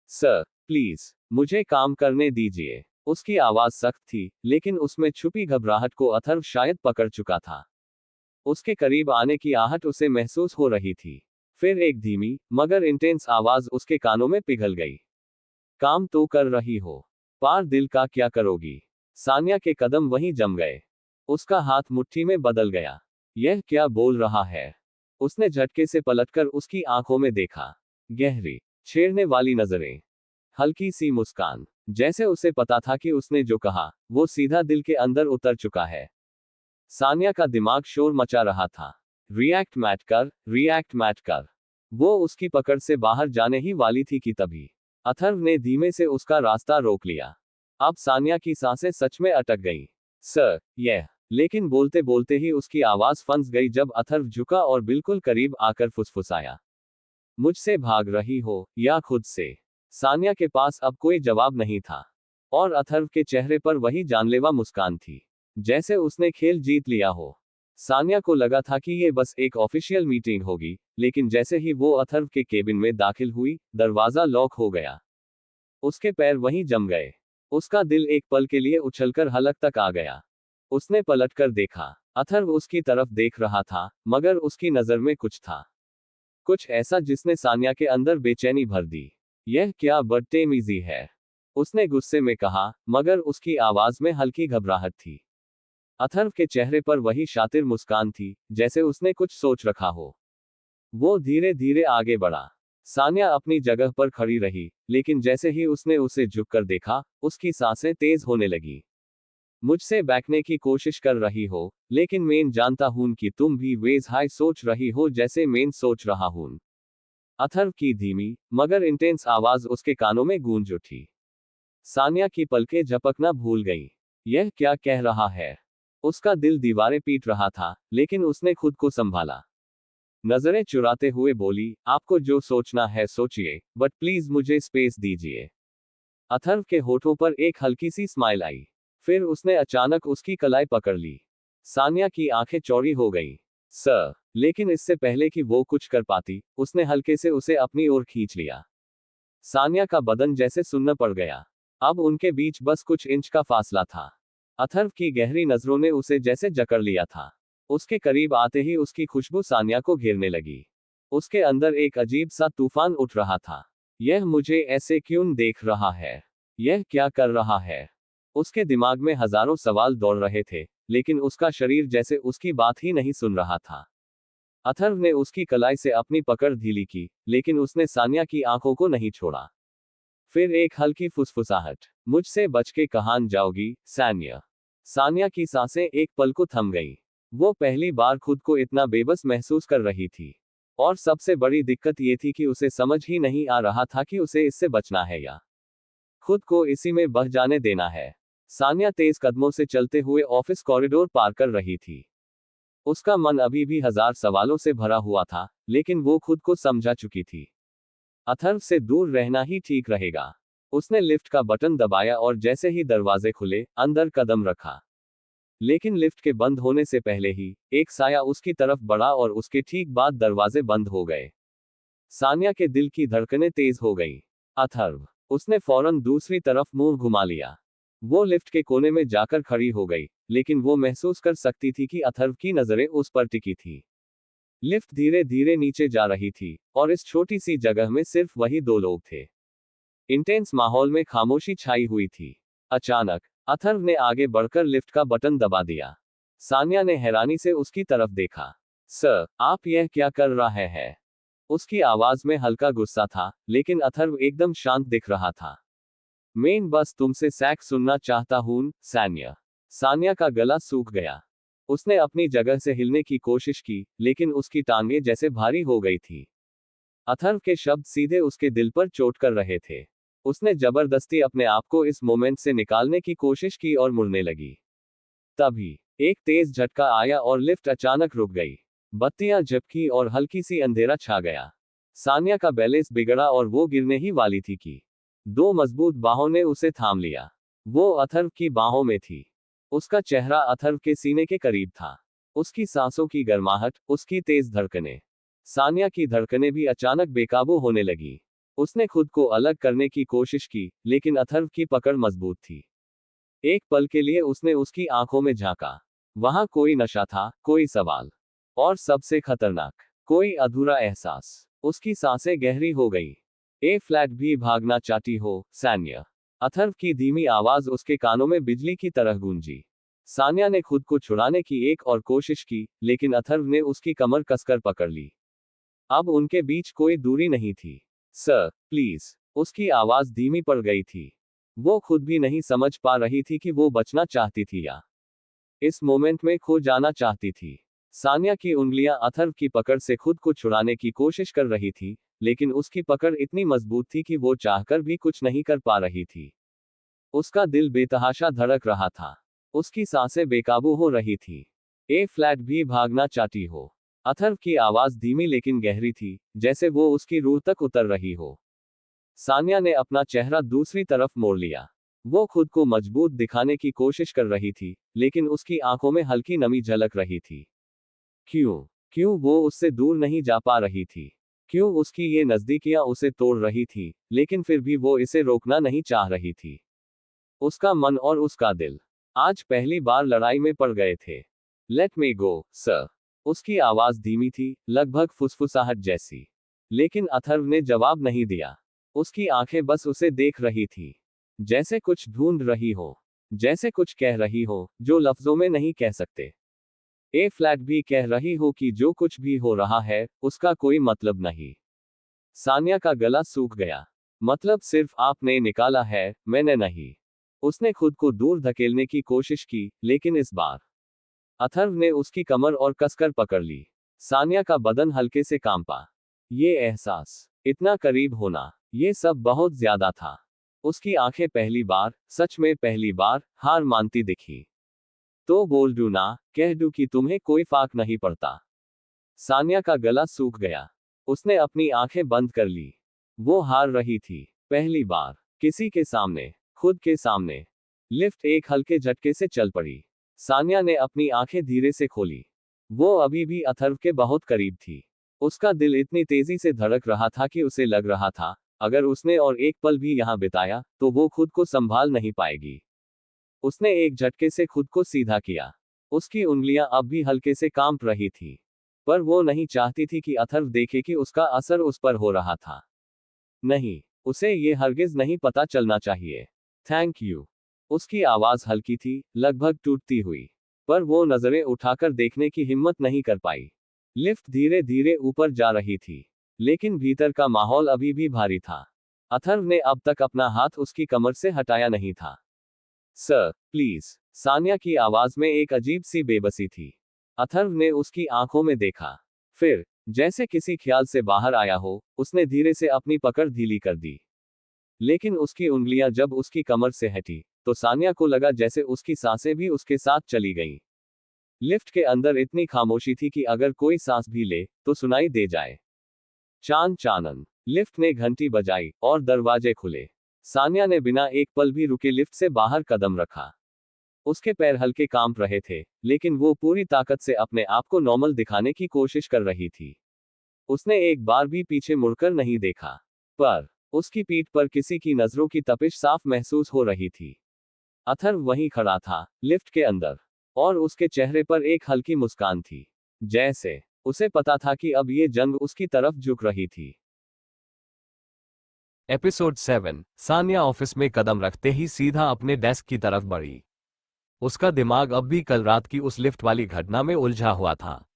सर, प्लीज, मुझे काम करने दीजिए। उसकी आवाज सख्त थी, लेकिन उसमें छुपी घबराहट को अथर्व शायद पकड़ चुका था। उसके करीब आने की आहट उसे महसूस हो रही थी। फिर एक धीमी, मगर इंटेंस आवाज उसके कानों में पिघल गई। काम तो कर रही हो, पार दिल का क्या करोगी? सानिया के कदम वहीं जम गए। उसका हाथ मुट्ठी में बदल गया। यह क्या बोल रहा है? उसने झटके से पलटकर उसकी आंखों में देखा। गहरी, छेड़ने वाली नजरें, हल्की सी मुस्कान। जैसे उसे पता था कि उसने जो कहा, वो सीधा दिल के अंदर उतर चुका है। सानिया का दिमाग शोर मचा रहा था। रिएक्ट मैट कर, रिएक्ट मैट कर। वो उसकी पकड़ से बाहर जाने ही वाली थी कि तभी अथर्व ने धीमे से उसका रास्ता रोक लिया। अब सानिया की सांसें सच में अटक गईं। सर, यह। लेकिन बोलते बोलते ही उसकी आवाज फंस गई जब अथर्व झुका और बिल्कुल करीब आकर फुसफुसाया। मुझसे भाग रही हो, या खुद से? सानिया के पास अब कोई जवाब नहीं था। और अथर्व के चेहरे पर वही जानलेवा मुस्कान थी, जैसे उसने खेल जीत लिया हो। सानिया को लगा था कि ये बस एक ऑफिशियल मीटिंग होगी, लेकिन जैसे ही वो अथर्व के केबिन में दाखिल हुई, दरवाजा लॉक हो गया। उसके पैर वहीं जम गए। उसका दिल एक पल के लिए उछलकर हलक तक आ गया। उसने पलटकर देखा। अथर्व उसकी तरफ देख रहा था, मगर उसकी नजर में कुछ था। कुछ ऐसा जिसने सानिया के अंदर बेचैनी भर दी। यह क्या बदतमीजी है? उसने गुस्से में कहा, मगर उसकी आवाज में हल्की घबराहट थी। अथर्व के चेहरे पर वही शातिर मुस्कान थी, जैसे उसने कुछ सोच रखा हो। वो धीरे धीरे आगे बढ़ा। सानिया अपनी जगह पर खड़ी रही, लेकिन जैसे ही उसने उसे झुककर देखा, उसकी सांसें तेज होने लगी। मुझसे बैठने की कोशिश कर रही हो, लेकिन मैं जानता हूं कि तुम भी वेज हाई सोच रही हो जैसे मैं सोच रहा हूं। अथर्व की धीमी, मगर इंटेंस आवाज उसके कानों में गूंज उठी। सानिया की पलकें झपकना भूल गई। यह क्या कह रहा है? उसका दिल दीवारें पीट रहा था, लेकिन उसने खुद को संभाला। नजरें चुराते हुए बोली, आपको जो सोचना है सोचिए, बट प्लीज मुझे स्पेस दीजिए। अथर्व के होठों पर एक हल्की सी स्माइल आई। फिर उसने अचानक उसकी कलाई पकड़ ली। सानिया की आंखें चौड़ी हो गईं। सर, लेकिन इससे पहले कि वो कुछ कर पाती, उसने हल्के से उसे अपनी ओर खींच लिया। सानिया का बदन जैसे सुन्न पड़ गया। अब उनके बीच बस कुछ इंच का फासला था। अथर्व की गहरी नजरों ने उसे जैसे जकड़ लिया था। उसके करीब आते ही उसकी खुशबू सानिया को घेरने लगी। उसके अंदर एक अजीब सा तूफान उठ रहा था। यह मुझे ऐसे क्यों देख रहा है? यह क्या कर रहा है? उसके दिमाग में हजारों सवाल दौड़ रहे थे, लेकिन उसका शरीर जैसे उसकी बात ही नहीं सुन रहा था। अथर्व ने उसकी कलाई से अपनी पकड़ ढीली की, लेकिन उसने सानिया की आंखों को नहीं छोड़ा। फिर एक हल्की फुसफुसाहट, मुझसे बच के कहां जाओगी, सानिया? सानिया की सांसें एक पल को थम गईं। वो पहली बार खुद को इतना बेबस महसूस कर रही थी। और सबसे बड़ी दिक्कत ये थी कि उसे समझ ही नहीं आ रहा था कि उसे इससे बचना है या खुद को इसी में बह जाने देना है। सानिया तेज कदमों से चलते हुए ऑफिस कॉरिडोर पार कर रही थी। उसका मन अभी भी हजार सवालों से भरा हुआ था, लेकिन वो खुद को समझा चुकी थी। अथर्व से दूर रहना ही ठीक रहेगा। उसने लिफ्ट का बटन दबाया और जैसे ही दरवाजे खुले, अंदर कदम रखा। लेकिन लिफ्ट के बंद होने से पहले ही एक साया उसकी तरफ बढ़ा और उसके ठीक बाद दरवाजे बंद हो गए। सानिया के दिल की धड़कनें तेज हो गईं। अथर्व। उसने फौरन दूसरी तरफ मुंह घुमा लिया। वो लिफ्ट के कोने में जाकर खड़ी हो गई, लेकिन वो महसूस कर सकती थी कि अथर्व की नजरें उस पर टिकी थी। लिफ्ट धीरे धीरे नीचे जा रही थी, और इस छोटी सी जगह में सिर्फ वही दो लोग थे। इंटेंस माहौल में खामोशी छाई हुई थी। अचानक अथर्व ने आगे बढ़कर लिफ्ट का बटन दबा दिया। सानिया ने हैरानी से उसकी तरफ देखा। सर, आप यह क्या कर रहे हैं? उसकी आवाज में हल्का गुस्सा था, लेकिन अथर्व एकदम शांत दिख रहा था। मैं बस तुमसे सैक सुनना चाहता हूं, सान्या। सान्या का गला सूख गया। उसने अपनी जगह से हिलने की कोशिश की, लेकिन उसकी टांगें जैसे भारी हो गई थी। अथर्व के शब्द सीधे उसके दिल पर चोट कर रहे थे। उसने जबरदस्ती अपने आप को इस मोमेंट से निकालने की कोशिश की और मुड़ने लगी। तभी एक तेज झटका आया और लिफ्ट अचानक रुक गई। बत्तियां झपकी और हल्की सी अंधेरा छा गया। सान्या का बैलेंस बिगड़ा और वो गिरने ही वाली थी कि दो मजबूत बाहों ने उसे थाम लिया। वो अथर्व की बाहों में थी। उसका चेहरा अथर्व के सीने के करीब था। उसकी सांसों की गर्माहट, उसकी तेज धड़कनें। सान्या की धड़कनें भी अचानक बेकाबू होने लगी। उसने खुद को अलग करने की कोशिश की, लेकिन अथर्व की पकड़ मजबूत थी। एक पल के लिए उसने उसकी आंखों में झांका। वहां कोई नशा था, कोई सवाल, और सबसे खतरनाक, कोई अधूरा एहसास। उसकी सांसें गहरी हो गई। ए फ्लैट भी भागना चाहती हो, सान्या? अथर्व की धीमी आवाज उसके कानों में बिजली की तरह गूंजी। सान्या ने खुद को छुड़ाने की एक और कोशिश की, लेकिन अथर्व ने उसकी कमर कसकर पकड़ ली। अब उनके बीच कोई दूरी नहीं थी। Sir, please. उसकी आवाज धीमी पड़ गई थी। वो खुद भी नहीं समझ पा रही थी कि वो बचना चाहती थी या इस मोमेंट में खो जाना चाहती थी। सान्या की उंगलियां अथर्व की पकड़ से खुद को छुड़ाने की कोशिश कर रही थी, लेकिन उसकी पकड़ इतनी मजबूत थी कि वो चाहकर भी कुछ नहीं कर पा रही थी। उसका दिल बेतहाशा धड़क रहा था। उसकी सांसें बेकाबू हो रही थी। ए फ्लैट भी भागना चाहती हो? अथर्व की आवाज धीमी लेकिन गहरी थी, जैसे वो उसकी रूह तक उतर रही हो। सान्या ने अपना चेहरा दूसरी तरफ मोड़ लिया। वो खुद को मजबूत दिखाने की कोशिश कर रही थी, लेकिन उसकी आंखों में हल्की नमी झलक रही थी। क्यों? क्यों वो उससे दूर नहीं जा पा रही थी? क्यों उसकी ये नजदीकियां उसे तोड़ रही थी, लेकिन फिर भी वो इसे रोकना नहीं चाह रही थी। उसका मन और उसका दिल आज पहली बार लड़ाई में पड़ गए थे। लेट मी गो, सर। उसकी आवाज धीमी थी, लगभग फुसफुसाहट जैसी। लेकिन अथर्व ने जवाब नहीं दिया। उसकी आंखें बस उसे देख रही थी। जैसे कुछ ढूंढ रही हो, जैसे कुछ कह रही हो जो लफ्जों में नहीं कह सकते। ए फ्लैट भी कह रही हो कि जो कुछ भी हो रहा है, उसका कोई मतलब नहीं। सान्या का गला सूख गया। मतलब सिर्फ आपने निकाला है, मैंने नहीं। उसने खुद को दूर धकेलने की कोशिश की, लेकिन इस बार अथर्व ने उसकी कमर और कसकर पकड़ ली। सान्या का बदन हल्के से कांपा। ये एहसास, इतना करीब होना, ये सब बहुत ज्यादा था। उसकी आंखें पहली बार, सच में पहली बार, हार मानती दिखी। तो बोल दूं ना, कह दूं कि तुम्हें कोई फाक नहीं पड़ता? सान्या का गला सूख गया। उसने अपनी आंखें बंद कर ली। वो हार रही थी, पहली बार, किसी के सामने, खुद के सामने। लिफ्ट एक हल्के झटके से चल पड़ी। सान्या ने अपनी आंखें धीरे से खोली। वो अभी भी अथर्व के बहुत करीब थी। उसका दिल इतनी तेजी से धड़क रहा था कि उसे लग रहा था, अगर उसने और एक पल भी यहां बिताया, तो वो खुद को संभाल नहीं पाएगी। उसने एक झटके से खुद को सीधा किया। उसकी उंगलियां अब भी हल्के से कांप रही थी। पर वो नहीं चाहती थी कि अथर्व देखे कि उसका असर उस पर हो रहा था। नहीं, उसे ये हरगिज नहीं पता चलना चाहिए। Thank you. उसकी आवाज हल्की थी, लगभग टूटती हुई। पर वो नजरें उठाकर देखने की हिम्मत नहीं कर पाई। लिफ्ट धीरे धीरे ऊपर जा रही थी, लेकिन भीतर का माहौल अभी भी भारी था। अथर्व ने अब तक अपना हाथ उसकी कमर से हटाया नहीं था। Sir, please. सान्या की आवाज में एक अजीब सी बेबसी थी। अथर्व ने उसकी आंखों में देखा। फिर, जैसे किसी ख्याल से बाहर आया हो, उसने धीरे से अपनी पकड़ ढीली कर दी। लेकिन उसकी उंगलियां जब उसकी कमर से हटी, तो सान्या को लगा जैसे उसकी सांसें भी उसके साथ चली गईं। लिफ्ट के अंदर इतनी खामोशी थी कि अगर कोई सांस भी ले, तो सुनाई दे जाए। चान चानन। लिफ्ट ने घंटी बजाई, और दरवाजे खुले। सान्या ने बिना एक पल भी रुके लिफ्ट से बाहर कदम रखा। उसके पैर हल्के कांप रहे थे, लेकिन वो पूरी ताकत से अपने आप को नॉर्मल दिखाने की कोशिश कर रही थी। उसने एक बार भी पीछे मुड़कर नहीं देखा। पर उसकी पीठ पर किसी की नजरों की तपिश साफ महसूस हो रही थी। अथर्व वहीं खड़ा था, लिफ्ट के अंदर, और उसके चेहरे पर एक हल्की मुस्कान थी। जैसे उसे पता था कि अब ये जंग उसकी तरफ झुक रही थी।
एपिसोड 7। सान्या ऑफिस में कदम रखते ही सीधा अपने डेस्क की तरफ बढ़ी। उसका दिमाग अब भी कल रात की उस लिफ्ट वाली घटना में उलझा हुआ था।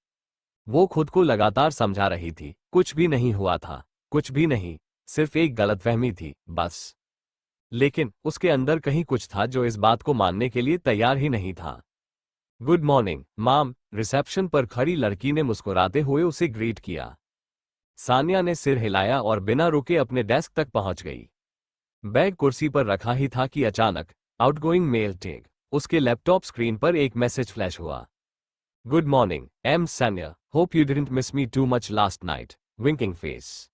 वो खुद को लगातार समझा रही थी, कुछ भी नहीं हुआ था, कुछ भी नहीं, सिर्फ एक गलतफहमी थी, बस। लेकिन उसके अंदर कहीं कुछ था जो इस बात को मानने के लिए तैयार ही नहीं था। गुड मॉर्निंग माम, रिसेप्शन पर खड़ी लड़की ने मुस्कुराते हुए उसे ग्रीट किया। सान्या ने सिर हिलाया और बिना रुके अपने डेस्क तक पहुंच गई। बैग कुर्सी पर रखा ही था कि अचानक आउटगोइंग मेल टैग, उसके लैपटॉप स्क्रीन पर एक मैसेज फ्लैश हुआ। Good morning M Sanya, hope you didn't miss me too much last night, winking face.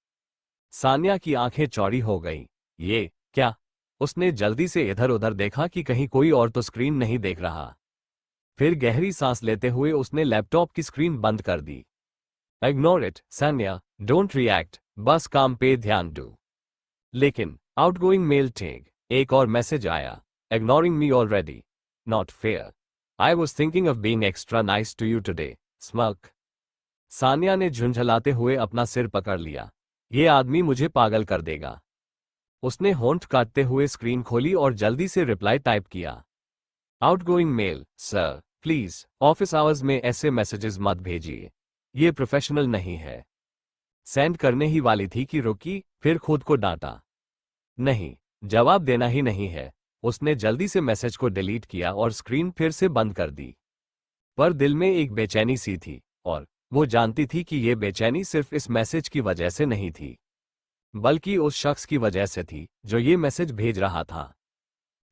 Sanya की आंखें चौड़ी हो गई। ये क्या? उसने जल्दी से इधर उधर देखा कि कहीं कोई और तो स्क्रीन नहीं देख रहा। फिर गहरी सांस लेते हुए उसने लैपटॉप की स्क्रीन बंद कर दी। Ignore it Sanya, don't react, बस काम पे ध्यान दो। लेकिन आउटगोइंग मेल टैग, एक और मैसेज आया। Ignoring me already, not fair, I was thinking of being extra nice to you today, smirk. Sanya ने झुंझलाते हुए अपना सिर पकड़ लिया। ये आदमी मुझे पागल कर देगा। उसने होंठ काटते हुए स्क्रीन खोली और जल्दी से रिप्लाई टाइप किया। Outgoing mail, sir please office hours में ऐसे मैसेजेस मत भेजिए, ये प्रोफेशनल नहीं है। सेंड करने ही वाली थी कि रुकी, फिर खुद को डांटा। नहीं, जवाब देना ही नहीं है। उसने जल्दी से मैसेज को डिलीट किया और स्क्रीन फिर से बंद कर दी। पर दिल में एक बेचैनी सी थी, और वो जानती थी कि ये बेचैनी सिर्फ इस मैसेज की वजह से नहीं थी, बल्कि उस शख्स की वजह से थी जो ये मैसेज भेज रहा था।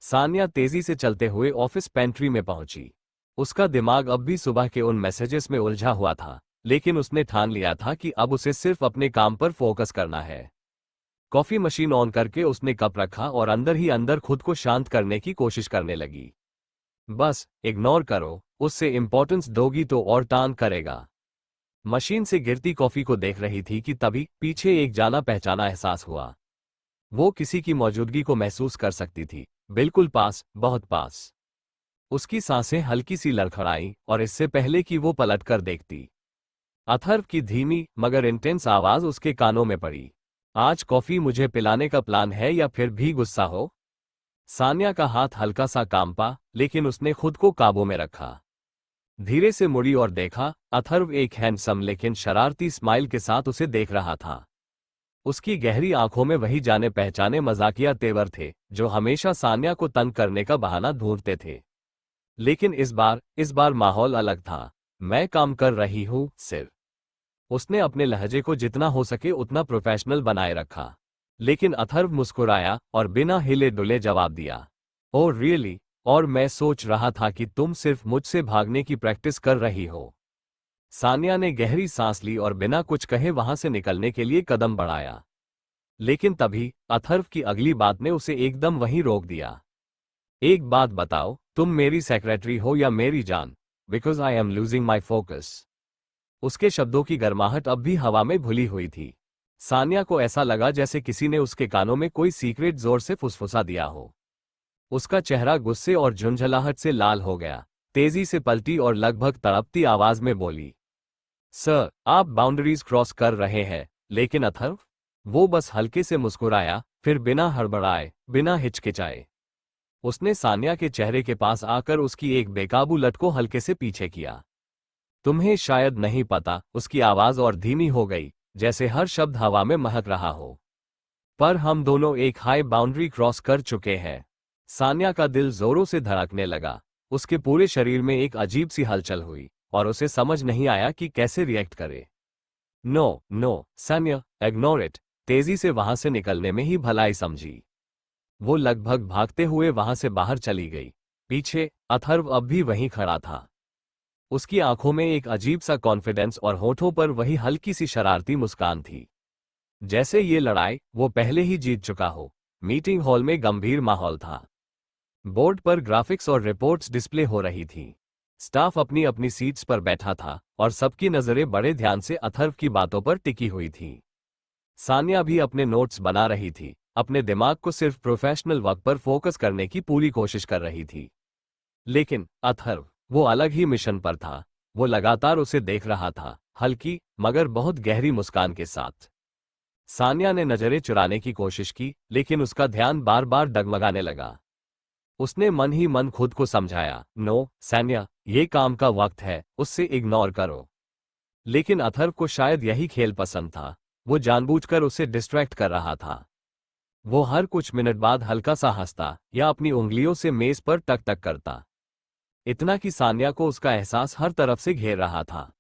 सान्या तेजी से चलते हुए ऑफिस पेंट्री में पहुंची। उसका दिमाग अब भी सुबह के उन मैसेजेस में उलझा हुआ था, लेकिन उसने ठान लिया था कि अब उसे सिर्फ अपने काम पर फोकस करना है। कॉफी मशीन ऑन करके उसने कप रखा और अंदर ही अंदर खुद को शांत करने की कोशिश करने लगी। बस इग्नोर करो, उससे इंपॉर्टेंस दोगी तो और टान करेगा। मशीन से गिरती कॉफी को देख रही थी कि तभी पीछे एक जाना पहचाना एहसास हुआ। वो किसी की मौजूदगी को महसूस कर सकती थी, बिल्कुल पास, बहुत पास। उसकी सांसें हल्की सी लड़खड़ाई और इससे पहले कि वो पलट कर देखती, अथर्व की धीमी मगर इंटेंस आवाज उसके कानों में पड़ी। आज कॉफी मुझे पिलाने का प्लान है या फिर भी गुस्सा हो? सान्या का हाथ हल्का सा कांपा, लेकिन उसने खुद को काबू में रखा। धीरे से मुड़ी और देखा, अथर्व एक हैंडसम लेकिन शरारती स्माइल के साथ उसे देख रहा था। उसकी गहरी आंखों में वही जाने पहचाने मजाकिया तेवर थे जो हमेशा सान्या को तंग करने का बहाना ढूंढते थे। लेकिन इस बार माहौल अलग था। मैं काम कर रही हूं, सिर्फ। उसने अपने लहजे को जितना हो सके उतना प्रोफेशनल बनाए रखा। लेकिन अथर्व मुस्कुराया और बिना हिले डुले जवाब दिया, ओह रियली, और मैं सोच रहा था कि तुम सिर्फ मुझसे भागने की प्रैक्टिस कर रही हो। सान्या ने गहरी सांस ली और बिना कुछ कहे वहां से निकलने के लिए कदम बढ़ाया। लेकिन तभी अथर्व की अगली बात ने उसे एकदम वहीं रोक दिया। एक बात बताओ, तुम मेरी सेक्रेटरी हो या मेरी जान? Because I am losing my focus. उसके शब्दों की गर्माहट अब भी हवा में घुली हुई थी। सान्या को ऐसा लगा जैसे किसी ने उसके कानों में कोई सीक्रेट जोर से फुसफुसा दिया हो। उसका चेहरा गुस्से और झुंझलाहट से लाल हो गया। तेजी से पलटी और लगभग तड़पती आवाज में बोली, सर आप बाउंड्रीज क्रॉस कर रहे हैं। लेकिन अथर्व, वो बस हल्के से मुस्कुराया, फिर बिना हड़बड़ाए, बिना हिचकिचाए उसने सान्या के चेहरे के पास आकर उसकी एक बेकाबू लट को हल्के से पीछे किया। तुम्हें शायद नहीं पता, उसकी आवाज और धीमी हो गई, जैसे हर शब्द हवा में महक रहा हो, पर हम दोनों एक हाई बाउंड्री क्रॉस कर चुके हैं। सान्या का दिल जोरों से धड़कने लगा। उसके पूरे शरीर में एक अजीब सी हलचल हुई और उसे समझ नहीं आया कि कैसे रिएक्ट करे। No no Sanya, ignore it. तेजी से वहां से निकलने में ही भलाई समझी। वो लगभग भागते हुए वहां से बाहर चली गई। पीछे अथर्व अब भी वहीं खड़ा था। उसकी आंखों में एक अजीब सा कॉन्फिडेंस और होठों पर वही हल्की सी शरारती मुस्कान थी, जैसे ये लड़ाई वो पहले ही जीत चुका हो। मीटिंग हॉल में गंभीर माहौल था। बोर्ड पर ग्राफिक्स और रिपोर्ट्स डिस्प्ले हो रही थी। स्टाफ अपनी अपनी सीट्स पर बैठा था और सबकी नजरें बड़े ध्यान से अथर्व की बातों पर टिकी हुई थी। सान्या भी अपने नोट्स बना रही थी, अपने दिमाग को सिर्फ प्रोफेशनल वर्क पर फोकस करने की पूरी कोशिश कर रही थी। लेकिन अथर्व, वो अलग ही मिशन पर था। वो लगातार उसे देख रहा था, हल्की मगर बहुत गहरी मुस्कान के साथ। सान्या ने नजरें चुराने की कोशिश की, लेकिन उसका ध्यान बार बार डगमगाने लगा। उसने मन ही मन खुद को समझाया, नो सान्या, ये काम का वक्त है, उससे इग्नोर करो। लेकिन अथर्व को शायद यही खेल पसंद था। वो जानबूझकर उसे डिस्ट्रैक्ट कर रहा था। वो हर कुछ मिनट बाद हल्का सा हंसता या अपनी उंगलियों से मेज पर टक टक करता, इतना कि सान्या को उसका एहसास हर तरफ से घेर रहा था।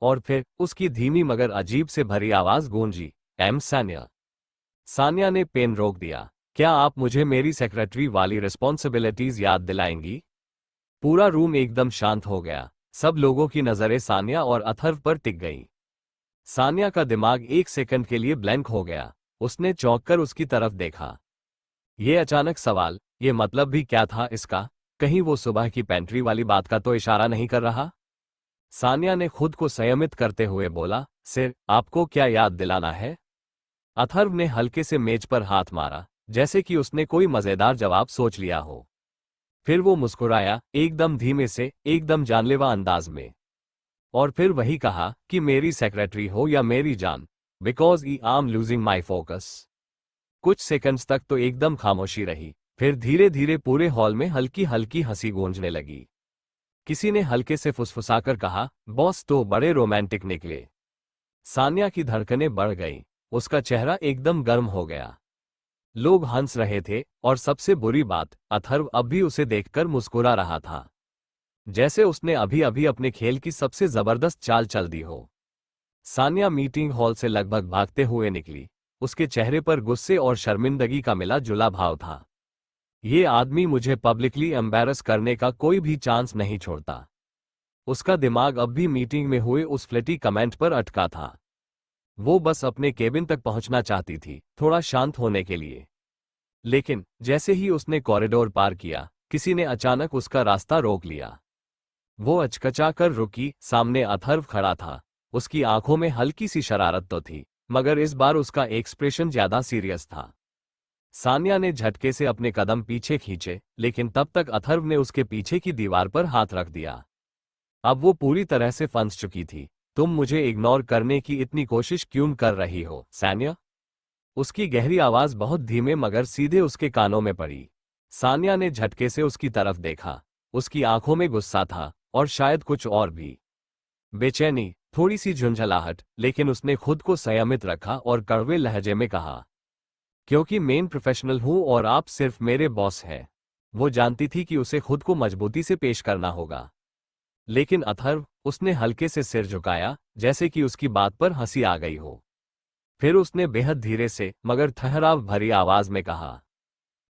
और फिर उसकी धीमी मगर अजीब से भरी आवाज गूंजी, सान्या। सान्या ने पेन रोक दिया। क्या आप मुझे मेरी सेक्रेटरी वाली रिस्पॉन्सिबिलिटीज याद दिलाएंगी? पूरा रूम एकदम शांत हो गया। सब लोगों की नजरें सान्या और अथर्व पर टिक गईं। सान्या का दिमाग एक सेकंड के लिए ब्लैंक हो गया। उसने चौंककर उसकी तरफ देखा। ये अचानक सवाल, ये मतलब भी क्या था इसका? कहीं वो सुबह की पेंट्री वाली बात का तो इशारा नहीं कर रहा? सान्या ने खुद को संयमित करते हुए बोला, सिर, आपको क्या याद दिलाना है? अथर्व ने हल्के से मेज पर हाथ मारा, जैसे कि उसने कोई मजेदार जवाब सोच लिया हो। फिर वो मुस्कुराया, एकदम धीमे से, एकदम जानलेवा अंदाज में। और फिर वही कहा कि मेरी सेक्रेटरी हो या मेरी जान, because I am losing my focus. कुछ सेकंड्स तक तो एकदम खामोशी रही। फिर धीरे धीरे पूरे हॉल में हल्की हल्की हंसी गूंजने लगी। किसी ने हल्के से फुसफुसाकर कहा, बॉस तो बड़े रोमांटिक निकले। सान्या की धड़कनें बढ़ गईं। उसका चेहरा एकदम गर्म हो गया। लोग हंस रहे थे और सबसे बुरी बात, अथर्व अब भी उसे देखकर मुस्कुरा रहा था, जैसे उसने अभी अभी अपने खेल की सबसे जबरदस्त चाल चल दी हो। सान्या मीटिंग हॉल से लगभग भागते हुए निकली। उसके चेहरे पर गुस्से और शर्मिंदगी का मिला जुला भाव था। ये आदमी मुझे पब्लिकली एम्बैरस करने का कोई भी चांस नहीं छोड़ता। उसका दिमाग अब भी मीटिंग में हुए उस फ्लैटी कमेंट पर अटका था। वो बस अपने केबिन तक पहुंचना चाहती थी, थोड़ा शांत होने के लिए। लेकिन जैसे ही उसने कॉरिडोर पार किया, किसी ने अचानक उसका रास्ता रोक लिया। वो अचकचाकर रुकी। सामने अथर्व खड़ा था। उसकी आंखों में हल्की सी शरारत तो थी, मगर इस बार उसका एक्सप्रेशन ज्यादा सीरियस था। सान्या ने झटके से अपने कदम पीछे खींचे, लेकिन तब तक अथर्व ने उसके पीछे की दीवार पर हाथ रख दिया। अब वो पूरी तरह से फंस चुकी थी। तुम मुझे इग्नोर करने की इतनी कोशिश क्यों कर रही हो, सान्या? उसकी गहरी आवाज बहुत धीमे मगर सीधे उसके कानों में पड़ी। सान्या ने झटके से उसकी तरफ देखा। उसकी आंखों में गुस्सा था और शायद कुछ और भी, बेचैनी, थोड़ी सी झुंझलाहट, लेकिन उसने खुद को संयमित रखा और कड़वे लहजे में कहा, क्योंकि मैं प्रोफेशनल हूं और आप सिर्फ मेरे बॉस हैं। वो जानती थी कि उसे खुद को मजबूती से पेश करना होगा। लेकिन अथर्व, उसने हल्के से सिर झुकाया, जैसे कि उसकी बात पर हंसी आ गई हो। फिर उसने बेहद धीरे से मगर ठहराव भरी आवाज में कहा,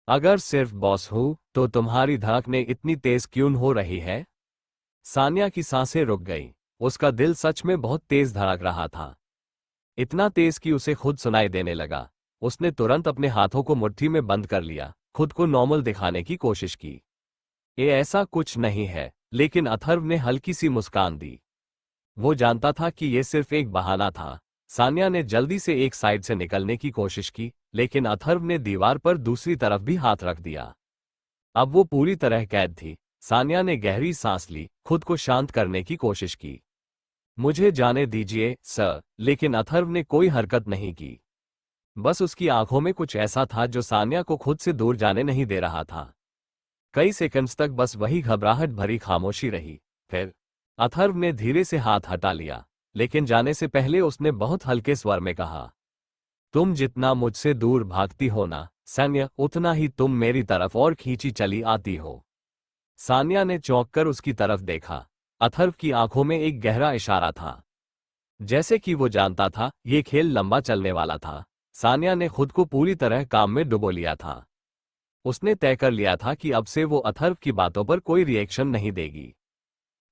अगर सिर्फ बॉस हूं तो तुम्हारी धड़कनें इतनी तेज क्यों हो रही है? सान्या की सांसें रुक गईं। उसका दिल सच में बहुत तेज धड़क रहा था, इतना तेज कि उसे खुद सुनाई देने लगा। उसने तुरंत अपने हाथों को मुट्ठी में बंद कर लिया, खुद को नॉर्मल दिखाने की कोशिश की। ये ऐसा कुछ नहीं है। लेकिन अथर्व ने हल्की सी मुस्कान दी। वो जानता था कि यह सिर्फ एक बहाना था। सान्या ने जल्दी से एक साइड से निकलने की कोशिश की, लेकिन अथर्व ने दीवार पर दूसरी तरफ भी हाथ रख दिया। अब वो पूरी तरह कैद थी। सान्या ने गहरी सांस ली, खुद को शांत करने की कोशिश की। मुझे जाने दीजिए सर। लेकिन अथर्व ने कोई हरकत नहीं की। बस उसकी आंखों में कुछ ऐसा था जो सान्या को खुद से दूर जाने नहीं दे रहा था। कई सेकंड्स तक बस वही घबराहट भरी खामोशी रही। फिर अथर्व ने धीरे से हाथ हटा लिया, लेकिन जाने से पहले उसने बहुत हल्के स्वर में कहा, तुम जितना मुझसे दूर भागती हो ना सान्या, उतना ही तुम मेरी तरफ और खींची चली आती हो। सान्या ने चौंककर उसकी तरफ देखा। अथर्व की आंखों में एक गहरा इशारा था, जैसे कि वो जानता था ये खेल लंबा चलने वाला था। सान्या ने खुद को पूरी तरह काम में डुबो लिया था। उसने तय कर लिया था कि अब से वो अथर्व की बातों पर कोई रिएक्शन नहीं देगी।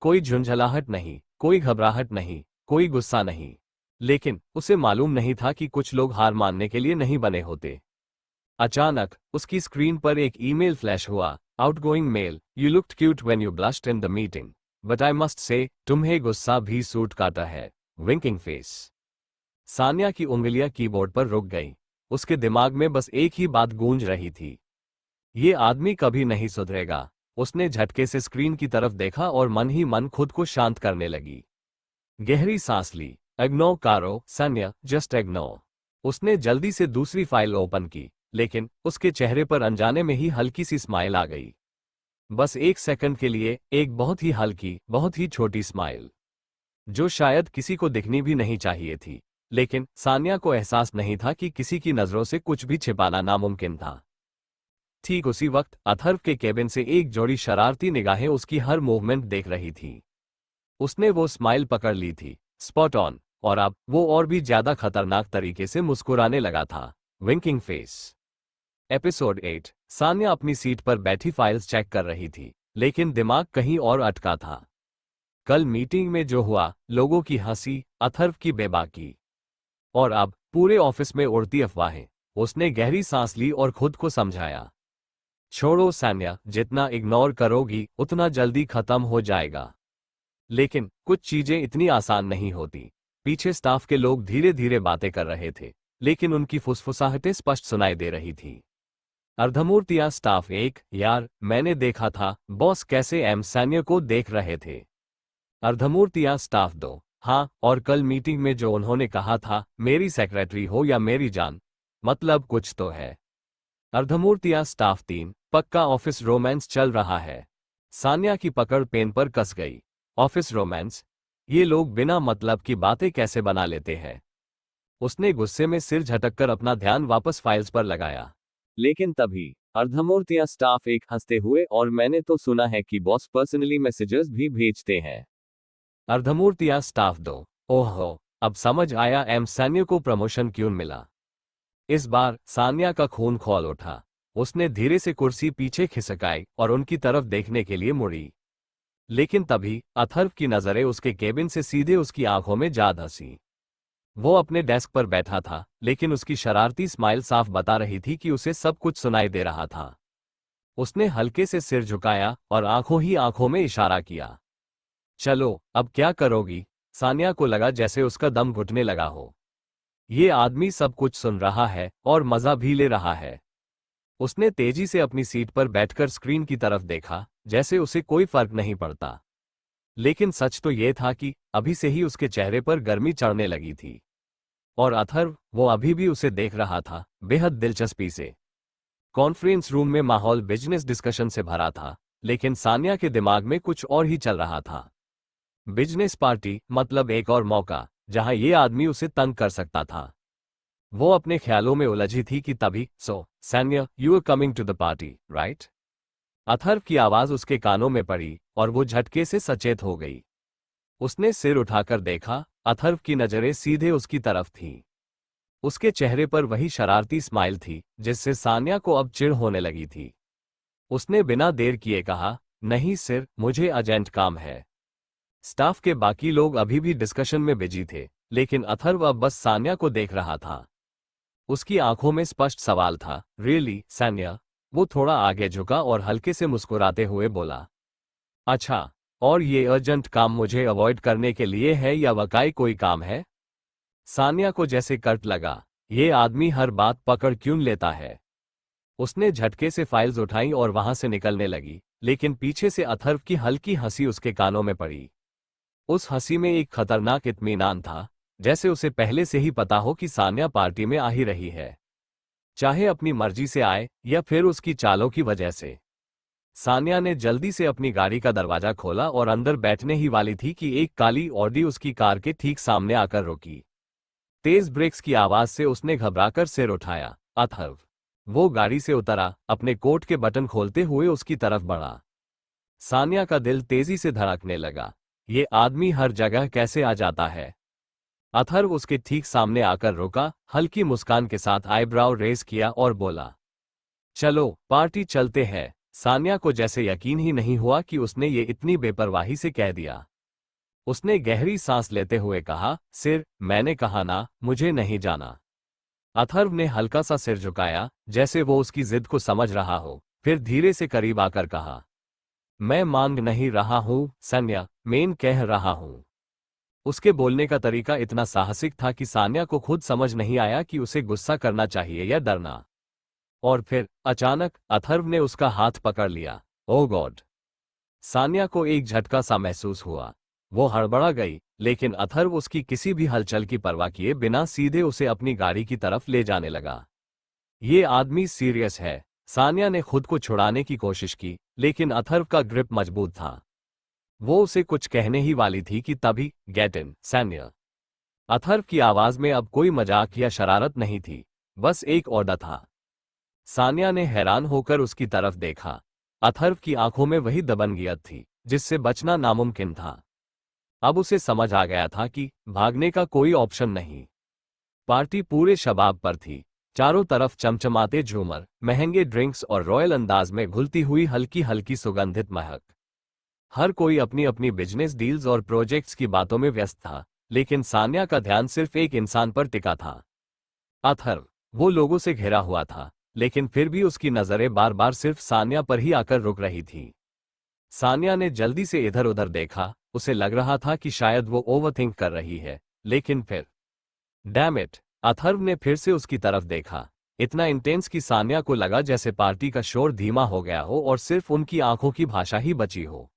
कोई झुंझलाहट नहीं, कोई घबराहट नहीं, कोई गुस्सा नहीं। लेकिन उसे मालूम नहीं था कि कुछ लोग हार मानने के लिए नहीं बने होते। अचानक उसकी स्क्रीन पर एक ईमेल फ्लैश हुआ, outgoing mail, you looked cute when you blushed in the meeting, but I must say तुम्हें गुस्सा भी सूट करता है, विंकिंग फेस। सान्या की उंगलियां कीबोर्ड पर रुक गईं। उसके दिमाग में बस एक ही बात गूंज रही थी, ये आदमी कभी नहीं सुधरेगा। उसने झटके से स्क्रीन की तरफ देखा और मन ही मन खुद को शांत करने लगी। गहरी सांस ली। इग्नोर करो सान्या, जस्ट इग्नोर। उसने जल्दी से दूसरी फाइल ओपन की, लेकिन उसके चेहरे पर अनजाने में ही हल्की सी स्माइल आ गई। बस एक सेकंड के लिए, एक बहुत ही हल्की, बहुत ही छोटी स्माइल। जो शायद किसी को दिखनी भी नहीं चाहिए थी। लेकिन सान्या को एहसास नहीं था कि किसी की नजरों से कुछ भी छिपाना नामुमकिन था। ठीक उसी वक्त अथर्व के केबिन से एक जोड़ी शरारती निगाहें उसकी हर मूवमेंट देख रही थी। उसने वो स्माइल पकड़ ली थी, स्पॉट ऑन, और अब वो और भी ज्यादा खतरनाक तरीके से मुस्कुराने लगा था, विंकिंग फेस। एपिसोड 8। सान्या अपनी सीट पर बैठी फाइल्स चेक कर रही थी, लेकिन दिमाग कहीं और अटका था। कल मीटिंग में जो हुआ, लोगों की हंसी, अथर्व की बेबाकी, और अब पूरे ऑफिस में उड़ती अफवाहें। उसने गहरी सांस ली और खुद को समझाया, छोड़ो सान्या, जितना इग्नोर करोगी उतना जल्दी खत्म हो जाएगा। लेकिन कुछ चीजें इतनी आसान नहीं होती। पीछे स्टाफ के लोग धीरे धीरे बातें कर रहे थे, लेकिन उनकी फुसफुसाहटें स्पष्ट सुनाई दे रही थी। अर्धमूर्तियां स्टाफ 1, यार मैंने देखा था बॉस कैसे एम सान्या को देख रहे थे। अर्धमूर्तियां स्टाफ 2, हाँ, और कल मीटिंग में जो उन्होंने कहा था, मेरी सेक्रेटरी हो या मेरी जान, मतलब कुछ तो है। अर्धमूर्तियां स्टाफ 3, पक्का ऑफिस रोमांस चल रहा है। सान्या की पकड़ पेन पर कस गई। Office romance? ये लोग बिना मतलब की बातें कैसे बना लेते हैं? उसने गुस्से में सिर झटककर अपना ध्यान वापस फाइल्स पर लगाया।
लेकिन तभी अर्धमूर्तियां स्टाफ 1 हंसते हुए, और मैंने तो सुना है कि बॉस पर्सनली मैसेजेस भी भेजते हैं।
अर्धमूर्तियां स्टाफ 2, ओहो, अब समझ आया एम सान्या को प्रमोशन क्यों मिला। इस बार सान्या का खून खौल उठा। उसने धीरे से कुर्सी पीछे खिसकाई और उनकी तरफ देखने के लिए मुड़ी। लेकिन तभी अथर्व की नजरें उसके केबिन से सीधे उसकी आंखों में जा धंसी। वो अपने डेस्क पर बैठा था, लेकिन उसकी शरारती स्माइल साफ बता रही थी कि उसे सब कुछ सुनाई दे रहा था। उसने हल्के से सिर झुकाया और आंखों ही आंखों में इशारा किया। चलो, अब क्या करोगी? सान्या को लगा जैसे उसका दम घुटने लगा हो। ये आदमी सब कुछ सुन रहा है और मजा भी ले रहा है। उसने तेजी से अपनी सीट पर बैठकर स्क्रीन की तरफ देखा, जैसे उसे कोई फर्क नहीं पड़ता। लेकिन सच तो यह था कि अभी से ही उसके चेहरे पर गर्मी चढ़ने लगी थी। और अथर्व, वो अभी भी उसे देख रहा था, बेहद दिलचस्पी से। कॉन्फ्रेंस रूम में माहौल बिजनेस डिस्कशन से भरा था, लेकिन सान्या के दिमाग में कुछ और ही चल रहा था। बिजनेस पार्टी मतलब एक और मौका जहां ये आदमी उसे तंग कर सकता था। वो अपने ख्यालों में उलझी थी कि तभी, so Sanya, you are coming to the party, right? Atharv की आवाज उसके कानों में पड़ी और वो झटके से सचेत हो गई। उसने सिर उठाकर देखा, अथर्व की नजरें सीधे उसकी तरफ थीं। उसके चेहरे पर वही शरारती स्माइल थी जिससे सान्या को अब चिढ़ होने लगी थी। उसने बिना देर किए कहा, नहीं सिर, मुझे अर्जेंट काम है। स्टाफ के बाकी लोग अभी भी डिस्कशन में बिजी थे, लेकिन अथर्व अब बस सान्या को देख रहा था। उसकी आंखों में स्पष्ट सवाल था, रियली सान्या? वो थोड़ा आगे झुका और हल्के से मुस्कुराते हुए बोला, अच्छा, और ये अर्जेंट काम मुझे अवॉइड करने के लिए है या वाकई कोई काम है? सान्या को जैसे कट लगा, ये आदमी हर बात पकड़ क्यों लेता है। उसने झटके से फाइल्स उठाई और वहां से निकलने लगी, लेकिन पीछे से अथर्व की हल्की हंसी उसके कानों में पड़ी। उस हंसी में एक खतरनाक इत्मीनान था, जैसे उसे पहले से ही पता हो कि सान्या पार्टी में आ ही रही है, चाहे अपनी मर्जी से आए या फिर उसकी चालों की वजह से। सान्या ने जल्दी से अपनी गाड़ी का दरवाजा खोला और अंदर बैठने ही वाली थी कि एक काली ऑडी उसकी कार के ठीक सामने आकर रुकी। तेज ब्रेक्स की आवाज से उसने घबराकर सिर उठाया। अथर्व। वो गाड़ी से उतरा, अपने कोट के बटन खोलते हुए उसकी तरफ बढ़ा। सान्या का दिल तेजी से धड़कने लगा। ये आदमी हर जगह कैसे आ जाता है? अथर्व उसके ठीक सामने आकर रुका, हल्की मुस्कान के साथ आईब्राउ रेज किया और बोला, चलो पार्टी चलते हैं। सान्या को जैसे यकीन ही नहीं हुआ कि उसने ये इतनी बेपरवाही से कह दिया। उसने गहरी सांस लेते हुए कहा, सिर, मैंने कहा ना, मुझे नहीं जाना। अथर्व ने हल्का सा सिर झुकाया, जैसे वो उसकी जिद को समझ रहा हो, फिर धीरे से करीब आकर कहा, मैं मांग नहीं रहा हूं सान्या, मैं कह रहा हूं। उसके बोलने का तरीका इतना साहसिक था कि सान्या को खुद समझ नहीं आया कि उसे गुस्सा करना चाहिए या डरना। और फिर अचानक अथर्व ने उसका हाथ पकड़ लिया। ओह गॉड! सान्या को एक झटका सा महसूस हुआ। वो हड़बड़ा गई, लेकिन अथर्व उसकी किसी भी हलचल की परवाह किए बिना सीधे उसे अपनी गाड़ी की तरफ ले जाने लगा। ये आदमी सीरियस है। सान्या ने खुद को छुड़ाने की कोशिश की, लेकिन अथर्व का ग्रिप मजबूत था। वो उसे कुछ कहने ही वाली थी कि तभी गेट इन सान्या। अथर्व की आवाज में अब कोई मजाक या शरारत नहीं थी, बस एक ऑर्डर था। सान्या ने हैरान होकर उसकी तरफ देखा। अथर्व की आंखों में वही दबंगियत थी जिससे बचना नामुमकिन था। अब उसे समझ आ गया था कि भागने का कोई ऑप्शन नहीं। पार्टी पूरे शबाब पर थी। चारों तरफ चमचमाते झूमर, महंगे ड्रिंक्स और रॉयल अंदाज में घुलती हुई हल्की हल्की सुगंधित महक। हर कोई अपनी अपनी बिजनेस डील्स और प्रोजेक्ट्स की बातों में व्यस्त था, लेकिन सान्या का ध्यान सिर्फ एक इंसान पर टिका था, अथर्व। वो लोगों से घिरा हुआ था, लेकिन फिर भी उसकी नजरें बार बार सिर्फ सान्या पर ही आकर रुक रही थी। सान्या ने जल्दी से इधर उधर देखा। उसे लग रहा था कि शायद वो ओवरथिंक कर रही है, लेकिन फिर डैम इट, अथर्व ने फिर से उसकी तरफ देखा। इतना इंटेंस कि सान्या को लगा जैसे पार्टी का शोर धीमा हो गया हो और सिर्फ उनकी आंखों की भाषा ही बची हो।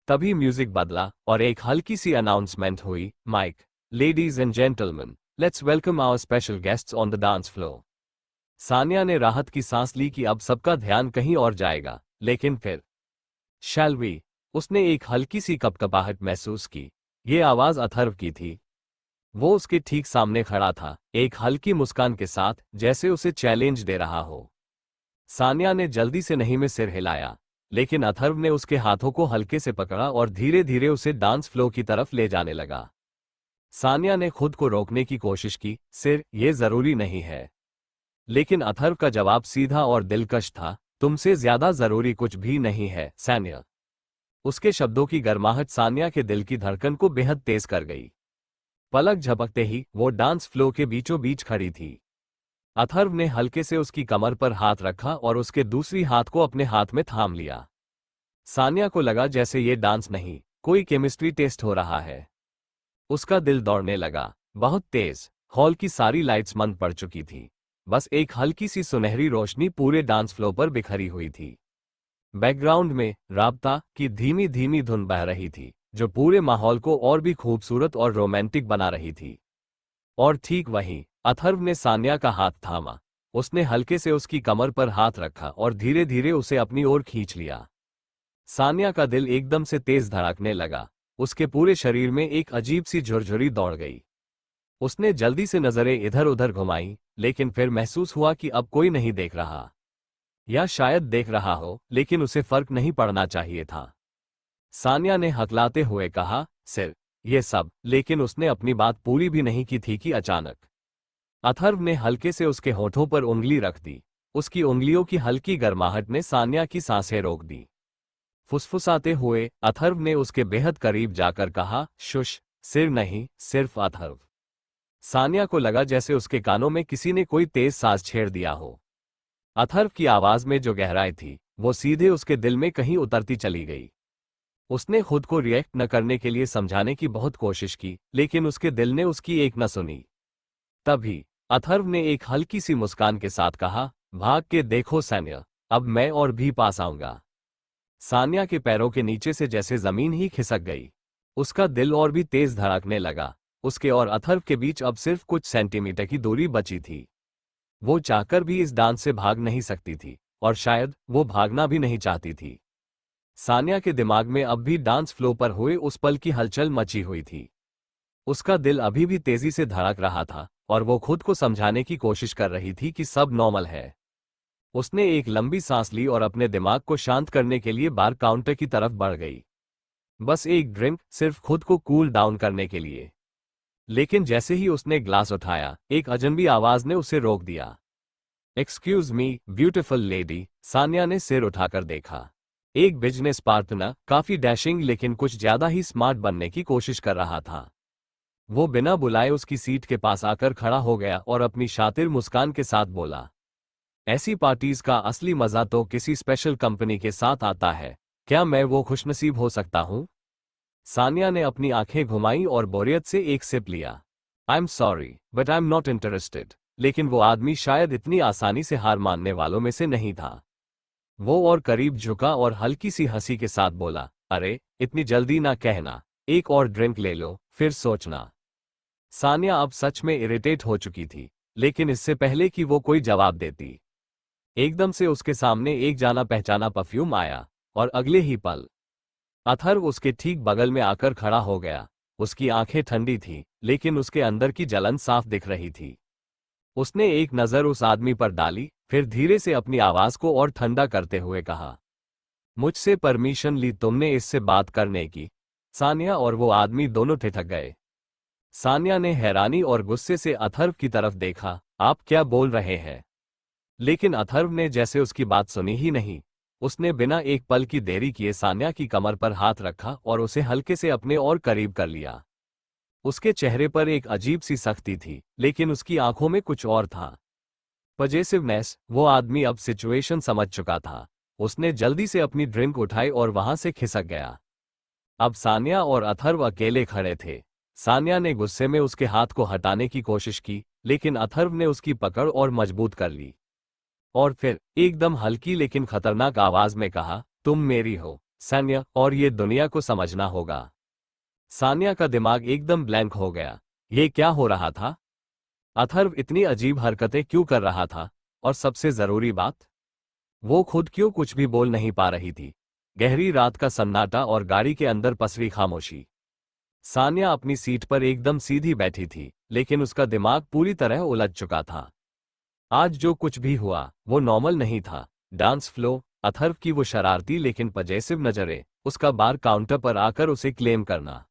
तभी म्यूजिक बदला और एक हल्की सी अनाउंसमेंट हुई, mic, ladies and gentleman, let's welcome our special guests on the dance floor. Sanya ने राहत की सांस ली कि अब सबका ध्यान कहीं और जाएगा, लेकिन फिर शैल वी, उसने एक हल्की सी कपकपाहट महसूस की। ये आवाज अथर्व की थी। वो उसके ठीक सामने खड़ा था, एक हल्की मुस्कान के साथ, जैसे उसे चैलेंज दे रहा हो। सान्या ने जल्दी से नहीं में सिर हिलाया, लेकिन अथर्व ने उसके हाथों को हल्के से पकड़ा और धीरे धीरे उसे डांस फ्लो की तरफ ले जाने लगा। सान्या ने खुद को रोकने की कोशिश की, सिर, ये जरूरी नहीं है। लेकिन अथर्व का जवाब सीधा और दिलकश था, तुमसे ज्यादा जरूरी कुछ भी नहीं है, सान्या। उसके शब्दों की गर्माहट सान्या के दिल की धड़कन को बेहद तेज कर गई। पलक झपकते ही वो डांस फ्लो के बीचों बीच खड़ी थी। अथर्व ने हल्के से उसकी कमर पर हाथ रखा और उसके दूसरी हाथ को अपने हाथ में थाम लिया। सान्या को लगा जैसे ये डांस नहीं, कोई केमिस्ट्री टेस्ट हो रहा है। उसका दिल दौड़ने लगा, बहुत तेज। हॉल की सारी लाइट्स मंद पड़ चुकी थी। बस एक हल्की सी सुनहरी रोशनी पूरे डांस फ्लो पर बिखरी हुई थी। बैकग्राउंड में राबता की धीमी धीमी धुन बह रही थी, जो पूरे माहौल को और भी खूबसूरत और रोमांटिक बना रही थी। और ठीक वहीं अथर्व ने सान्या का हाथ थामा। उसने हल्के से उसकी कमर पर हाथ रखा और धीरे धीरे उसे अपनी ओर खींच लिया। सान्या का दिल एकदम से तेज धड़कने लगा। उसके पूरे शरीर में एक अजीब सी झुरझुरी दौड़ गई। उसने जल्दी से नजरें इधर उधर घुमाई, लेकिन फिर महसूस हुआ कि अब कोई नहीं देख रहा। या शायद देख रहा हो, लेकिन उसे फर्क नहीं पड़ना चाहिए था। सान्या ने हकलाते हुए कहा, सिर, ये सब, लेकिन उसने अपनी बात पूरी भी नहीं की थी कि अचानक अथर्व ने हल्के से उसके होठों पर उंगली रख दी। उसकी उंगलियों की हल्की गर्माहट ने सान्या की सांसें रोक दी। फुसफुसाते हुए अथर्व ने उसके बेहद करीब जाकर कहा, शुश, सिर नहीं, सिर्फ अथर्व। सान्या को लगा जैसे उसके कानों में किसी ने कोई तेज साज छेड़ दिया हो। अथर्व की आवाज में जो गहराई थी, वो सीधे उसके दिल में कहीं उतरती चली गई। उसने खुद को रिएक्ट न करने के लिए समझाने की बहुत कोशिश की, लेकिन उसके दिल ने उसकी एक न सुनी। तभी अथर्व ने एक हल्की सी मुस्कान के साथ कहा, भाग के देखो सान्या, अब मैं और भी पास आऊंगा। सान्या के पैरों के नीचे से जैसे जमीन ही खिसक गई। उसका दिल और भी तेज धड़कने लगा। उसके और अथर्व के बीच अब सिर्फ कुछ सेंटीमीटर की दूरी बची थी। वो चाहकर भी इस डांस से भाग नहीं सकती थी, और शायद वो भागना भी नहीं चाहती थी। सान्या के दिमाग में अब भी डांस फ्लो पर हुए उस पल की हलचल मची हुई थी। उसका दिल अभी भी तेजी से धड़क रहा था, और वो खुद को समझाने की कोशिश कर रही थी कि सब नॉर्मल है। उसने एक लंबी सांस ली और अपने दिमाग को शांत करने के लिए बार काउंटर की तरफ बढ़ गई। बस एक ड्रिंक, सिर्फ खुद को कूल डाउन करने के लिए। लेकिन जैसे ही उसने ग्लास उठाया, एक अजनबी आवाज ने उसे रोक दिया। Excuse me, beautiful lady. Sanya ने सिर उठाकर देखा। एक बिजनेस पार्टनर, काफी डैशिंग लेकिन कुछ ज्यादा ही स्मार्ट बनने की कोशिश कर रहा था। वो बिना बुलाए उसकी सीट के पास आकर खड़ा हो गया और अपनी शातिर मुस्कान के साथ बोला, ऐसी पार्टीज का असली मजा तो किसी स्पेशल कंपनी के साथ आता है। क्या मैं वो खुशनसीब हो सकता हूं? सान्या ने अपनी आंखें घुमाई और बोरियत से एक सिप लिया। I am sorry, but I am not interested. लेकिन वो आदमी शायद इतनी आसानी से हार मानने वालों में से नहीं था। वो और करीब झुका और हल्की सी हंसी के साथ बोला, अरे, इतनी जल्दी ना कहना, एक और ड्रिंक ले लो, फिर सोचना। सान्या अब सच में इरिटेट हो चुकी थी, लेकिन इससे पहले कि वो कोई जवाब देती, एकदम से उसके सामने एक जाना पहचाना परफ्यूम आया, और अगले ही पल अथर्व उसके ठीक बगल में आकर खड़ा हो गया। उसकी आंखें ठंडी थी, लेकिन उसके अंदर की जलन साफ दिख रही थी। उसने एक नजर उस आदमी पर डाली, फिर धीरे से अपनी आवाज को और ठंडा करते हुए कहा, मुझसे परमिशन ली तुमने इससे बात करने की? सानिया और वो आदमी दोनों ठिठक गए। सानिया ने हैरानी और गुस्से से अथर्व की तरफ देखा, आप क्या बोल रहे हैं? लेकिन अथर्व ने जैसे उसकी बात सुनी ही नहीं। उसने बिना एक पल की देरी किए सान्या की कमर पर हाथ रखा और उसे हल्के से अपने और करीब कर लिया। उसके चेहरे पर एक अजीब सी सख्ती थी, लेकिन उसकी आंखों में कुछ और था। पजेसिवनेस। वो आदमी अब सिचुएशन समझ चुका था। उसने जल्दी से अपनी ड्रिंक उठाई और वहां से खिसक गया। अब सान्या और अथर्व अकेले खड़े थे। सान्या ने गुस्से में उसके हाथ को हटाने की कोशिश की, लेकिन अथर्व ने उसकी पकड़ और मजबूत कर ली। और फिर एकदम हल्की लेकिन खतरनाक आवाज में कहा, तुम मेरी हो सान्या, और ये दुनिया को समझना होगा। सान्या का दिमाग एकदम ब्लैंक हो गया। ये क्या हो रहा था? अथर्व इतनी अजीब हरकतें क्यों कर रहा था? और सबसे जरूरी बात, वो खुद क्यों कुछ भी बोल नहीं पा रही थी? गहरी रात का सन्नाटा और गाड़ी के अंदर पसरी खामोशी। सान्या अपनी सीट पर एकदम सीधी बैठी थी, लेकिन उसका दिमाग पूरी तरह उलझ चुका था। आज जो कुछ भी हुआ वो नॉर्मल नहीं था। डांस फ्लो, अथर्व की वो शरारती लेकिन पजेसिव नजरें, उसका बार काउंटर पर आकर उसे क्लेम करना,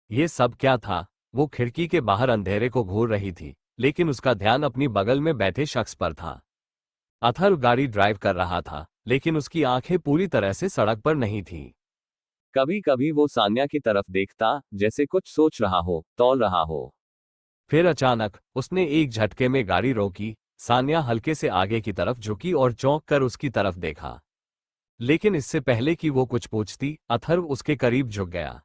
ये सब क्या था? वो खिड़की के बाहर अंधेरे को घूर रही थी, लेकिन उसका ध्यान अपनी बगल में बैठे शख्स पर था। अथर्व गाड़ी ड्राइव कर रहा था, लेकिन उसकी आंखें पूरी तरह से सड़क पर नहीं थीं।
कभी कभी वो सान्या की तरफ देखता, जैसे कुछ सोच रहा हो, तौल रहा हो।
फिर अचानक उसने एक झटके में गाड़ी रोकी। सान्या हल्के से आगे की तरफ झुकी और चौंक कर उसकी तरफ देखा। लेकिन इससे पहले कि वो कुछ पूछती, अथर्व उसके करीब झुक गया।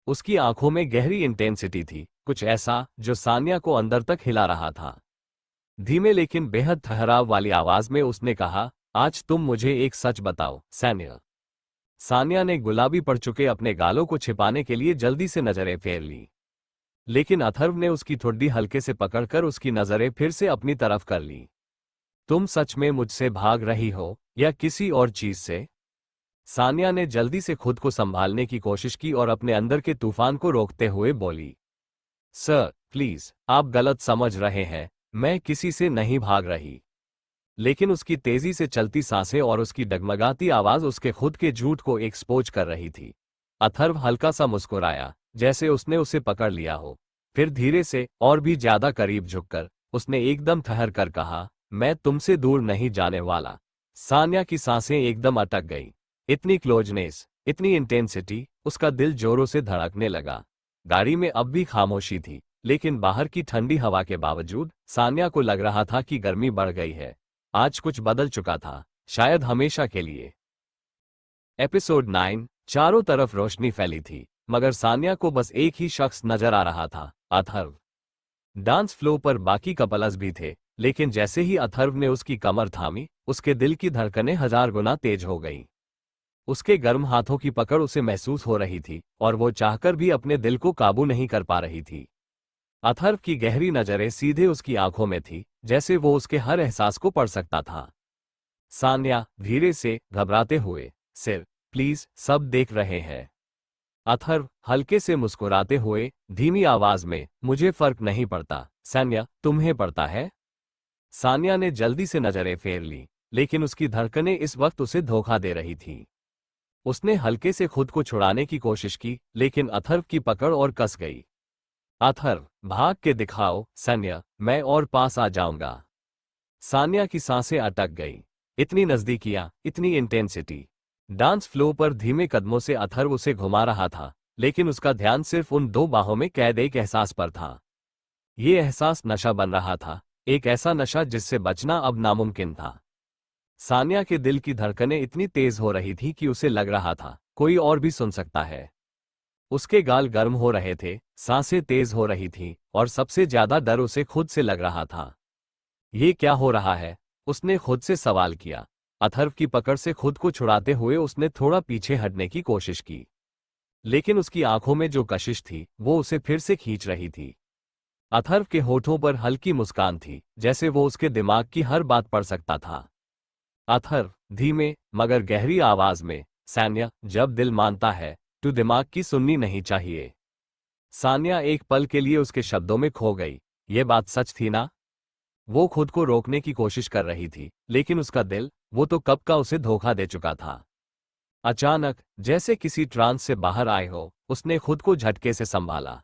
उसकी आंखों में गहरी इंटेंसिटी थी, कुछ ऐसा जो सान्या को अंदर तक हिला रहा था। धीमे लेकिन बेहद ठहराव वाली आवाज में उसने कहा, आज तुम मुझे एक सच बताओ सान्या। सान्या ने गुलाबी पड़ चुके अपने गालों को छिपाने के लिए जल्दी से नजरें फेर ली, लेकिन अथर्व ने उसकी ठुड्डी हल्के से पकड़कर उसकी नजरें फिर से अपनी तरफ कर ली। तुम सच में मुझसे भाग रही हो या किसी और चीज से? सान्या ने जल्दी से खुद को संभालने की कोशिश की और अपने अंदर के तूफान को रोकते हुए बोली, सर प्लीज, आप गलत समझ रहे हैं, मैं किसी से नहीं भाग रही। लेकिन उसकी तेजी से चलती सांसें और उसकी डगमगाती आवाज उसके खुद के झूठ को एक्सपोज कर रही थी। अथर्व हल्का सा मुस्कुराया, जैसे उसने उसे पकड़ लिया हो। फिर धीरे से और भी ज्यादा करीब झुककर उसने एकदम ठहर कर कहा, मैं तुमसे दूर नहीं जाने वाला। सान्या की सांसें एकदम अटक गई। इतनी क्लोजनेस, इतनी इंटेंसिटी, उसका दिल जोरों से धड़कने लगा। गाड़ी में अब भी खामोशी थी, लेकिन बाहर की ठंडी हवा के बावजूद सान्या को लग रहा था कि गर्मी बढ़ गई है। आज कुछ बदल चुका था, शायद हमेशा के लिए। एपिसोड 9। चारों तरफ रोशनी फैली थी, मगर सान्या को बस एक ही शख्स नजर आ रहा था, अथर्व। डांस फ्लो पर बाकी कपल्स भी थे, लेकिन जैसे ही अथर्व ने उसकी कमर थामी, उसके दिल की धड़कनें 1000 गुना तेज हो गईं। उसके गर्म हाथों की पकड़ उसे महसूस हो रही थी, और वो चाहकर भी अपने दिल को काबू नहीं कर पा रही थी। अथर्व की गहरी नजरें सीधे उसकी आंखों में थी, जैसे वो उसके हर एहसास को पढ़ सकता था। सान्या धीरे से, घबराते हुए, सिर, प्लीज, सब देख रहे हैं। अथर्व हल्के से मुस्कुराते हुए, धीमी आवाज में, मुझे फर्क नहीं पड़ता सान्या, तुम्हें पड़ता है? सान्या ने जल्दी से नजरें फेर ली, लेकिन उसकी धड़कनें इस वक्त उसे धोखा दे रही थीं। उसने हल्के से खुद को छुड़ाने की कोशिश की, लेकिन अथर्व की पकड़ और कस गई। अथर्व, भाग के दिखाओ सान्या, मैं और पास आ जाऊंगा। सान्या की सांसें अटक गई। इतनी नजदीकियां, इतनी इंटेंसिटी। डांस फ्लो पर धीमे कदमों से अथर्व उसे घुमा रहा था, लेकिन उसका ध्यान सिर्फ उन दो बाहों में कैद एक एहसास पर था। ये एहसास नशा बन रहा था, एक ऐसा नशा जिससे बचना अब नामुमकिन था। सान्या के दिल की धड़कनें इतनी तेज हो रही थी कि उसे लग रहा था, कोई और भी सुन सकता है। उसके गाल गर्म हो रहे थे, सांसें तेज हो रही थीं, और सबसे ज्यादा डर उसे खुद से लग रहा था। ये क्या हो रहा है? उसने खुद से सवाल किया। अथर्व की पकड़ से खुद को छुड़ाते हुए उसने थोड़ा पीछे हटने की कोशिश की, लेकिन उसकी आंखों में जो कशिश थी वो उसे फिर से खींच रही थी। अथर्व के होठों पर हल्की मुस्कान थी, जैसे वो उसके दिमाग की हर बात पढ़ सकता था। अथर्व, धीमे मगर गहरी आवाज में, सान्या, जब दिल मानता है तो दिमाग की सुननी नहीं चाहिए। सान्या एक पल के लिए उसके शब्दों में खो गई। ये बात सच थी ना? वो खुद को रोकने की कोशिश कर रही थी, लेकिन उसका दिल, वो तो कब का उसे धोखा दे चुका था। अचानक, जैसे किसी ट्रांस से बाहर आए हो, उसने खुद को झटके से संभाला।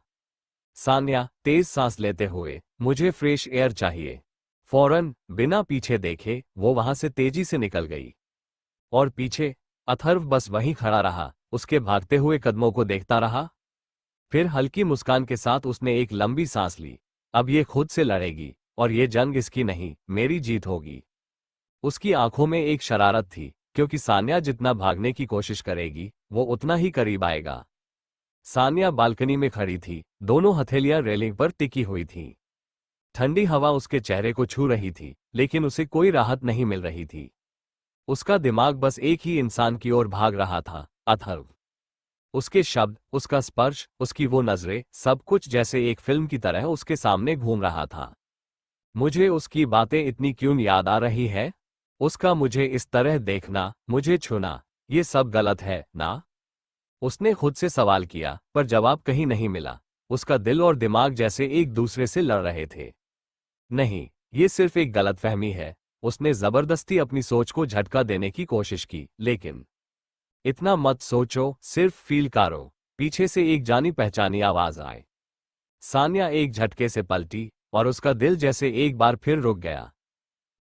सान्या, तेज सांस लेते हुए, मुझे फ्रेश एयर चाहिए। फौरन, बिना पीछे देखे, वो वहां से तेजी से निकल गई। और पीछे, अथर्व बस वहीं खड़ा रहा, उसके भागते हुए कदमों को देखता रहा। फिर हल्की मुस्कान के साथ उसने एक लंबी सांस ली। अब ये खुद से लड़ेगी, और ये जंग इसकी नहीं, मेरी जीत होगी। उसकी आंखों में एक शरारत थी, क्योंकि सान्या जितना भागने की कोशिश करेगी, वो उतना ही करीब आएगा। सान्या बालकनी में खड़ी थी, दोनों हथेलियां रेलिंग पर टिकी हुई थीं। ठंडी हवा उसके चेहरे को छू रही थी, लेकिन उसे कोई राहत नहीं मिल रही थी। उसका दिमाग बस एक ही इंसान की ओर भाग रहा था, अथर्व। उसके शब्द, उसका स्पर्श, उसकी वो नजरें, सब कुछ जैसे एक फिल्म की तरह उसके सामने घूम रहा था। मुझे उसकी बातें इतनी क्यों याद आ रही है? उसका मुझे इस तरह देखना, मुझे छूना, ये सब गलत है ना? उसने खुद से सवाल किया, पर जवाब कहीं नहीं मिला। उसका दिल और दिमाग जैसे एक दूसरे से लड़ रहे थे। नहीं, ये सिर्फ एक गलतफहमी है। उसने जबरदस्ती अपनी सोच को झटका देने की कोशिश की, लेकिन इतना मत सोचो, सिर्फ फील करो। पीछे से एक जानी पहचानी आवाज आए। सान्या एक झटके से पलटी, और उसका दिल जैसे एक बार फिर रुक गया।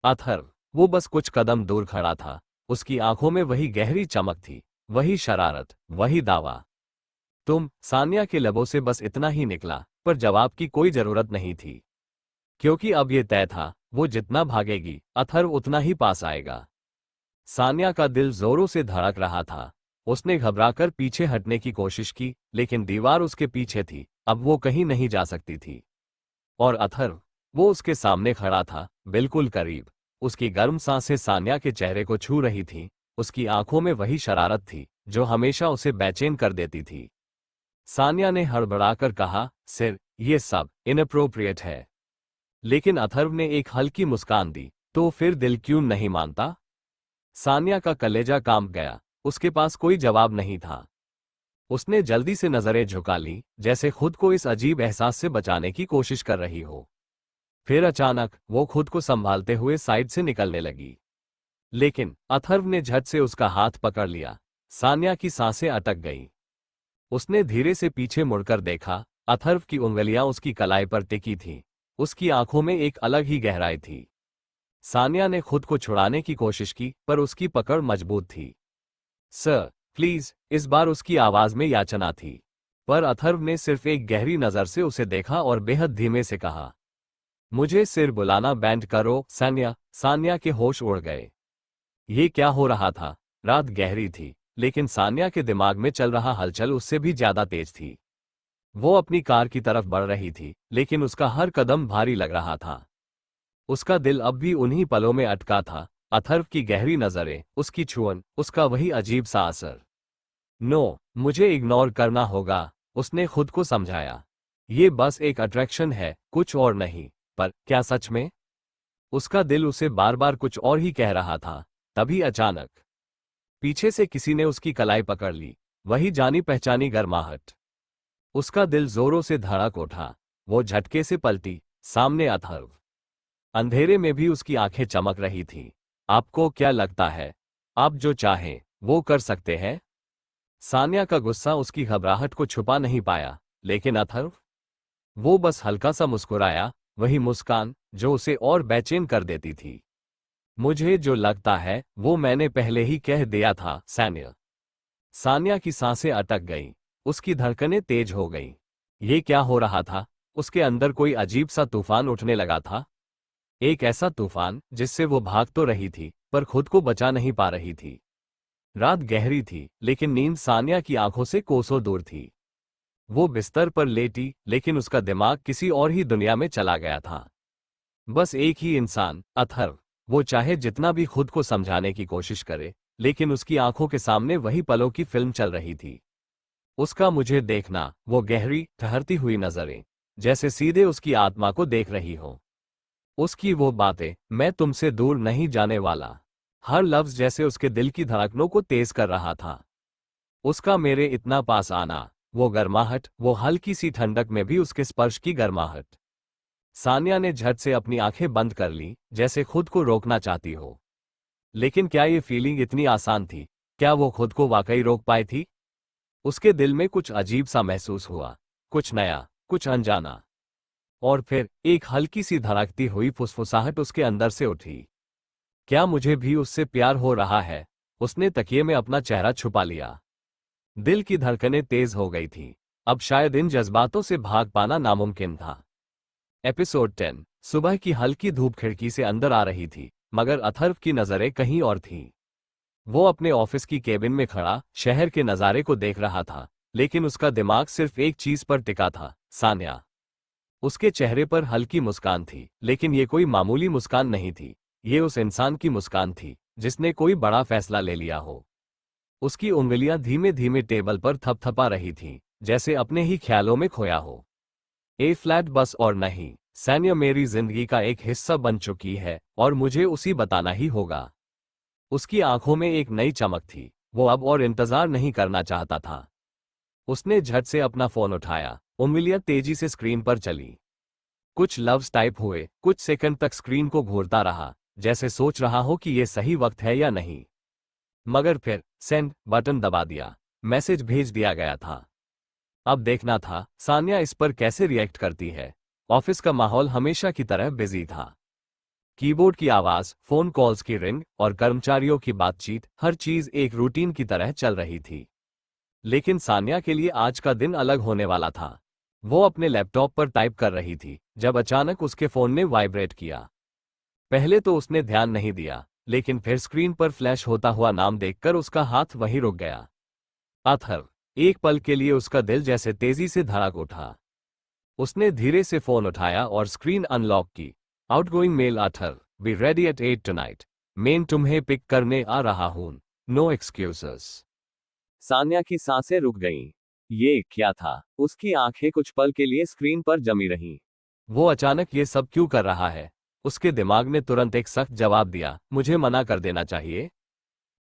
अथर्व, वो बस कुछ कदम दूर खड़ा था। उसकी आंखों में वही गहरी चमक थी, वही शरारत, वही दावा। तुम, सान्या के लबों से बस इतना ही निकला, पर जवाब की कोई जरूरत नहीं थी। क्योंकि अब ये तय था, वो जितना भागेगी, अथर्व उतना ही पास आएगा। सान्या का दिल जोरों से धड़क रहा था। उसने घबराकर पीछे हटने की कोशिश की, लेकिन दीवार उसके पीछे थी, अब वो कहीं नहीं जा सकती थी। और अथर्व, वो उसके सामने खड़ा था, बिल्कुल करीब। उसकी गर्म सांसें सान्या के चेहरे को छू रही थीं, उसकी आंखों में वही शरारत थी, जो हमेशा उसे बेचैन कर देती थी। सान्या ने हड़बड़ाकर कहा, सिर, ये सब इनअप्रोप्रिएट है। लेकिन अथर्व ने एक हल्की मुस्कान दी, तो फिर दिल क्यों नहीं मानता? सान्या का कलेजा कांप गया, उसके पास कोई जवाब नहीं था। उसने जल्दी से नजरें झुका ली, जैसे खुद को इस अजीब एहसास से बचाने की कोशिश कर रही हो। फिर अचानक, वो खुद को संभालते हुए साइड से निकलने लगी। लेकिन अथर्व ने झट से उसका हाथ पकड़ लिया। सान्या की सांसें अटक गईं। उसने धीरे से पीछे मुड़कर देखा, अथर्व की उंगलियां उसकी कलाई पर टिकी थीं। उसकी आंखों में एक अलग ही गहराई थी। सान्या ने खुद को छुड़ाने की कोशिश की, पर उसकी पकड़ मजबूत थी। सर, प्लीज, इस बार उसकी आवाज में याचना थी। पर अथर्व ने सिर्फ एक गहरी नजर से उसे देखा और बेहद धीमे से कहा, मुझे सिर बुलाना बैंड करो। सान्या के होश उड़ गए। ये क्या हो रहा था? रात गहरी थी, लेकिन सान्या के दिमाग में चल रहा हलचल उससे भी ज्यादा तेज थी। वो अपनी कार की तरफ बढ़ रही थी, लेकिन उसका हर कदम भारी लग रहा था। उसका दिल अब भी उन्हीं पलों में अटका था, अथर्व की गहरी नजरें, उसकी छुअन, उसका वही अजीब सा असर। नो, मुझे इग्नोर करना होगा, उसने खुद को समझाया। ये बस एक अट्रैक्शन है, कुछ और नहीं। पर क्या सच में? उसका दिल उसे बार बार कुछ और ही कह रहा था। तभी अचानक पीछे से किसी ने उसकी कलाई पकड़ ली, वही जानी पहचानी गर्माहट। उसका दिल जोरों से धड़क उठा। वो झटके से पलटी, सामने अथर्व। अंधेरे में भी उसकी आंखें चमक रही थीं। आपको क्या लगता है, आप जो चाहें, वो कर सकते हैं? सान्या का गुस्सा उसकी घबराहट को छुपा नहीं पाया, लेकिन अथर्व? वो बस हल्का सा मुस्कुराया, वही मुस्कान, जो उसे और बेचैन कर देती थी। मुझे जो लगता है, वो मैंने पहले ही कह दिया था, सान्या। सान्या की सांसें अटक गईं, उसकी धड़कनें तेज हो गईं। ये क्या हो रहा था? उसके अंदर कोई अजीब सा तूफान उठने लगा था। एक ऐसा तूफान, जिससे वो भाग तो रही थी, पर खुद को बचा नहीं पा रही थी। रात गहरी थी, लेकिन नींद सान्या की आंखों से कोसों दूर थी। वो बिस्तर पर लेटी, लेकिन उसका दिमाग किसी और ही दुनिया में चला गया था। बस एक ही इंसान, अथर्व। वो चाहे जितना भी खुद को समझाने की कोशिश करे, लेकिन उसकी आंखों के सामने वही पलों की फिल्म चल रही थी। उसका मुझे देखना, वो गहरी, ठहरती हुई नजरें, जैसे सीधे उसकी आत्मा को देख रही हो। उसकी वो बातें, मैं तुमसे दूर नहीं जाने वाला। हर लफ्ज जैसे उसके दिल की धड़कनों को तेज कर रहा था। उसका मेरे इतना पास आना, वो गर्माहट, वो हल्की सी ठंडक में भी उसके स्पर्श की गर्माहट। सान्या ने झट से अपनी आंखें बंद कर ली, जैसे खुद को रोकना चाहती हो। लेकिन क्या ये फीलिंग इतनी आसान थी? क्या वो खुद को वाकई रोक पाई थी? उसके दिल में कुछ अजीब सा महसूस हुआ, कुछ नया, कुछ अनजाना। और फिर एक हल्की सी धड़कती हुई फुसफुसाहट उसके अंदर से उठी। क्या मुझे भी उससे प्यार हो रहा है? उसने तकिए में अपना चेहरा छुपा लिया। दिल की धड़कनें तेज हो गई थी। अब शायद इन जज्बातों से भाग पाना नामुमकिन था। एपिसोड 10। सुबह की हल्की धूप खिड़की से अंदर आ रही थी, मगर अथर्व की नजरें कहीं और थीं। वो अपने ऑफिस की केबिन में खड़ा शहर के नज़ारे को देख रहा था, लेकिन उसका दिमाग सिर्फ एक चीज पर टिका था, सान्या। उसके चेहरे पर हल्की मुस्कान थी, लेकिन ये कोई मामूली मुस्कान नहीं थी। ये उस इंसान की मुस्कान थी जिसने कोई बड़ा फैसला ले लिया हो। उसकी उंगलियां धीमे धीमे टेबल पर थपथपा रही थीं, जैसे अपने ही ख्यालों में खोया हो। ए फ्लैट बस और नहीं, सान्या मेरी जिंदगी का एक हिस्सा बन चुकी है और मुझे उसी बताना ही होगा। उसकी आंखों में एक नई चमक थी। वो अब और इंतजार नहीं करना चाहता था। उसने झट से अपना फोन उठाया, उंगलियां तेजी से स्क्रीन पर चली। कुछ लफ्ज टाइप हुए, कुछ सेकंड तक स्क्रीन को घूरता रहा, जैसे सोच रहा हो कि यह सही वक्त है या नहीं। मगर फिर सेंड बटन दबा दिया। मैसेज भेज दिया गया था। अब देखना था सान्या इस पर कैसे रिएक्ट करती है। ऑफिस का माहौल हमेशा की तरह बिजी था। कीबोर्ड की आवाज, फोन कॉल्स की रिंग और कर्मचारियों की बातचीत, हर चीज एक रूटीन की तरह चल रही थी। लेकिन सान्या के लिए आज का दिन अलग होने वाला था। वो अपने लैपटॉप पर टाइप कर रही थी जब अचानक उसके फोन ने वाइब्रेट किया। पहले तो उसने ध्यान नहीं दिया, लेकिन फिर स्क्रीन पर फ्लैश होता हुआ नाम देखकर उसका हाथ वहीं रुक गया। अथर्व। एक पल के लिए उसका दिल जैसे तेजी से धड़क उठा। उसने धीरे से फोन उठाया और स्क्रीन अनलॉक की। Outgoing mail Atharva, be ready at 8 tonight. मैं तुम्हें पिक करने आ रहा हूं। No excuses.
सान्या की सांसें रुक गईं। ये क्या था? उसकी आंखें कुछ पल के लिए स्क्रीन पर जमी रहीं।
वो अचानक ये सब क्यों कर रहा है? उसके दिमाग ने तुरंत एक सख्त जवाब दिया, मुझे मना कर देना चाहिए।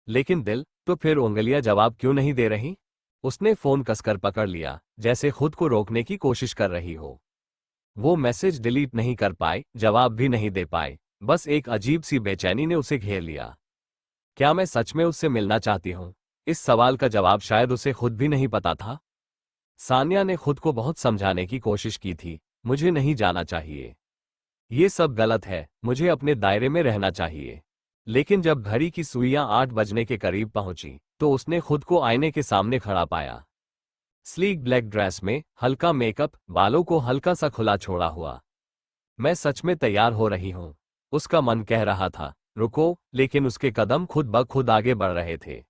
लेकिन दिल, तो फिर उंगलियां जवाब क्यों नहीं दे रही? उसने फोन कसकर पकड़ लिया, जैसे खुद को रोकने की कोशिश कर रही हो। वो मैसेज डिलीट नहीं कर पाए, जवाब भी नहीं दे पाए। बस एक अजीब सी बेचैनी ने उसे घेर लिया। क्या मैं सच में उससे मिलना चाहती हूँ? इस सवाल का जवाब शायद उसे खुद भी नहीं पता था। सान्या ने खुद को बहुत समझाने की कोशिश की थी, मुझे नहीं जाना चाहिए। ये सब गलत है, मुझे अपने दायरे में रहना चाहिए। लेकिन जब घड़ी की सुइयां 8 बजने के करीब पहुंची, तो उसने खुद को आईने के सामने खड़ा पाया। स्लीक ब्लैक ड्रेस में, हल्का मेकअप, बालों को हल्का सा खुला छोड़ा हुआ। मैं सच में तैयार हो रही हूं, उसका मन कह रहा था। रुको, लेकिन उसके कदम खुद ब खुद आगे बढ़ रहे थे।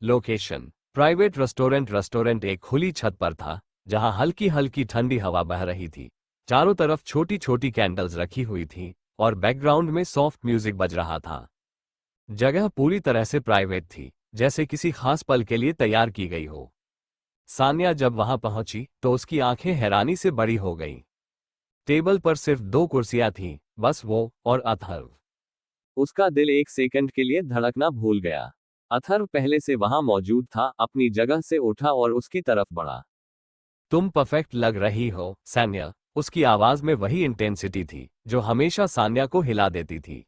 लोकेशन प्राइवेट रेस्टोरेंट एक खुली छत पर था, जहां हल्की हल्की ठंडी हवा बह रही थी। चारों तरफ छोटी छोटी कैंडल्स रखी हुई थी और बैकग्राउंड में सॉफ्ट म्यूजिक बज रहा था। जगह पूरी तरह से प्राइवेट थी, जैसे किसी खास पल के लिए तैयार की गई हो। सान्या जब वहां पहुंची तो उसकी आंखें हैरानी से बड़ी हो गईं। टेबल पर सिर्फ 2 कुर्सियां थीं, बस वो और अथर्व।
उसका दिल एक सेकंड के लिए धड़कना भूल गया। अथर्व पहले से वहां मौजूद था, अपनी जगह से उठा और उसकी तरफ बढ़ा।
तुम परफेक्ट लग रही हो, सान्या। उसकी आवाज में वही इंटेंसिटी थी जो हमेशा सान्या को हिला देती थी।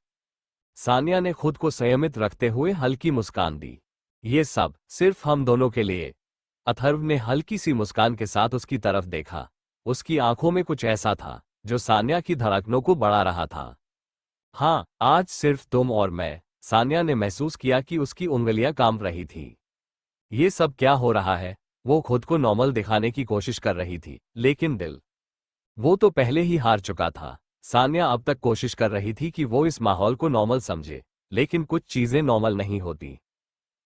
सान्या ने खुद को संयमित रखते हुए हल्की मुस्कान दी। ये सब सिर्फ हम दोनों के लिए। अथर्व ने हल्की सी मुस्कान के साथ उसकी तरफ देखा। उसकी आंखों में कुछ ऐसा था जो सान्या की धड़कनों को बढ़ा रहा था। हाँ, आज सिर्फ तुम और मैं। सान्या ने महसूस किया कि उसकी उंगलियां कांप रही थी। ये सब क्या हो रहा है? वो खुद को नॉर्मल दिखाने की कोशिश कर रही थी, लेकिन दिल, वो तो पहले ही हार चुका था। सान्या अब तक कोशिश कर रही थी कि वो इस माहौल को नॉर्मल समझे, लेकिन कुछ चीजें नॉर्मल नहीं होती।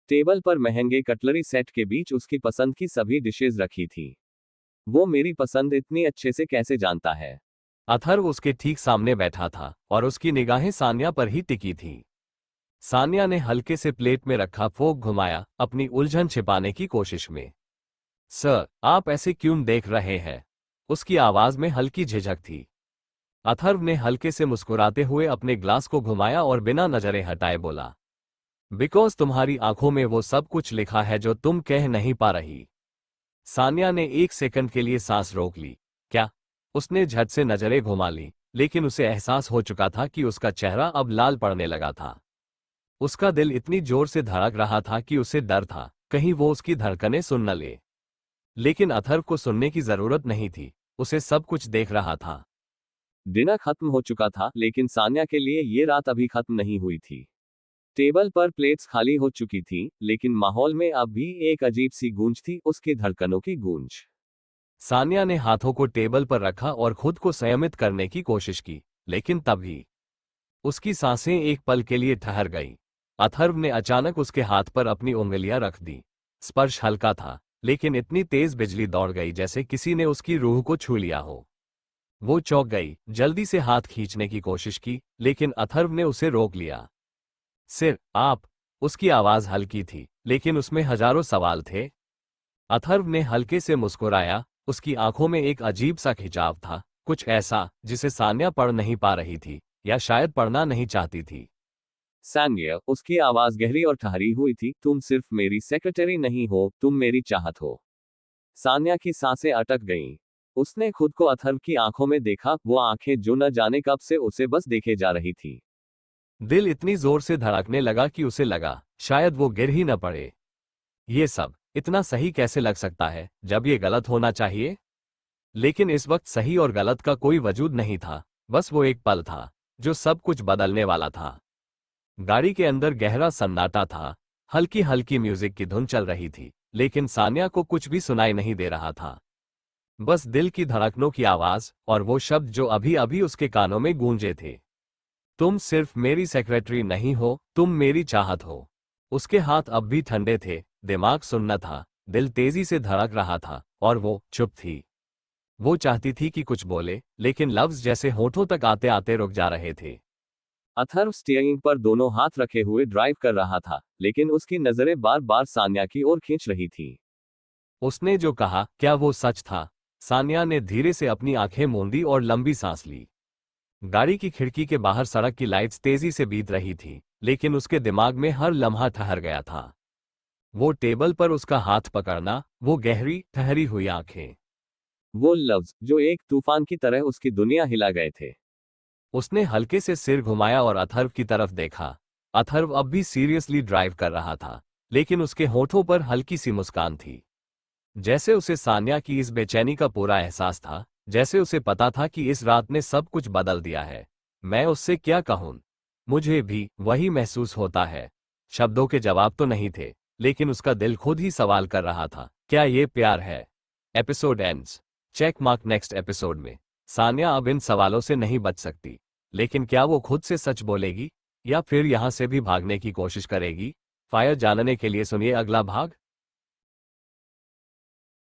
टेबल पर महंगे कटलरी सेट के बीच उसकी पसंद की सभी डिशेज रखी थी। वो मेरी पसंद इतनी अच्छे से कैसे जानता है?
अथर्व उसके ठीक सामने बैठा था और उसकी निगाहें सान्या पर ही टिकी थी। सान्या ने हल्के से प्लेट में रखा फोक घुमाया, अपनी उलझन छिपाने की कोशिश में। सर, आप ऐसे क्यों देख रहे हैं? उसकी आवाज में हल्की झिझक थी। अथर्व ने हल्के से मुस्कुराते हुए अपने ग्लास को घुमाया और बिना नजरें हटाए बोला, बिकॉज तुम्हारी आंखों में वो सब कुछ लिखा है जो तुम कह नहीं पा रही। सान्या ने 1 सेकंड के लिए सांस रोक ली। क्या? उसने झट से नजरें घुमा ली, लेकिन उसे एहसास हो चुका था कि उसका चेहरा अब लाल पड़ने लगा था। उसका दिल इतनी जोर से धड़क रहा था कि उसे डर था कहीं वो उसकी धड़कनें सुन न ले। लेकिन अथर्व को सुनने की जरूरत नहीं थी, उसे सब कुछ देख रहा था।
डिनर खत्म हो चुका था, लेकिन सान्या के लिए ये रात अभी खत्म नहीं हुई थी। टेबल पर प्लेट्स खाली हो चुकी थी, लेकिन माहौल में अब भी एक अजीब सी गूंज थी, उसकी धड़कनों की गूंज।
सान्या ने हाथों को टेबल पर रखा और खुद को संयमित करने की कोशिश की, लेकिन तभी उसकी सांसें एक पल के लिए ठहर गई। अथर्व ने अचानक उसके हाथ पर अपनी उंगलियां रख दी। स्पर्श हल्का था, लेकिन इतनी तेज बिजली दौड़ गई जैसे किसी ने उसकी रूह को छू लिया हो। वो चौंक गई, जल्दी से हाथ खींचने की कोशिश की, लेकिन अथर्व ने उसे रोक लिया। सिर, आप। उसकी आवाज हल्की थी, लेकिन उसमें हजारों सवाल थे। अथर्व ने हल्के से मुस्कुराया, उसकी आंखों में एक अजीब सा खिंचाव था, कुछ ऐसा जिसे सान्या पढ़ नहीं पा रही थी, या शायद पढ़ना नहीं चाहती थी।
सान्या, उसकी आवाज गहरी और ठहरी हुई थी, तुम सिर्फ मेरी सेक्रेटरी नहीं हो, तुम मेरी चाहत हो। सान्या की सांसें अटक गईं। उसने खुद को अथर्व की आंखों में देखा, वो आंखें जो न जाने कब से उसे बस देखे जा रही थी।
दिल इतनी जोर से धड़कने लगा कि उसे लगा शायद वो गिर ही न पड़े। ये सब इतना सही कैसे लग सकता है जब ये गलत होना चाहिए? लेकिन इस वक्त सही और गलत का कोई वजूद नहीं था, बस वो एक पल था जो सब कुछ बदलने वाला था। गाड़ी के अंदर गहरा सन्नाटा था, हल्की हल्की म्यूजिक की धुन चल रही थी, लेकिन सान्या को कुछ भी सुनाई नहीं दे रहा था। बस दिल की धड़कनों की आवाज और वो शब्द जो अभी अभी उसके कानों में गूंजे थे। तुम सिर्फ मेरी सेक्रेटरी नहीं हो, तुम मेरी चाहत हो। उसके हाथ अब भी ठंडे थे, दिमाग सुन्न था, दिल तेजी से धड़क रहा था, और वो चुप थी। वो चाहती थी कि कुछ बोले, लेकिन लफ्ज जैसे होठों तक आते आते रुक जा रहे थे।
अथर्व स्टीयरिंग पर दोनों हाथ रखे हुए ड्राइव कर रहा था, लेकिन उसकी नजरें बार बार सान्या की ओर खींच रही थी।
उसने जो कहा, क्या वो सच था? सान्या ने धीरे से अपनी आंखें मूंदी और लंबी सांस ली। गाड़ी की खिड़की के बाहर सड़क की लाइट्स तेजी से बीत रही थी, लेकिन उसके दिमाग में हर लम्हा ठहर गया था। वो टेबल पर उसका हाथ पकड़ना, वो गहरी ठहरी हुई आंखें,
वो लफ्ज जो एक तूफान की तरह उसकी दुनिया हिला गए थे।
उसने हल्के से सिर घुमाया और अथर्व की तरफ देखा। अथर्व अब भी सीरियसली ड्राइव कर रहा था, लेकिन उसके होठों पर हल्की सी मुस्कान थी। जैसे उसे सान्या की इस बेचैनी का पूरा एहसास था, जैसे उसे पता था कि इस रात ने सब कुछ बदल दिया है। मैं उससे क्या कहूं? मुझे भी वही महसूस होता है। शब्दों के जवाब तो नहीं थे, लेकिन उसका दिल खुद ही सवाल कर रहा था, क्या ये प्यार है? Episode ends. Check mark next episode में। सान्या अब इन सवालों से नहीं बच सकती, लेकिन क्या वो खुद से सच बोलेगी, या फिर यहां से भी भागने की कोशिश करेगी? फायर जानने के लिए सुनिए अगला भाग।